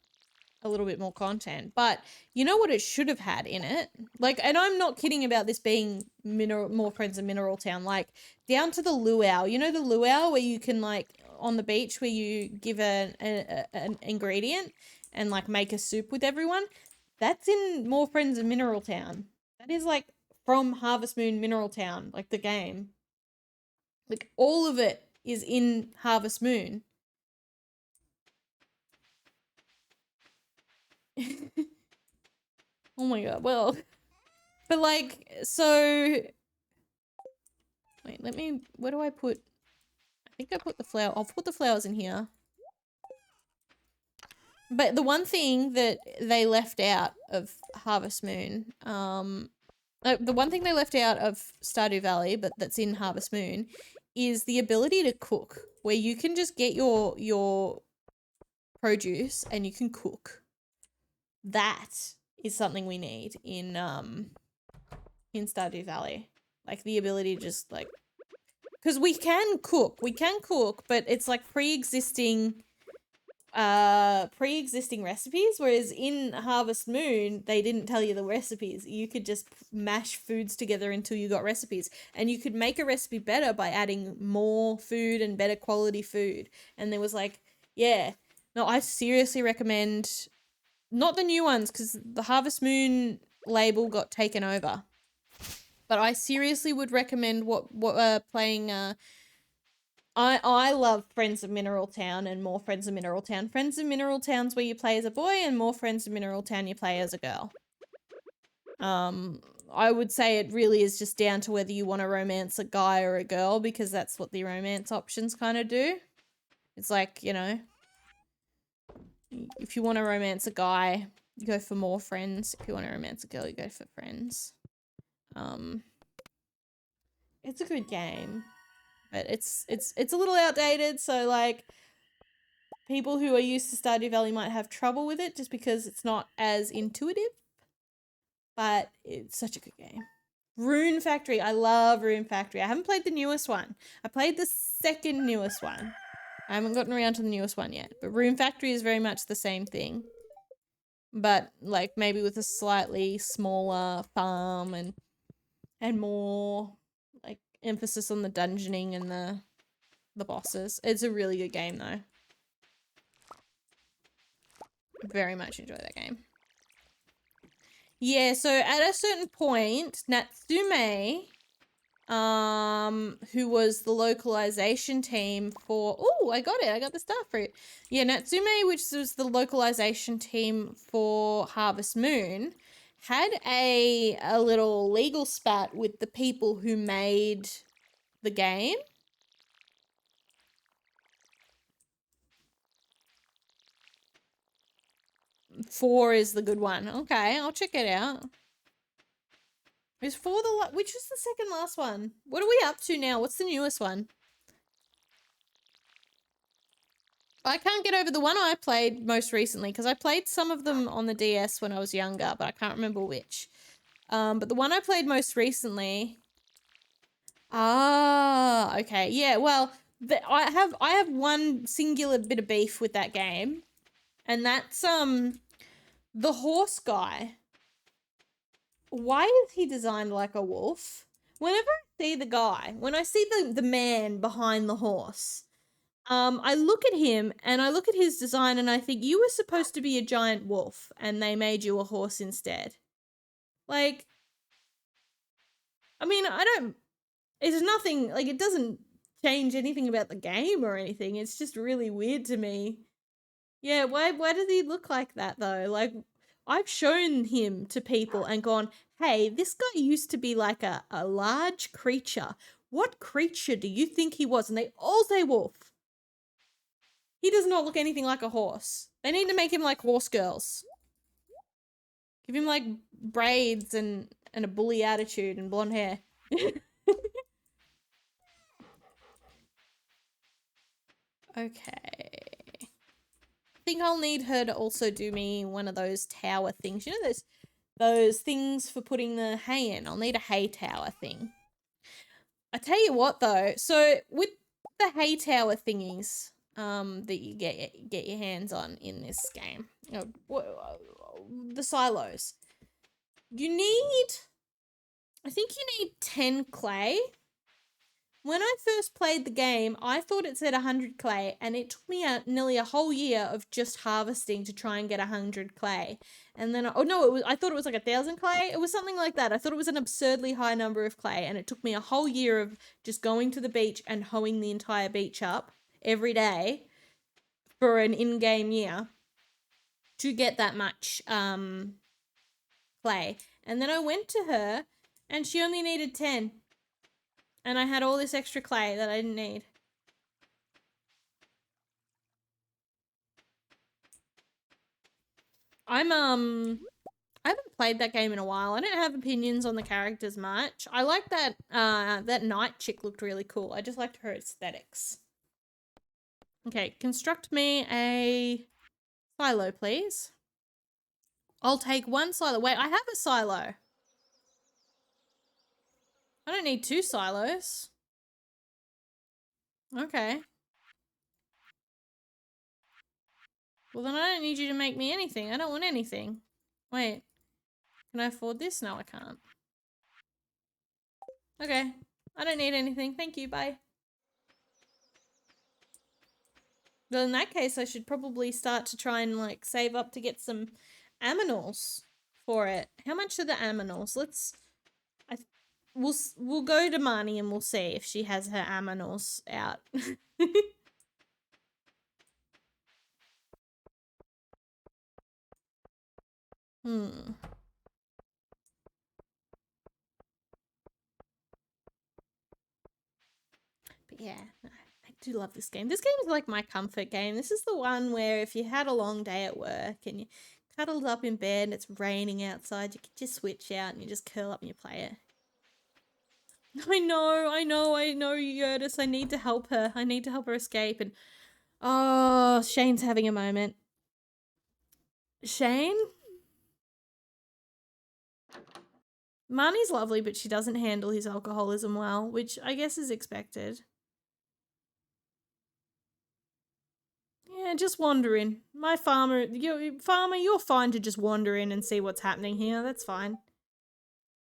a little bit more content. But you know what it should have had in it? Like, and I'm not kidding about this being more Friends of Mineral Town, like down to the luau. You know the luau where you can like on the beach where you give an ingredient and like make a soup with everyone? That's in More Friends of Mineral Town. That is like from Harvest Moon Mineral Town, like the game. Like all of it is in Harvest Moon. Oh my god, well. But like, so... Wait, let me... Where do I put... I think I put the flower... I'll put the flowers in here. But the one thing that they left out of Harvest Moon, the one thing they left out of Stardew Valley, but that's in Harvest Moon, is the ability to cook, where you can just get your produce and you can cook. That is something we need in Stardew Valley. Like the ability to just like, because we can cook, but it's like pre-existing recipes, whereas in Harvest Moon they didn't tell you the recipes. You could just mash foods together until you got recipes, and you could make a recipe better by adding more food and better quality food. And there was like, yeah, no, I seriously recommend, not the new ones because the Harvest Moon label got taken over, but I seriously would recommend playing I love Friends of Mineral Town and More Friends of Mineral Town. Friends of Mineral Town's where you play as a boy, and More Friends of Mineral Town you play as a girl. I would say it really is just down to whether you want to romance a guy or a girl, because that's what the romance options kind of do. It's like, you know, if you want to romance a guy, you go for More Friends. If you want to romance a girl, you go for Friends. It's a good game, but it's a little outdated. So like, people who are used to Stardew Valley might have trouble with it just because it's not as intuitive. But it's such a good game. Rune Factory. I love Rune Factory. I haven't played the newest one. I played the second newest one. I haven't gotten around to the newest one yet. But Rune Factory is very much the same thing. But like maybe with a slightly smaller farm and more like emphasis on the dungeoning and the bosses. It's a really good game though. Very much enjoy that game. Yeah, so at a certain point, Natsume, who was the localization team for, oh, I got it. I got the star fruit. Yeah, Natsume, which was the localization team for Harvest Moon, had a little legal spat with the people who made the game. Four is the good one. Okay, I'll check it out. Is four the which is the second last one? What are we up to now? What's the newest one? I can't get over the one I played most recently because I played some of them on the DS when I was younger, but I can't remember which. But the one I played most recently. Ah, okay. Yeah, well, I have one singular bit of beef with that game, and that's the horse guy. Why is he designed like a wolf? Whenever I see the guy, when I see the man behind the horse, I look at him and I look at his design and I think you were supposed to be a giant wolf and they made you a horse instead. Like, I mean, it's nothing, like, it doesn't change anything about the game or anything. It's just really weird to me. Yeah, why does he look like that though? Like, I've shown him to people and gone, hey, this guy used to be like a large creature. What creature do you think he was? And they all say wolf. He does not look anything like a horse. They need to make him like horse girls. Give him like braids and a bully attitude and blonde hair. Okay. I think I'll need her to also do me one of those tower things. You know those things for putting the hay in? I'll need a hay tower thing. I tell you what though, so with the hay tower thingies that you get your hands on in this game, you know, the silos, I think you need 10 clay. When I first played the game, I thought it said 100 clay, and it took me nearly a whole year of just harvesting to try and get 100 clay. And then, I thought it was like 1,000 clay. It was something like that. I thought it was an absurdly high number of clay, and it took me a whole year of just going to the beach and hoeing the entire beach up every day for an in-game year to get that much clay. And then I went to her, and she only needed 10. And I had all this extra clay that I didn't need. I haven't played that game in a while. I don't have opinions on the characters much. I like that that night chick looked really cool. I just liked her aesthetics. Okay, construct me a silo, please. I'll take one silo. Wait, I have a silo. I don't need 2 silos. Okay. Well, then I don't need you to make me anything. I don't want anything. Wait. Can I afford this? No, I can't. Okay. I don't need anything. Thank you. Bye. Well, in that case, I should probably start to try and, like, save up to get some aminals for it. How much are the aminals? We'll go to Marnie and we'll see if she has her aminals out. But yeah, I do love this game. This game is like my comfort game. This is the one where if you had a long day at work and you cuddled up in bed and it's raining outside, you get your Switch out and you just curl up and you play it. I know, Yurtis. I need to help her. I need to help her escape. And Shane's having a moment. Shane? Marnie's lovely, but she doesn't handle his alcoholism well, which I guess is expected. Yeah, just wander in. My farmer, you're fine to just wander in and see what's happening here. That's fine.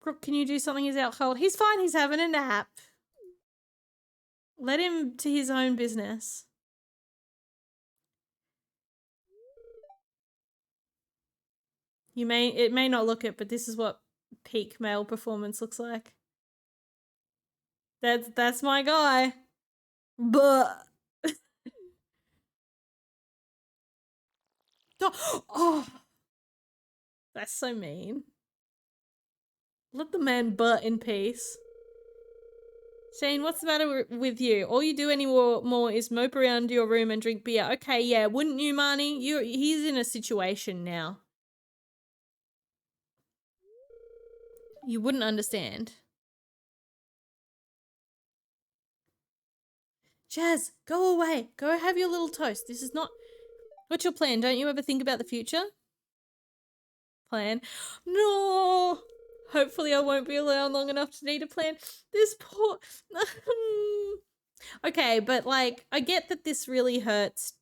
Brooke, can you do something? He's out cold. He's fine. He's having a nap. Let him to his own business. It may not look it, but this is what peak male performance looks like. That's my guy. But oh, that's so mean. Let the man butt in peace. Shane, what's the matter with you? All you do anymore is mope around your room and drink beer. Okay, yeah, wouldn't you, Marnie? He's in a situation now. You wouldn't understand. Jazz, go away. Go have your little toast. This is not... What's your plan? Don't you ever think about the future? Plan? No! Hopefully I won't be around long enough to need a plan. This poor... Okay, but like, I get that this really hurts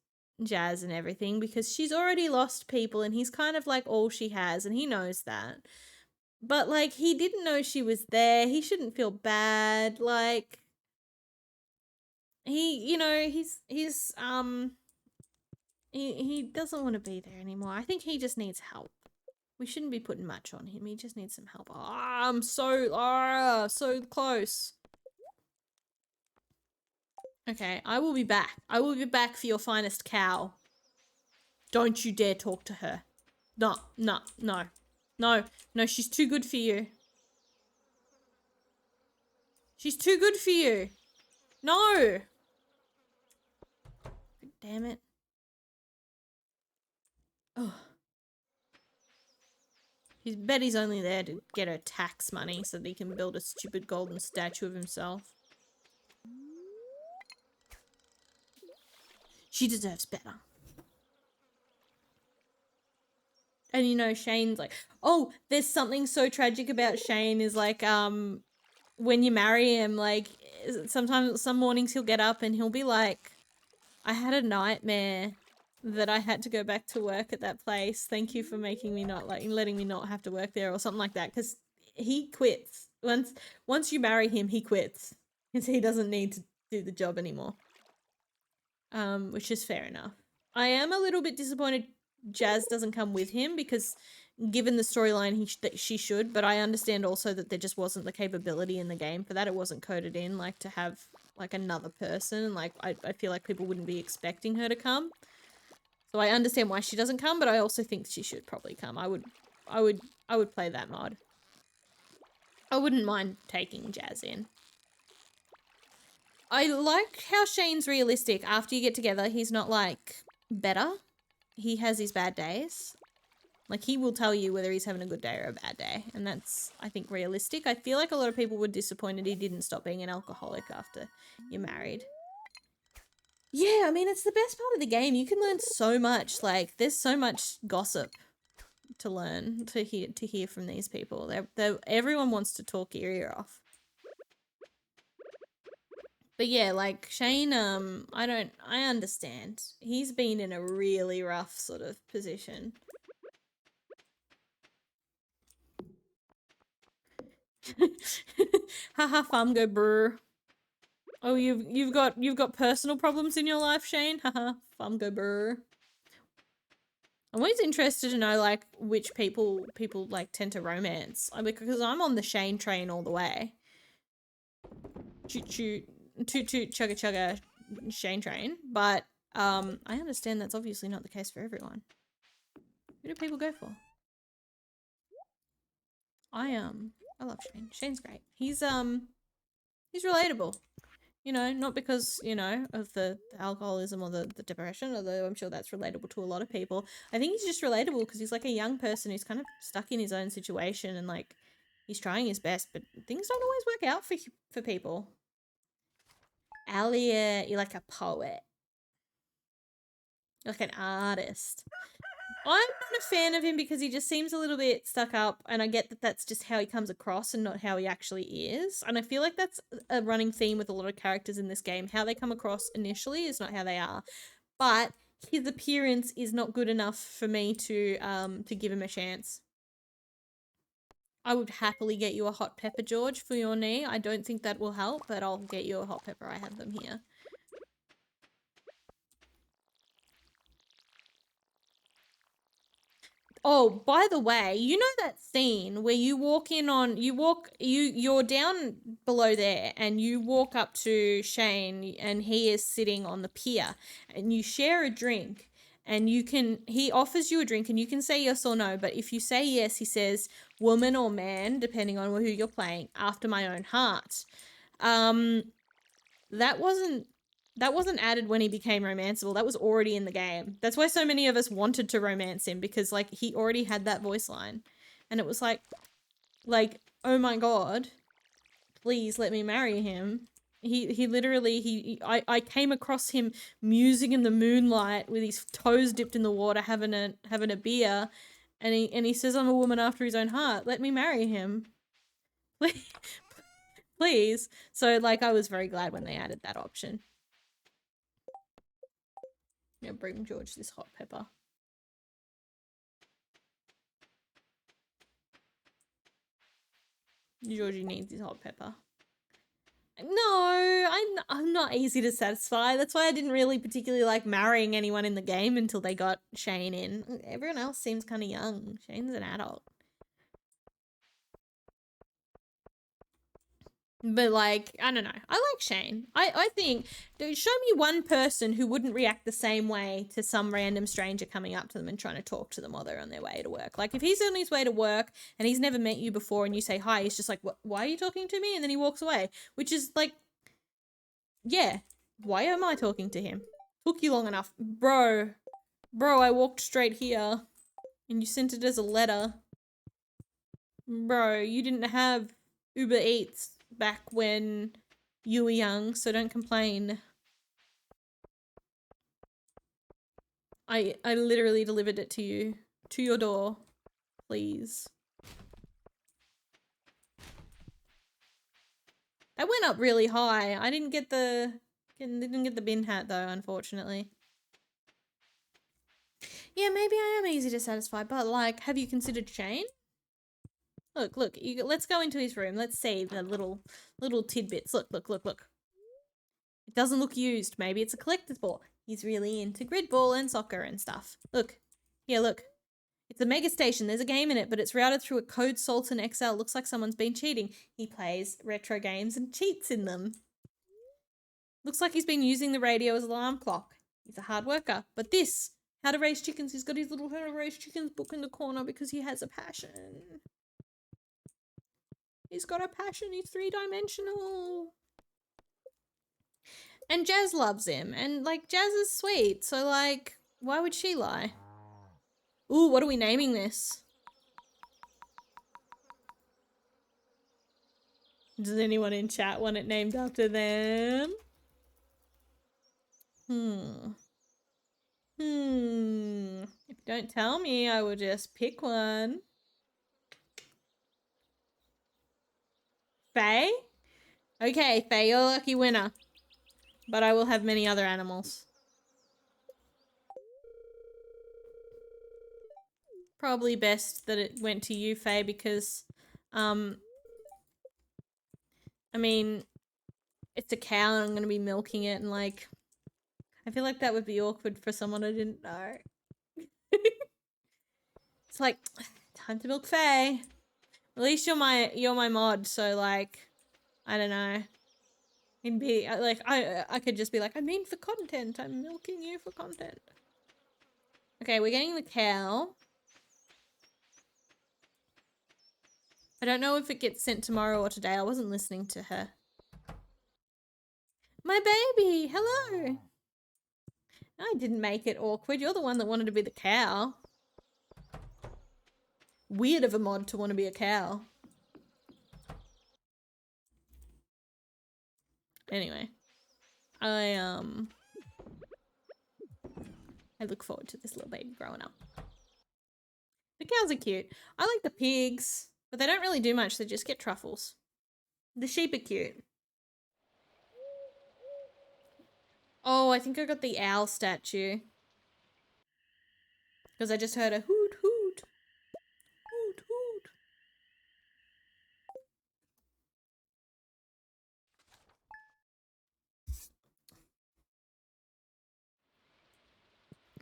Jazz and everything because she's already lost people and he's kind of like all she has and he knows that. But like, he didn't know she was there. He shouldn't feel bad. Like, he doesn't want to be there anymore. I think he just needs help. We shouldn't be putting much on him. He just needs some help. I'm so close. Okay, I will be back. I will be back for your finest cow. Don't you dare talk to her. No, she's too good for you. She's too good for you. No. Damn it. Oh. He's only there to get her tax money so that he can build a stupid golden statue of himself. She deserves better. And you know, Shane's like, oh, there's something so tragic about Shane is like, when you marry him, like, sometimes, some mornings he'll get up and he'll be like, I had a nightmare that I had to go back to work at that place. Thank you for making me not, like, letting me not have to work there or something like that. Because he quits. Once you marry him, he quits. Because he doesn't need to do the job anymore. Which is fair enough. I am a little bit disappointed Jazz doesn't come with him because given the storyline that she should, but I understand also that there just wasn't the capability in the game for that. It wasn't coded in, like, to have, like, another person. Like, I feel like people wouldn't be expecting her to come. So I understand why she doesn't come, but I also think she should probably come. I would play that mod. I wouldn't mind taking Jazz in. I like how Shane's realistic. After you get together, he's not, like, better. He has his bad days. Like, he will tell you whether he's having a good day or a bad day. And that's, I think, realistic. I feel like a lot of people were disappointed he didn't stop being an alcoholic after you're married. Yeah, I mean, it's the best part of the game. You can learn so much. Like, there's so much gossip to learn, to hear from these people. Everyone wants to talk your ear off. But yeah, like, Shane, I understand. He's been in a really rough sort of position. Haha, farm go brr. Oh, you've got personal problems in your life, Shane? Haha, farm go brr. I'm always interested to know, like, which people like tend to romance. Because I'm on the Shane train all the way. Choo choo. Toot toot chugga chugga Shane train, but I understand that's obviously not the case for everyone. Who do people go for? I love Shane. Shane's great. He's relatable. You know, not because, you know, of the alcoholism or the depression, although I'm sure that's relatable to a lot of people. I think he's just relatable because he's like a young person who's kind of stuck in his own situation and like He's trying his best, but things don't always work out for people. Elliot, you're like a poet. You're like an artist. I'm not a fan of him because he just seems a little bit stuck up, and I get that that's just how he comes across and not how he actually is. And I feel like that's a running theme with a lot of characters in this game. How they come across initially is not how they are. But his appearance is not good enough for me to give him a chance. I would happily get you a hot pepper, George, for your knee. I don't think that will help, but I'll get you a hot pepper. I have them here. Oh, by the way, you know that scene where you walk in on, you're down below there and you walk up to Shane and he is sitting on the pier and you share a drink and he offers you a drink and you can say yes or no, but if you say yes, he says woman or man, depending on who you're playing, after my own heart. That wasn't added when he became romanceable. That was already in the game. That's why so many of us wanted to romance him, because like he already had that voice line. And it was like, oh my god, please let me marry him. He literally, I came across him musing in the moonlight with his toes dipped in the water having a beer, and he says I'm a woman after his own heart. Let me marry him. Please. So like I was very glad when they added that option. Yeah, bring George this hot pepper. Georgie needs his hot pepper. No, I'm not easy to satisfy. That's why I didn't really particularly like marrying anyone in the game until they got Shane in. Everyone else seems kind of young. Shane's an adult. But like, I don't know. I like Shane. I think, show me one person who wouldn't react the same way to some random stranger coming up to them and trying to talk to them while they're on their way to work. Like if he's on his way to work and he's never met you before and you say hi, he's just like, why are you talking to me? And then he walks away, which is like, yeah, why am I talking to him? Took you long enough. Bro, I walked straight here and you sent it as a letter. Bro, you didn't have Uber Eats back when you were young, so don't complain. I literally delivered it to you, to your door, please. That went up really high. I didn't get the bin hat though, unfortunately. Yeah, maybe I am easy to satisfy, but like, have you considered Shane? Look, let's go into his room. Let's see the little tidbits. Look. It doesn't look used. Maybe it's a collector's ball. He's really into grid ball and soccer and stuff. Look. Here, look. It's a mega station. There's a game in it, but it's routed through a code Sultan XL. Looks like someone's been cheating. He plays retro games and cheats in them. Looks like he's been using the radio as alarm clock. He's a hard worker. But this, how to raise chickens, he's got his little how to raise chickens book in the corner because he has a passion. He's got a passion. He's 3-dimensional. And Jazz loves him. And, like, Jazz is sweet. So, like, why would she lie? Ooh, what are we naming this? Does anyone in chat want it named after them? If you don't tell me, I will just pick one. Faye? Okay, Faye, you're a lucky winner. But I will have many other animals. Probably best that it went to you, Faye, because, I mean, it's a cow and I'm going to be milking it and, like, I feel like that would be awkward for someone I didn't know. It's like, time to milk Faye. At least you're my mod, so, like, I don't know. It'd be, like, I could just be like, I mean for content. I'm milking you for content. Okay, we're getting the cow. I don't know if it gets sent tomorrow or today. I wasn't listening to her. My baby, hello. I didn't make it awkward. You're the one that wanted to be the cow. Weird of a mod to want to be a cow. Anyway, I look forward to this little baby growing up. The cows are cute. I like the pigs, but they don't really do much. They just get truffles. The sheep are cute. Oh, I think I got the owl statue. Because I just heard a hoot hoot. Hoot hoot.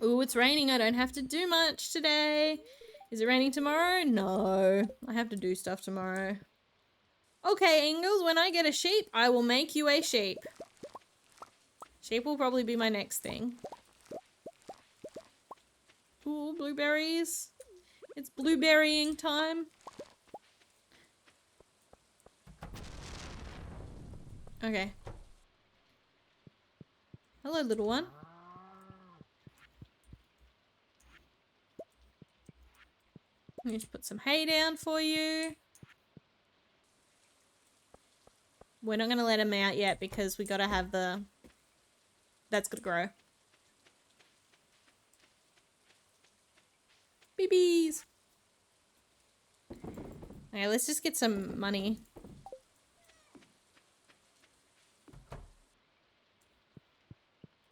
Ooh, it's raining. I don't have to do much today. Is it raining tomorrow? No. I have to do stuff tomorrow. Okay, Ingalls, when I get a sheep, I will make you a sheep. Sheep will probably be my next thing. Ooh, blueberries. It's blueberrying time. Okay. Hello, little one. Let me just put some hay down for you. We're not going to let him out yet because we got to have the... That's got to grow. Babies. Okay, let's just get some money.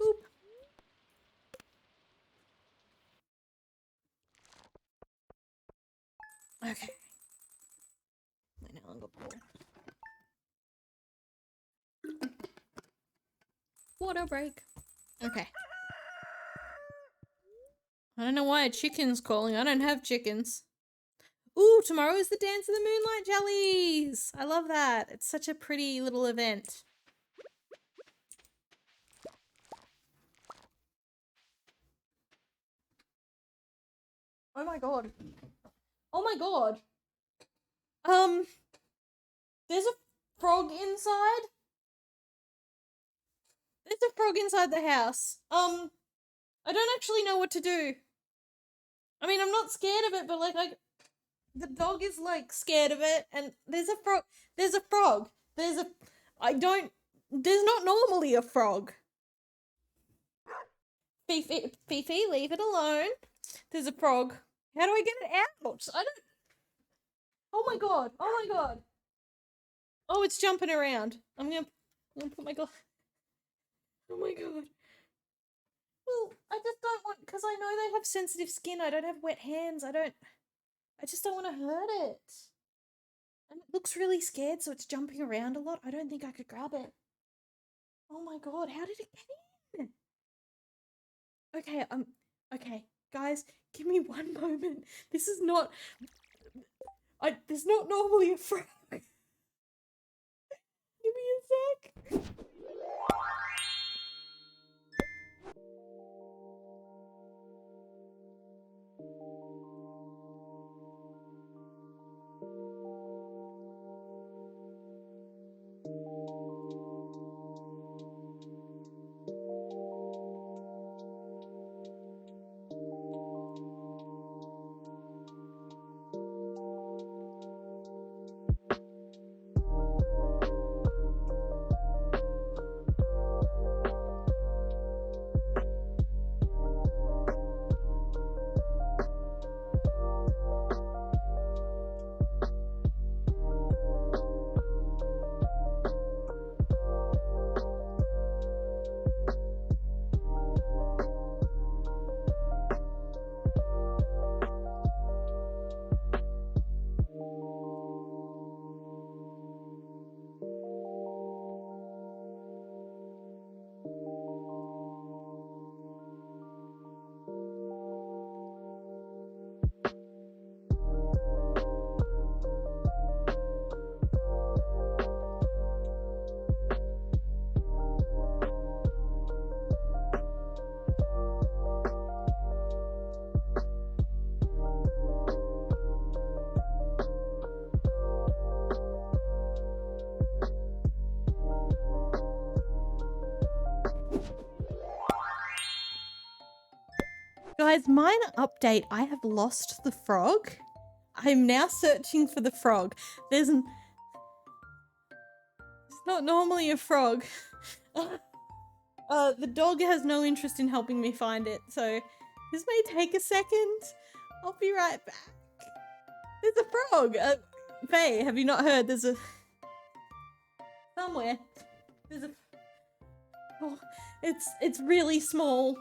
Boop. Okay. I no longer poor. Water break. Okay. I don't know why a chicken's calling. I don't have chickens. Ooh, tomorrow is the Dance of the Moonlight Jellies. I love that. It's such a pretty little event. Oh my god. Oh my god. There's a frog inside. There's a frog inside the house. I don't actually know what to do. I mean, I'm not scared of it, but like, the dog is like scared of it, and there's a frog. There's a frog. There's not normally a frog. Fifi, leave it alone. There's a frog. How do I get it out? I don't. Oh my god. Oh my god. Oh, it's jumping around. I'm gonna put my glove. Oh my god. Well, I just don't want, because I know they have sensitive skin. I don't have wet hands. I just don't want to hurt it. And it looks really scared, so it's jumping around a lot. I don't think I could grab it. Oh my god, how did it get in? Okay, okay, guys, give me one moment. This is not, there's not normally a frog. Give me a sec. Guys, minor update. I have lost the frog. I'm now searching for the frog. There's not normally a frog. The dog has no interest in helping me find it, so this may take a second. I'll be right back. There's a frog! Faye, have you not heard? There's a... Somewhere. There's a... Oh, it's really small.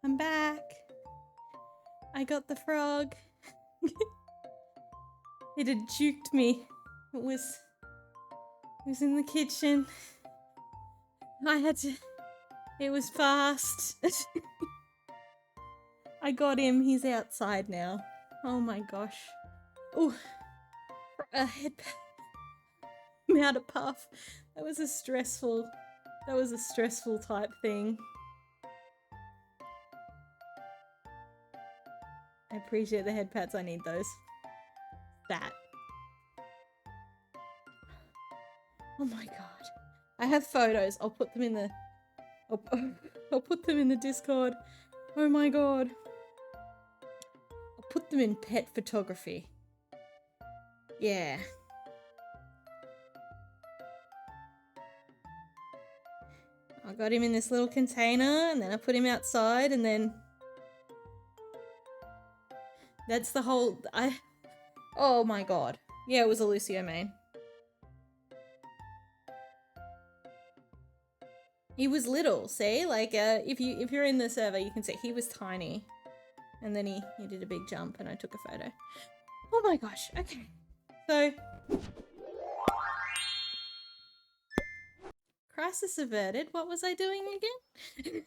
I'm back. I got the frog. It had juked me. It was in the kitchen. I had to... It was fast. I got him. He's outside now. Oh my gosh. Ooh. A head... I'm out of puff. That was a stressful type thing. I appreciate the head pats. I need those. That. Oh my god. I have photos. I'll put them in the... I'll put them in the Discord. Oh my god. I'll put them in pet photography. Yeah. I got him in this little container and then I put him outside and then... That's the whole... Oh my god. Yeah, it was a Lucio main. He was little, see? Like, if you're in the server, you can see he was tiny. And then he did a big jump and I took a photo. Oh my gosh, okay. So, crisis averted. What was I doing again?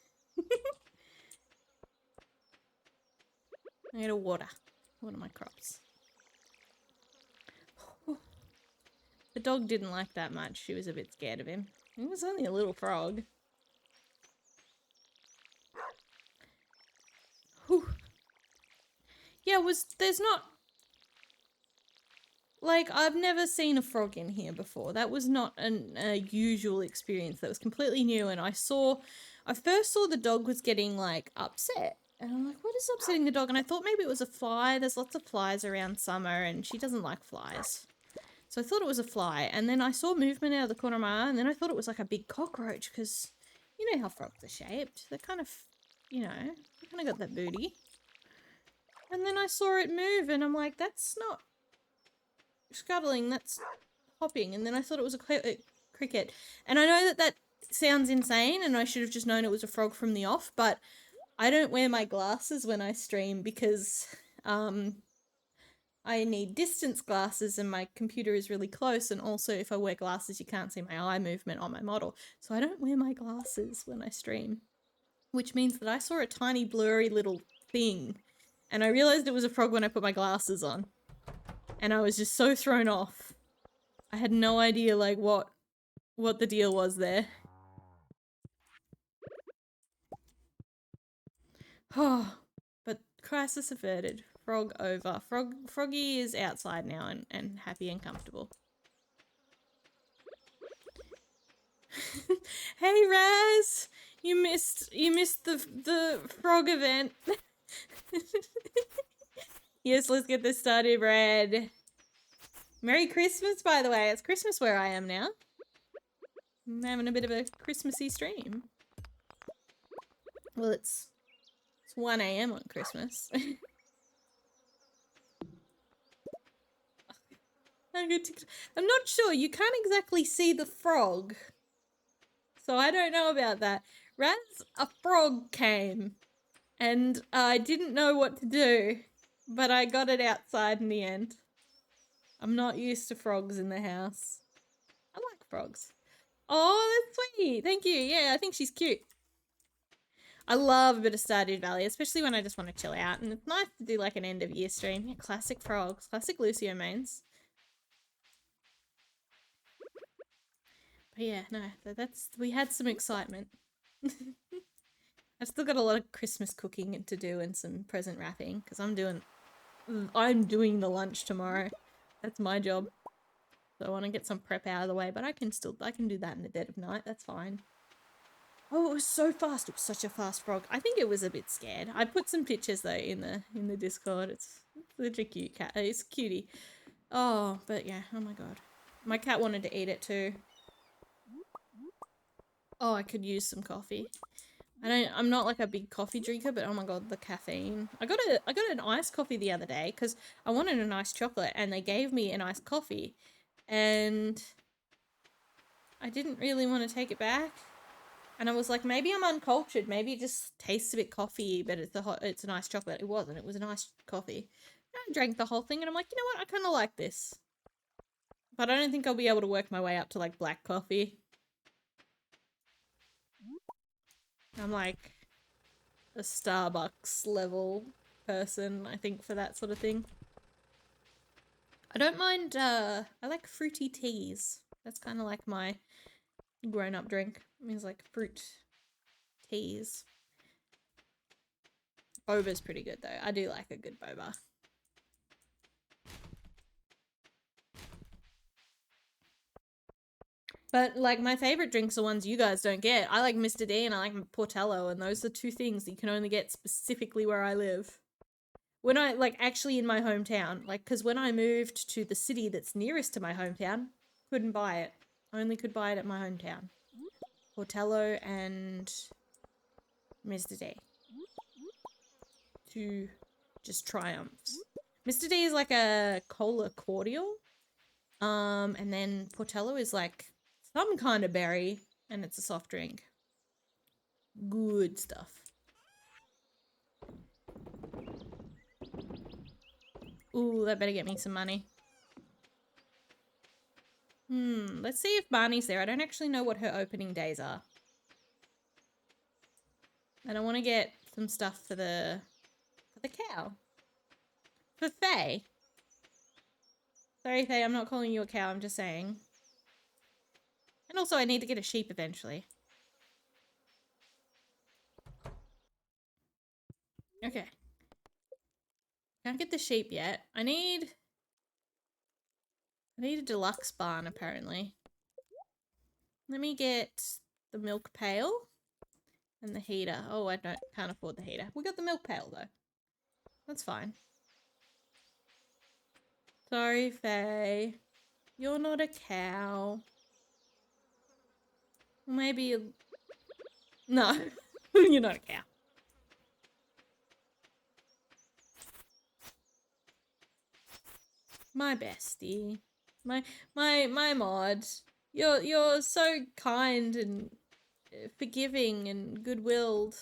I need to water my crops. The dog didn't like that much. She was a bit scared of him. He was only a little frog. Whew. Yeah, there's not... Like, I've never seen a frog in here before. That was not a usual experience. That was completely new. And I first saw the dog was getting, like, upset. And I'm like, what is upsetting the dog? And I thought maybe it was a fly. There's lots of flies around Summer and she doesn't like flies. So I thought it was a fly. And then I saw movement out of the corner of my eye. And then I thought it was like a big cockroach because you know how frogs are shaped. They're kind of, you know, they kind of got that booty. And then I saw it move and I'm like, that's not scuttling, that's hopping. And then I thought it was a cricket. And I know that sounds insane and I should have just known it was a frog from the off, but I don't wear my glasses when I stream because I need distance glasses and my computer is really close, and also if I wear glasses you can't see my eye movement on my model. So I don't wear my glasses when I stream, which means that I saw a tiny blurry little thing and I realized it was a frog when I put my glasses on. And I was just so thrown off. I had no idea, like, what the deal was there. Oh, but crisis averted. Frog over. Froggy is outside now and happy and comfortable. Hey Raz! You missed the frog event. Yes, let's get this started, Red. Merry Christmas, by the way. It's Christmas where I am now. I'm having a bit of a Christmassy stream. Well, it's 1 AM on Christmas. I'm not sure. You can't exactly see the frog. So I don't know about that. Raz, a frog came. And I didn't know what to do. But I got it outside in the end. I'm not used to frogs in the house. I like frogs. Oh, that's sweet. Thank you. Yeah, I think she's cute. I love a bit of Stardew Valley, especially when I just want to chill out. And it's nice to do like an end of year stream. Yeah, classic frogs. Classic Lucio mains. But yeah, no, we had some excitement. I've still got a lot of Christmas cooking to do and some present wrapping because I'm doing the lunch tomorrow. That's my job. So I want to get some prep out of the way, but I can do that in the dead of night. That's fine. Oh, it was so fast. It was such a fast frog. I think it was a bit scared. I put some pictures though in the Discord. It's such a cute cat. It's a cutie. Oh, but yeah. Oh my god. My cat wanted to eat it too. Oh, I could use some coffee. I'm not like a big coffee drinker, but oh my god, the caffeine. I got an iced coffee the other day because I wanted an iced chocolate and they gave me an iced coffee and I didn't really want to take it back. And I was like, maybe I'm uncultured. Maybe it just tastes a bit coffee, but it's an iced chocolate. It wasn't. It was an iced coffee. I drank the whole thing and I'm like, you know what? I kind of like this. But I don't think I'll be able to work my way up to like black coffee. I'm like a Starbucks level person, I think, for that sort of thing. I don't mind, I like fruity teas. That's kind of like my grown-up drink. It means like fruit teas. Boba's pretty good though. I do like a good boba. But like my favorite drinks are ones you guys don't get. I like Mr. D and I like Portello, and those are two things that you can only get specifically where I live. When I like actually in my hometown, like because when I moved to the city that's nearest to my hometown, couldn't buy it. Only could buy it at my hometown. Portello and Mr. D. Two just triumphs. Mr. D is like a cola cordial. And then Portello is like some kind of berry and it's a soft drink. Good stuff. Ooh, that better get me some money. Let's see if Barney's there. I don't actually know what her opening days are. And I want to get some stuff for the cow. For Faye. Sorry, Faye, I'm not calling you a cow, I'm just saying. And also I need to get a sheep eventually. Okay. Can't get the sheep yet. I need a deluxe barn apparently. Let me get the milk pail and the heater. Oh, can't afford the heater. We got the milk pail though. That's fine. Sorry, Faye. You're not a cow. Maybe no. You're not a cow. My bestie. My mod. You're so kind and forgiving and good-willed.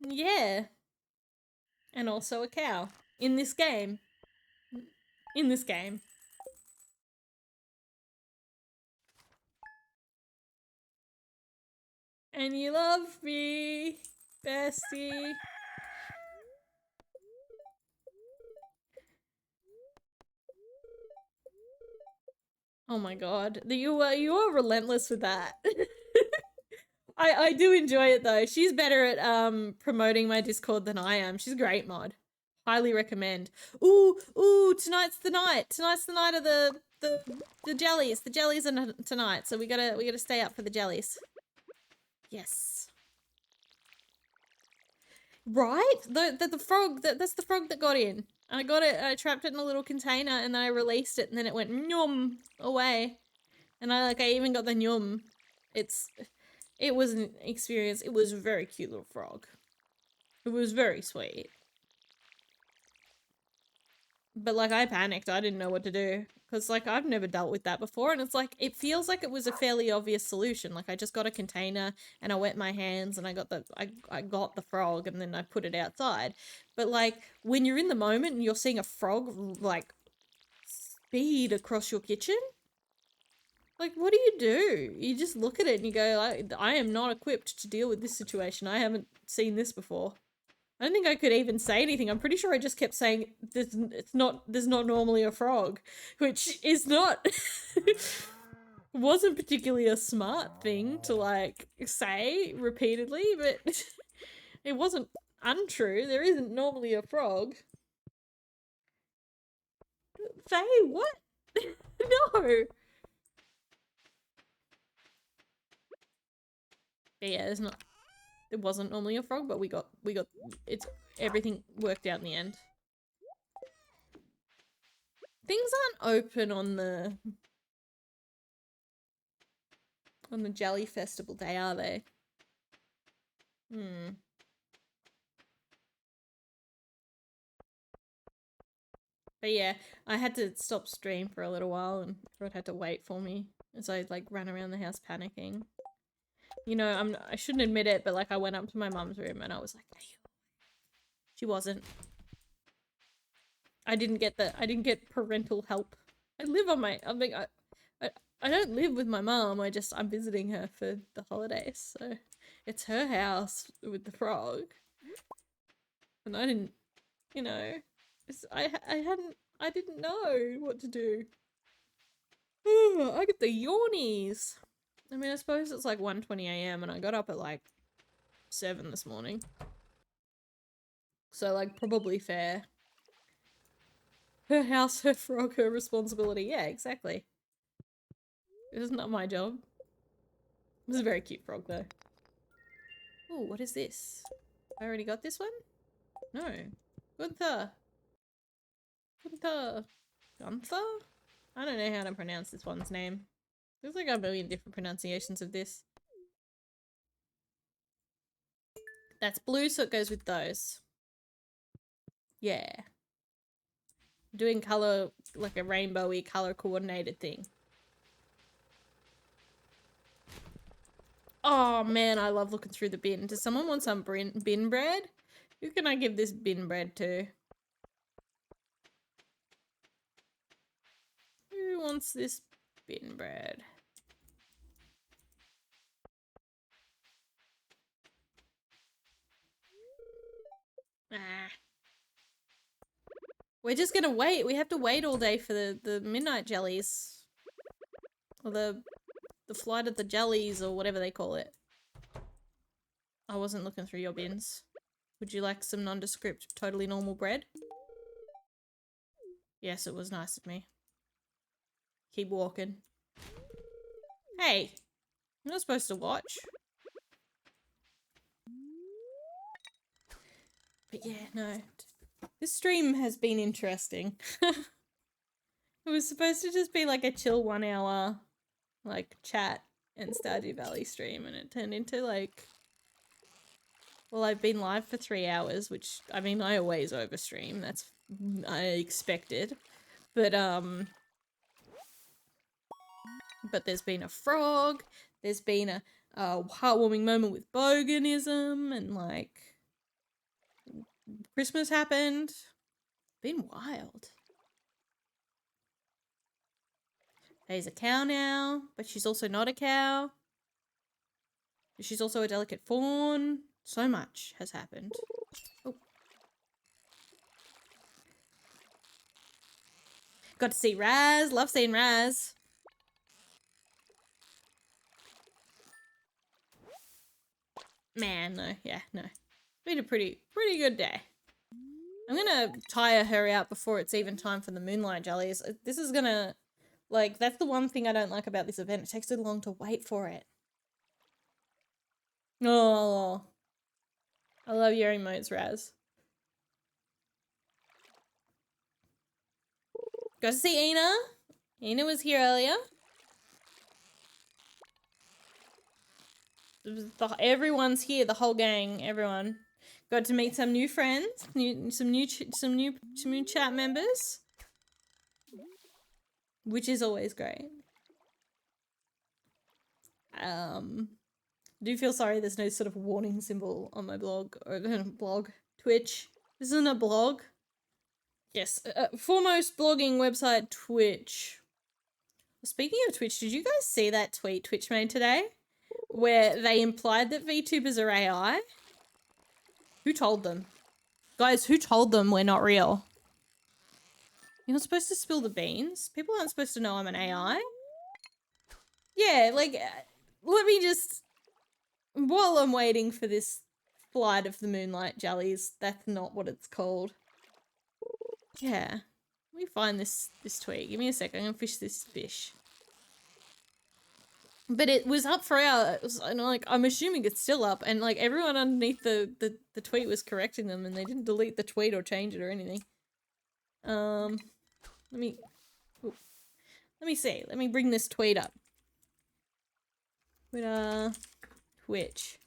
Yeah. And also a cow. In this game. In this game. And you love me, bestie. Oh my god. You are relentless with that. I do enjoy it though. She's better at promoting my Discord than I am. She's a great mod. Highly recommend. Ooh, tonight's the night. Tonight's the night of the jellies. The jellies are tonight, so we gotta stay up for the jellies. Yes. Right? The frog, that's the frog that got in. I got it, I trapped it in a little container and then I released it and then it went nyum away. And I even got the nyum. It was an experience. It was a very cute little frog. It was very sweet. But I panicked. I didn't know what to do. Because I've never dealt with that before. And it's it feels like it was a fairly obvious solution. I just got a container and I wet my hands and I got the frog and then I put it outside. But when you're in the moment and you're seeing a frog speed across your kitchen, what do? You just look at it and you go, I am not equipped to deal with this situation. I haven't seen this before. I don't think I could even say anything. I'm pretty sure I just kept saying, there's not normally a frog, which is not, wasn't particularly a smart thing to say repeatedly, but it wasn't untrue. There isn't normally a frog. Faye, what? No. But yeah, it wasn't normally a frog, but we got everything worked out in the end. Things aren't open on the Jelly Festival day, are they? But yeah, I had to stop stream for a little while and Rod had to wait for me as I ran around the house panicking. You know, I shouldn't admit it, but I went up to my mum's room and I was like, are you? She wasn't. I didn't get parental help. I live on my, I don't live with my mum. I'm visiting her for the holidays, so it's her house with the frog. And I didn't, you know, I didn't know what to do. I get the yawnies. I mean, I suppose it's 1:20 AM and I got up at 7 this morning. So probably fair. Her house, her frog, her responsibility. Yeah, exactly. It's not my job. This is a very cute frog though. Oh, what is this? I already got this one? No. Gunther. Gunther. Gunther? I don't know how to pronounce this one's name. There's a million different pronunciations of this. That's blue, so it goes with those. Yeah. Doing colour, a rainbowy colour coordinated thing. Oh man, I love looking through the bin. Does someone want some bin bread? Who can I give this bin bread to? Who wants this bin bread? Ah. We're just gonna wait. We have to wait all day for the midnight jellies. Or the flight of the jellies or whatever they call it. I wasn't looking through your bins. Would you like some nondescript, totally normal bread? Yes, it was nice of me. Keep walking. Hey, you're not supposed to watch. But yeah, no. This stream has been interesting. It was supposed to just be like a chill 1 hour, like, chat and Stardew Valley stream, and it turned into like... Well, I've been live for 3 hours, which, I mean, I always overstream. That's... I expected. But there's been a frog, there's been a heartwarming moment with boganism, and, like, Christmas happened. Been wild. Faye's a cow now, but she's also not a cow. She's also a delicate fawn. So much has happened. Oh. Got to see Raz. Love seeing Raz. Man, no. Yeah, no. Been a pretty good day. I'm gonna tire her out before it's even time for the moonlight jellies. This is gonna... Like, that's the one thing I don't like about this event. It takes so long to wait for it. Oh. I love your emotes, Raz. Got to see Ina. Ina was here earlier. Everyone's here, the whole gang, everyone. Got to meet some new friends, some new chat members, which is always great. Do feel sorry there's no sort of warning symbol on my blog or Twitch. This isn't a blog. Yes, foremost blogging website, Twitch. Speaking of Twitch, did you guys see that tweet Twitch made today? Where they implied that VTubers are AI? Who told them? Guys, who told them we're not real? You're not supposed to spill the beans? People aren't supposed to know I'm an AI? Yeah, like, let me just... While I'm waiting for this flight of the moonlight jellies, that's not what it's called. Yeah. Let me find this tweet. Give me a sec. I'm gonna fish this fish. But it was up for hours, and like I'm assuming it's still up, and like everyone underneath the tweet was correcting them, and they didn't delete the tweet or change it or anything. Let me see. Let me bring this tweet up. Twitter, Twitch.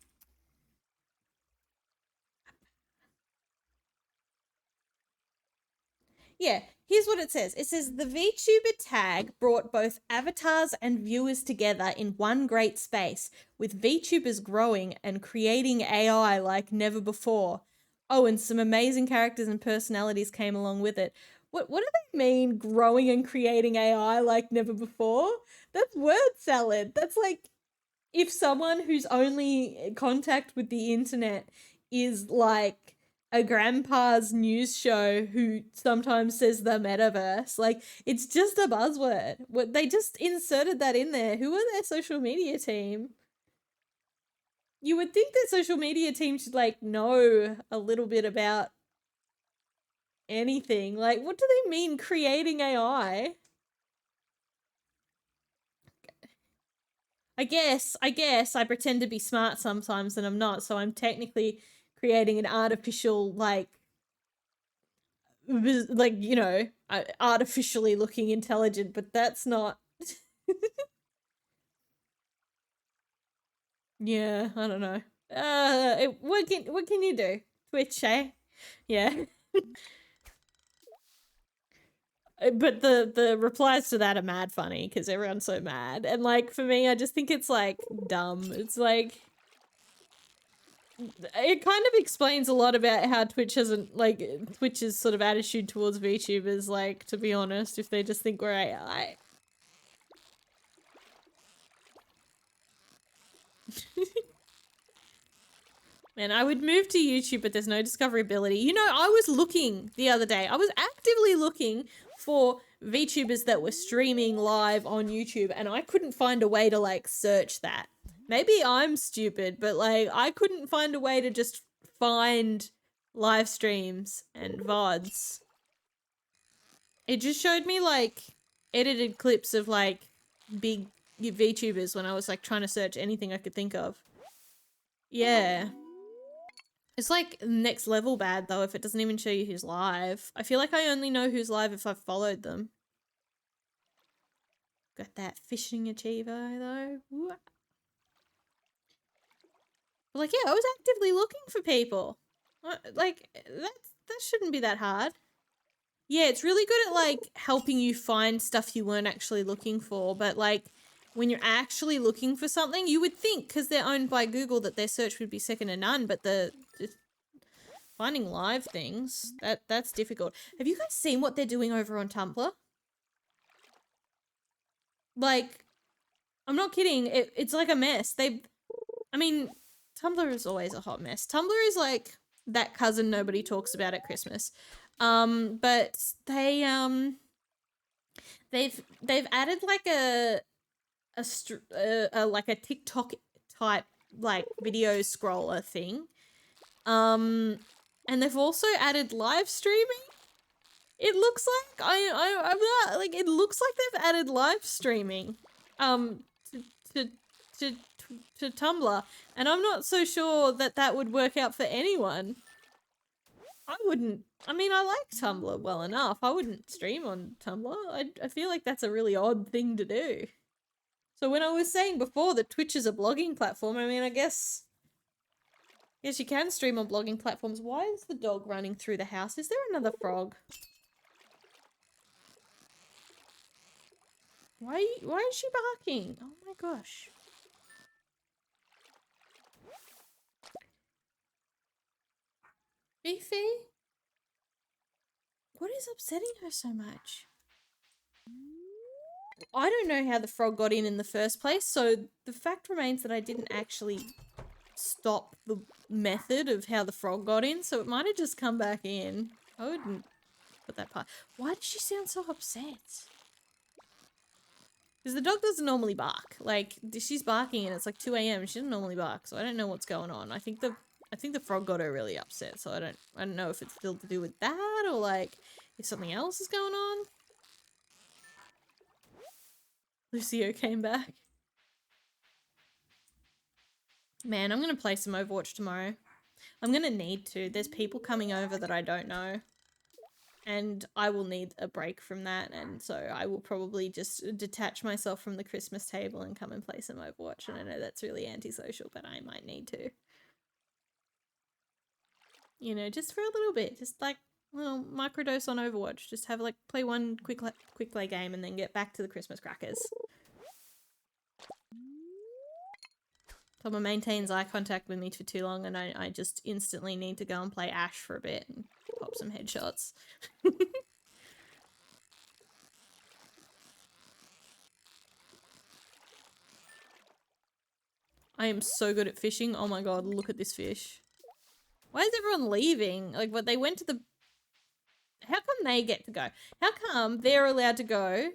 Yeah, here's what it says. It says, the VTuber tag brought both avatars and viewers together in one great space, with VTubers growing and creating AI like never before. Oh, and some amazing characters and personalities came along with it. What do they mean, growing and creating AI like never before? That's word salad. That's like, if someone whose only contact with the internet is like a grandpa's news show who sometimes says the metaverse, like, it's just a buzzword. What, they just inserted that in there. Who are their social media team? You would think that social media team should like know a little bit about anything. Like, what do they mean creating AI? I guess I pretend to be smart sometimes and I'm not, so I'm technically creating an artificial, like, you know, artificially looking intelligent, but that's not... Yeah, I don't know. What can you do? Twitch, eh? Yeah. But the replies to that are mad funny because everyone's so mad. And like for me, I just think it's like dumb. It's like it kind of explains a lot about how Twitch hasn't like Twitch's sort of attitude towards VTubers, like, to be honest, if they just think we're AI. Man, I would move to YouTube, but there's no discoverability. You know, I was looking the other day. I was actively looking for VTubers that were streaming live on YouTube, and I couldn't find a way to, like, search that. Maybe I'm stupid, but, like, I couldn't find a way to just find live streams and VODs. It just showed me, like, edited clips of, like, big VTubers when I was, like, trying to search anything I could think of. Yeah. It's like next level bad though if it doesn't even show you who's live. I feel like I only know who's live if I've followed them. Got that fishing achiever though. Ooh. But like, yeah, I was actively looking for people. Like, that shouldn't be that hard. Yeah, it's really good at like helping you find stuff you weren't actually looking for, but like when you're actually looking for something, you would think because they're owned by Google that their search would be second to none, but finding live things, that's difficult. Have you guys seen what they're doing over on Tumblr? Like, I'm not kidding. It's like a mess. I mean, Tumblr is always a hot mess. Tumblr is like that cousin nobody talks about at Christmas. But they've added like a like a TikTok type like video scroller thing. And they've also added live streaming. It looks like I'm not like it looks like they've added live streaming to Tumblr, and I'm not so sure that that would work out for anyone. I wouldn't. I mean, I like Tumblr well enough. I wouldn't stream on Tumblr. I feel like that's a really odd thing to do. So when I was saying before that Twitch is a blogging platform, I mean, I guess yes, you can stream on blogging platforms. Why is the dog running through the house? Is there another frog? Why is she barking? Oh my gosh. Beefy? What is upsetting her so much? I don't know how the frog got in the first place, so the fact remains that I didn't actually stop the method of how the frog got in, so it might have just come back in. I wouldn't put that part. Why does she sound so upset? Because the dog doesn't normally bark. Like, she's barking and it's like 2 AM. She doesn't normally bark, so I don't know what's going on. I think the frog got her really upset, so I don't know if it's still to do with that or like if something else is going on. Lucio came back. Man, I'm gonna play some Overwatch tomorrow. I'm gonna need to. There's people coming over that I don't know. And I will need a break from that, and so I will probably just detach myself from the Christmas table and come and play some Overwatch, and I know that's really antisocial, but I might need to. You know, just for a little bit, just like a little microdose on Overwatch. Just have like, play one quick play game and then get back to the Christmas crackers. Someone maintains eye contact with me for too long and I just instantly need to go and play Ash for a bit and pop some headshots. I am so good at fishing. Oh my god, look at this fish. Why is everyone leaving? Like, what, they went to the... How come they get to go? How come they're allowed to go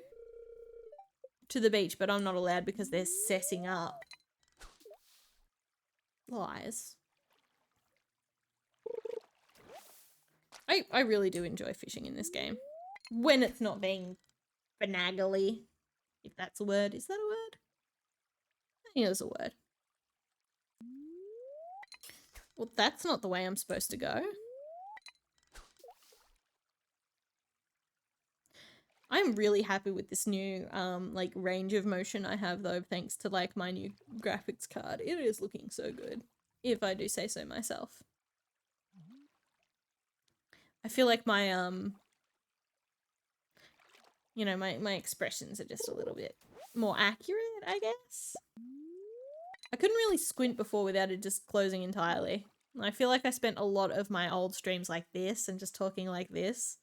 to the beach, but I'm not allowed because they're setting up? Lies. I really do enjoy fishing in this game. When it's not being finagly. If that's a word. Is that a word? I think it was a word. Well, that's not the way I'm supposed to go. I'm really happy with this new, like, range of motion I have, though, thanks to, like, my new graphics card. It is looking so good, if I do say so myself. I feel like my, you know, my expressions are just a little bit more accurate, I guess. I couldn't really squint before without it just closing entirely. I feel like I spent a lot of my old streams like this and just talking like this.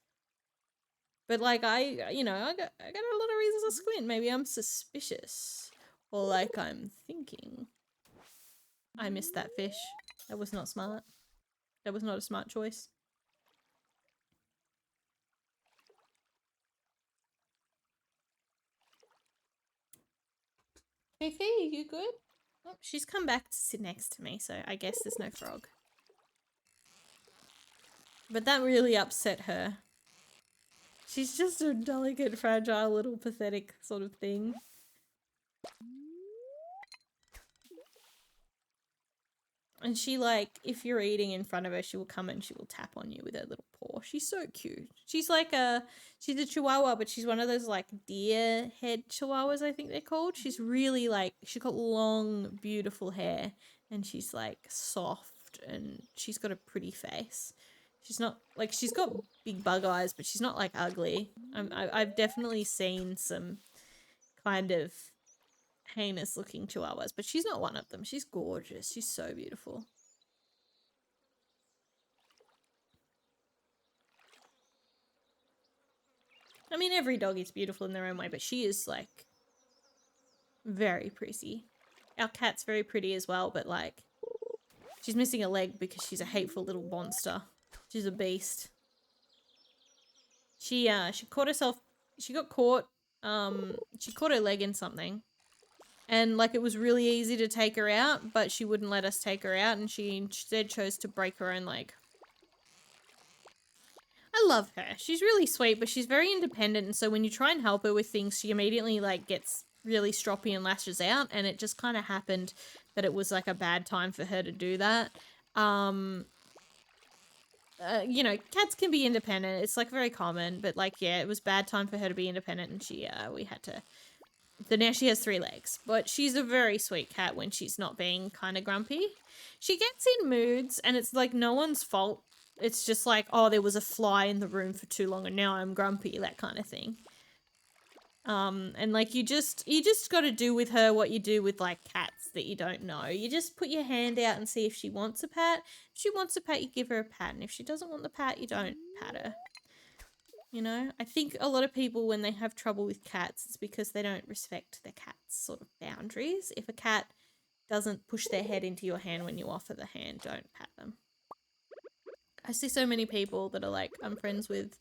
But like you know, I got a lot of reasons to squint. Maybe I'm suspicious. Or like I'm thinking. I missed that fish. That was not smart. That was not a smart choice. Fifi, you good? Oh, she's come back to sit next to me, so I guess there's no frog. But that really upset her. She's just a delicate, fragile, little pathetic sort of thing. And she, like, if you're eating in front of her, she will come and she will tap on you with her little paw. She's so cute. She's like she's a chihuahua, but she's one of those, like, deer head chihuahuas, I think they're called. She's really, like, she's got long, beautiful hair. And she's, like, soft. And she's got a pretty face. She's not, like, she's got big bug eyes, but she's not, like, ugly. I've definitely seen some kind of heinous looking chihuahuas, but she's not one of them. She's gorgeous. She's so beautiful. I mean, every dog is beautiful in their own way, but she is, like, very pretty. Our cat's very pretty as well, but, like, she's missing a leg because she's a hateful little monster. She's a beast. She caught herself, she got caught, she caught her leg in something. And, like, it was really easy to take her out, but she wouldn't let us take her out, and she instead chose to break her own leg. I love her. She's really sweet, but she's very independent, and so when you try and help her with things, she immediately, like, gets really stroppy and lashes out, and it just kind of happened that it was, like, a bad time for her to do that. You know, cats can be independent. It's, like, very common, but, like, yeah, it was bad time for her to be independent, and she, we had to... So now she has 3 legs, but she's a very sweet cat when she's not being kind of grumpy. She gets in moods and it's like no one's fault. It's just like, oh, there was a fly in the room for too long and now I'm grumpy, that kind of thing. And like you just got to do with her what you do with like cats that you don't know. You just put your hand out and see if she wants a pat. If she wants a pat, you give her a pat, and if she doesn't want the pat, you don't pat her. You know, I think a lot of people, when they have trouble with cats, it's because they don't respect their cat's sort of boundaries. If a cat doesn't push their head into your hand when you offer the hand, don't pat them. I see so many people that are like, I'm friends with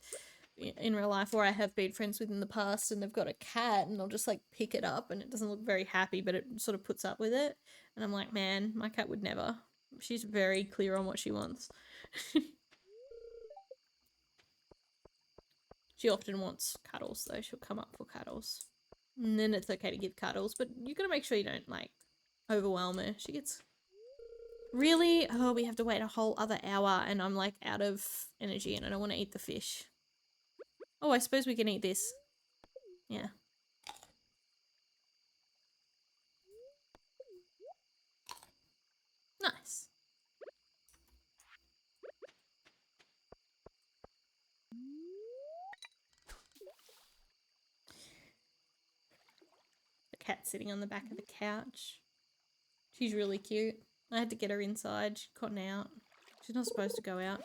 in real life, or I have been friends with in the past, and they've got a cat and they'll just like pick it up and it doesn't look very happy, but it sort of puts up with it. And I'm like, man, my cat would never. She's very clear on what she wants. She often wants cuddles, though. She'll come up for cuddles. And then it's okay to give cuddles, but you gotta make sure you don't, like, overwhelm her. She gets... Really? Oh, we have to wait a whole other hour, and I'm, like, out of energy, and I don't want to eat the fish. Oh, I suppose we can eat this. Yeah. Nice. Cat sitting on the back of the couch. She's really cute. I had to get her inside. She's gotten out. She's not supposed to go out.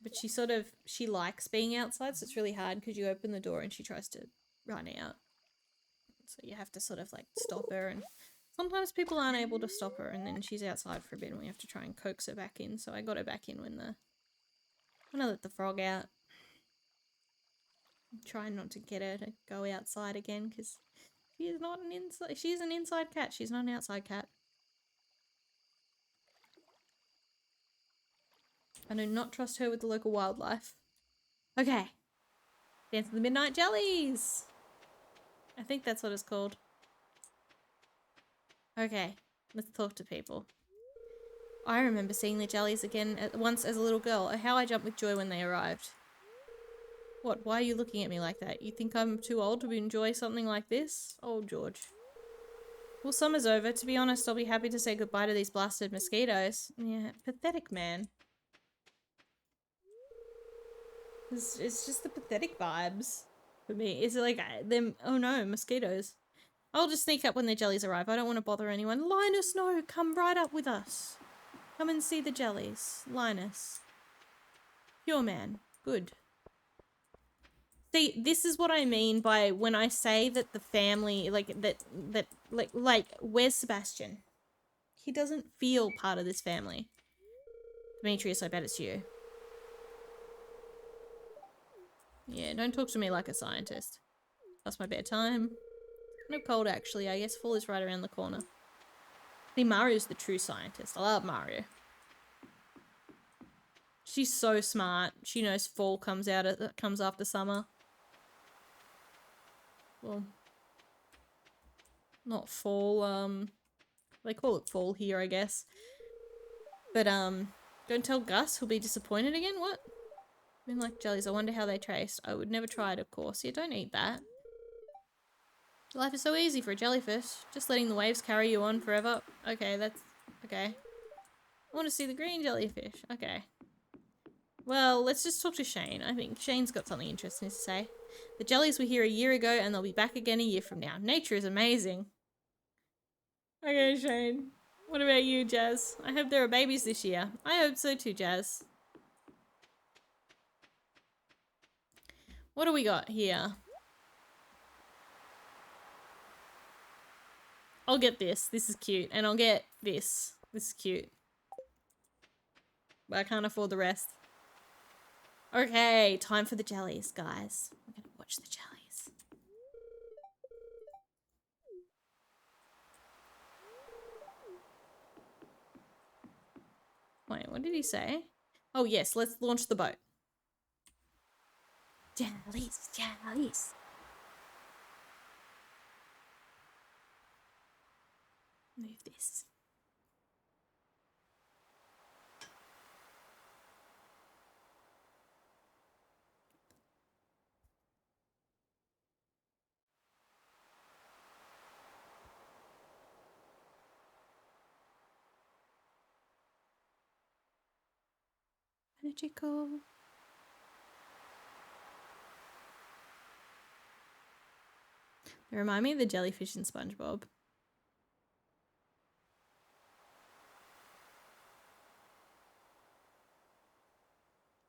But she likes being outside, so it's really hard because you open the door and she tries to run out. So you have to sort of like stop her, and sometimes people aren't able to stop her, and then she's outside for a bit and we have to try and coax her back in. So I got her back in when I let the frog out. I'm trying not to get her to go outside again because she's an inside cat. She's not an outside cat. I do not trust her with the local wildlife. Okay. Dance of the Midnight Jellies. I think that's what it's called. Okay. Let's talk to people. I remember seeing the jellies again once as a little girl. How I jumped with joy when they arrived. What? Why are you looking at me like that? You think I'm too old to enjoy something like this? Oh, George. Well, summer's over. To be honest, I'll be happy to say goodbye to these blasted mosquitoes. Yeah, pathetic man. It's just the pathetic vibes for me. It's like them. Oh no, mosquitoes. I'll just sneak up when the jellies arrive. I don't want to bother anyone. Linus, no, come right up with us. Come and see the jellies. Linus. Pure man. Good. See, this is what I mean by when I say that the family, like, where's Sebastian? He doesn't feel part of this family. Demetrius, I bet it's you. Yeah, don't talk to me like a scientist. That's my bedtime. Kind of cold, actually. I guess fall is right around the corner. See, Mario's the true scientist. I love Mario. She's so smart. She knows fall comes after summer. Well, not fall, they call it fall here, I guess. But, don't tell Gus, he'll be disappointed again. What? I mean, like jellies, I wonder how they taste. I would never try it, of course. Yeah, don't eat that. Life is so easy for a jellyfish. Just letting the waves carry you on forever. Okay, that's... okay. I want to see the green jellyfish. Okay. Well, let's just talk to Shane. I think Shane's got something interesting to say. The jellies were here a year ago and they'll be back again a year from now. Nature is amazing. Okay, Shane. What about you, Jazz? I hope there are babies this year. I hope so too, Jazz. What do we got here? I'll get this. This is cute. And I'll get this. This is cute. But I can't afford the rest. Okay, time for the jellies, guys. We're gonna watch the jellies. Wait, what did he say? Oh yes, let's launch the boat. Jellies, jellies. Move this. Magical. They remind me of the jellyfish in SpongeBob.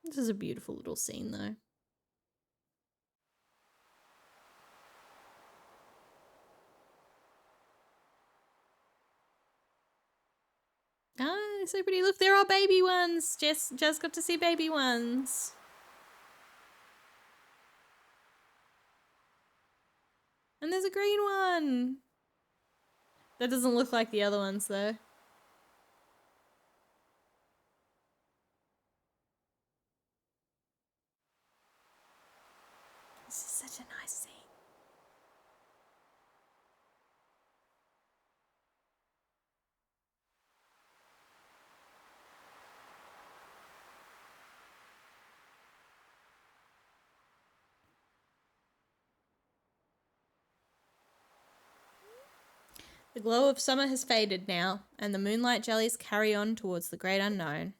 This is a beautiful little scene, though. Ah, they're so pretty. Look, there are baby ones. Jess got to see baby ones. And there's a green one. That doesn't look like the other ones, though. This is such a nice scene. The glow of summer has faded now, and the moonlight jellies carry on towards the great unknown.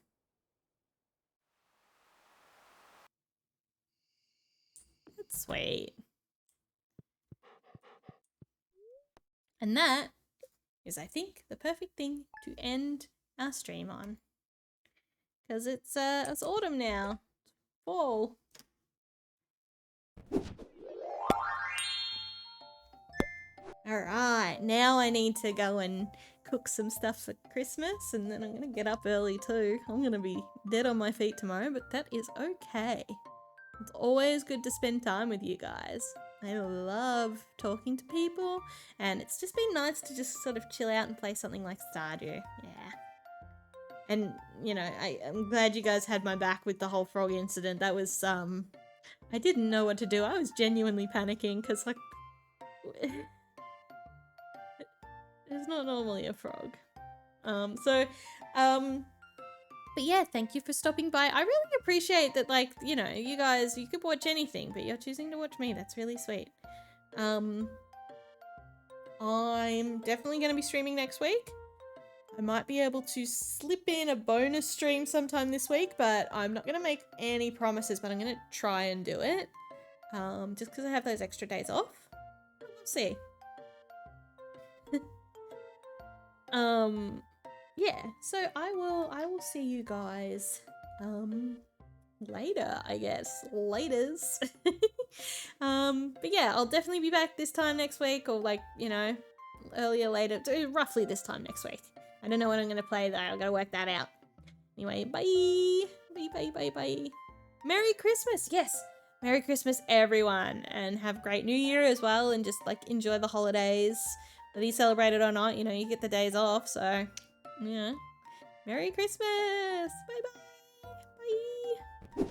That's sweet. And that is, I think, the perfect thing to end our stream on. Because it's autumn now. Fall. Alright, now I need to go and cook some stuff for Christmas, and then I'm gonna get up early too. I'm gonna be dead on my feet tomorrow, but that is okay. It's always good to spend time with you guys. I love talking to people, and it's just been nice to just sort of chill out and play something like Stardew. Yeah. And, you know, I'm glad you guys had my back with the whole frog incident. That was, I didn't know what to do. I was genuinely panicking, because, like... It's not normally a frog. But yeah, thank you for stopping by. I really appreciate that, like, you know, you guys, you could watch anything, but you're choosing to watch me. That's really sweet. I'm definitely going to be streaming next week. I might be able to slip in a bonus stream sometime this week, but I'm not going to make any promises, but I'm going to try and do it. Just because I have those extra days off. We'll see. Yeah, so I will see you guys later, I guess. Laters. But yeah, I'll definitely be back this time next week, or like, you know, earlier, later, roughly this time next week. I don't know when I'm gonna play though, I've gotta work that out. Anyway, bye! Bye. Merry Christmas! Yes! Merry Christmas, everyone! And have a great New Year as well, and just like enjoy the holidays. Whether you celebrate it or not, you know, you get the days off, so, you know. Merry Christmas! Bye-bye! Bye!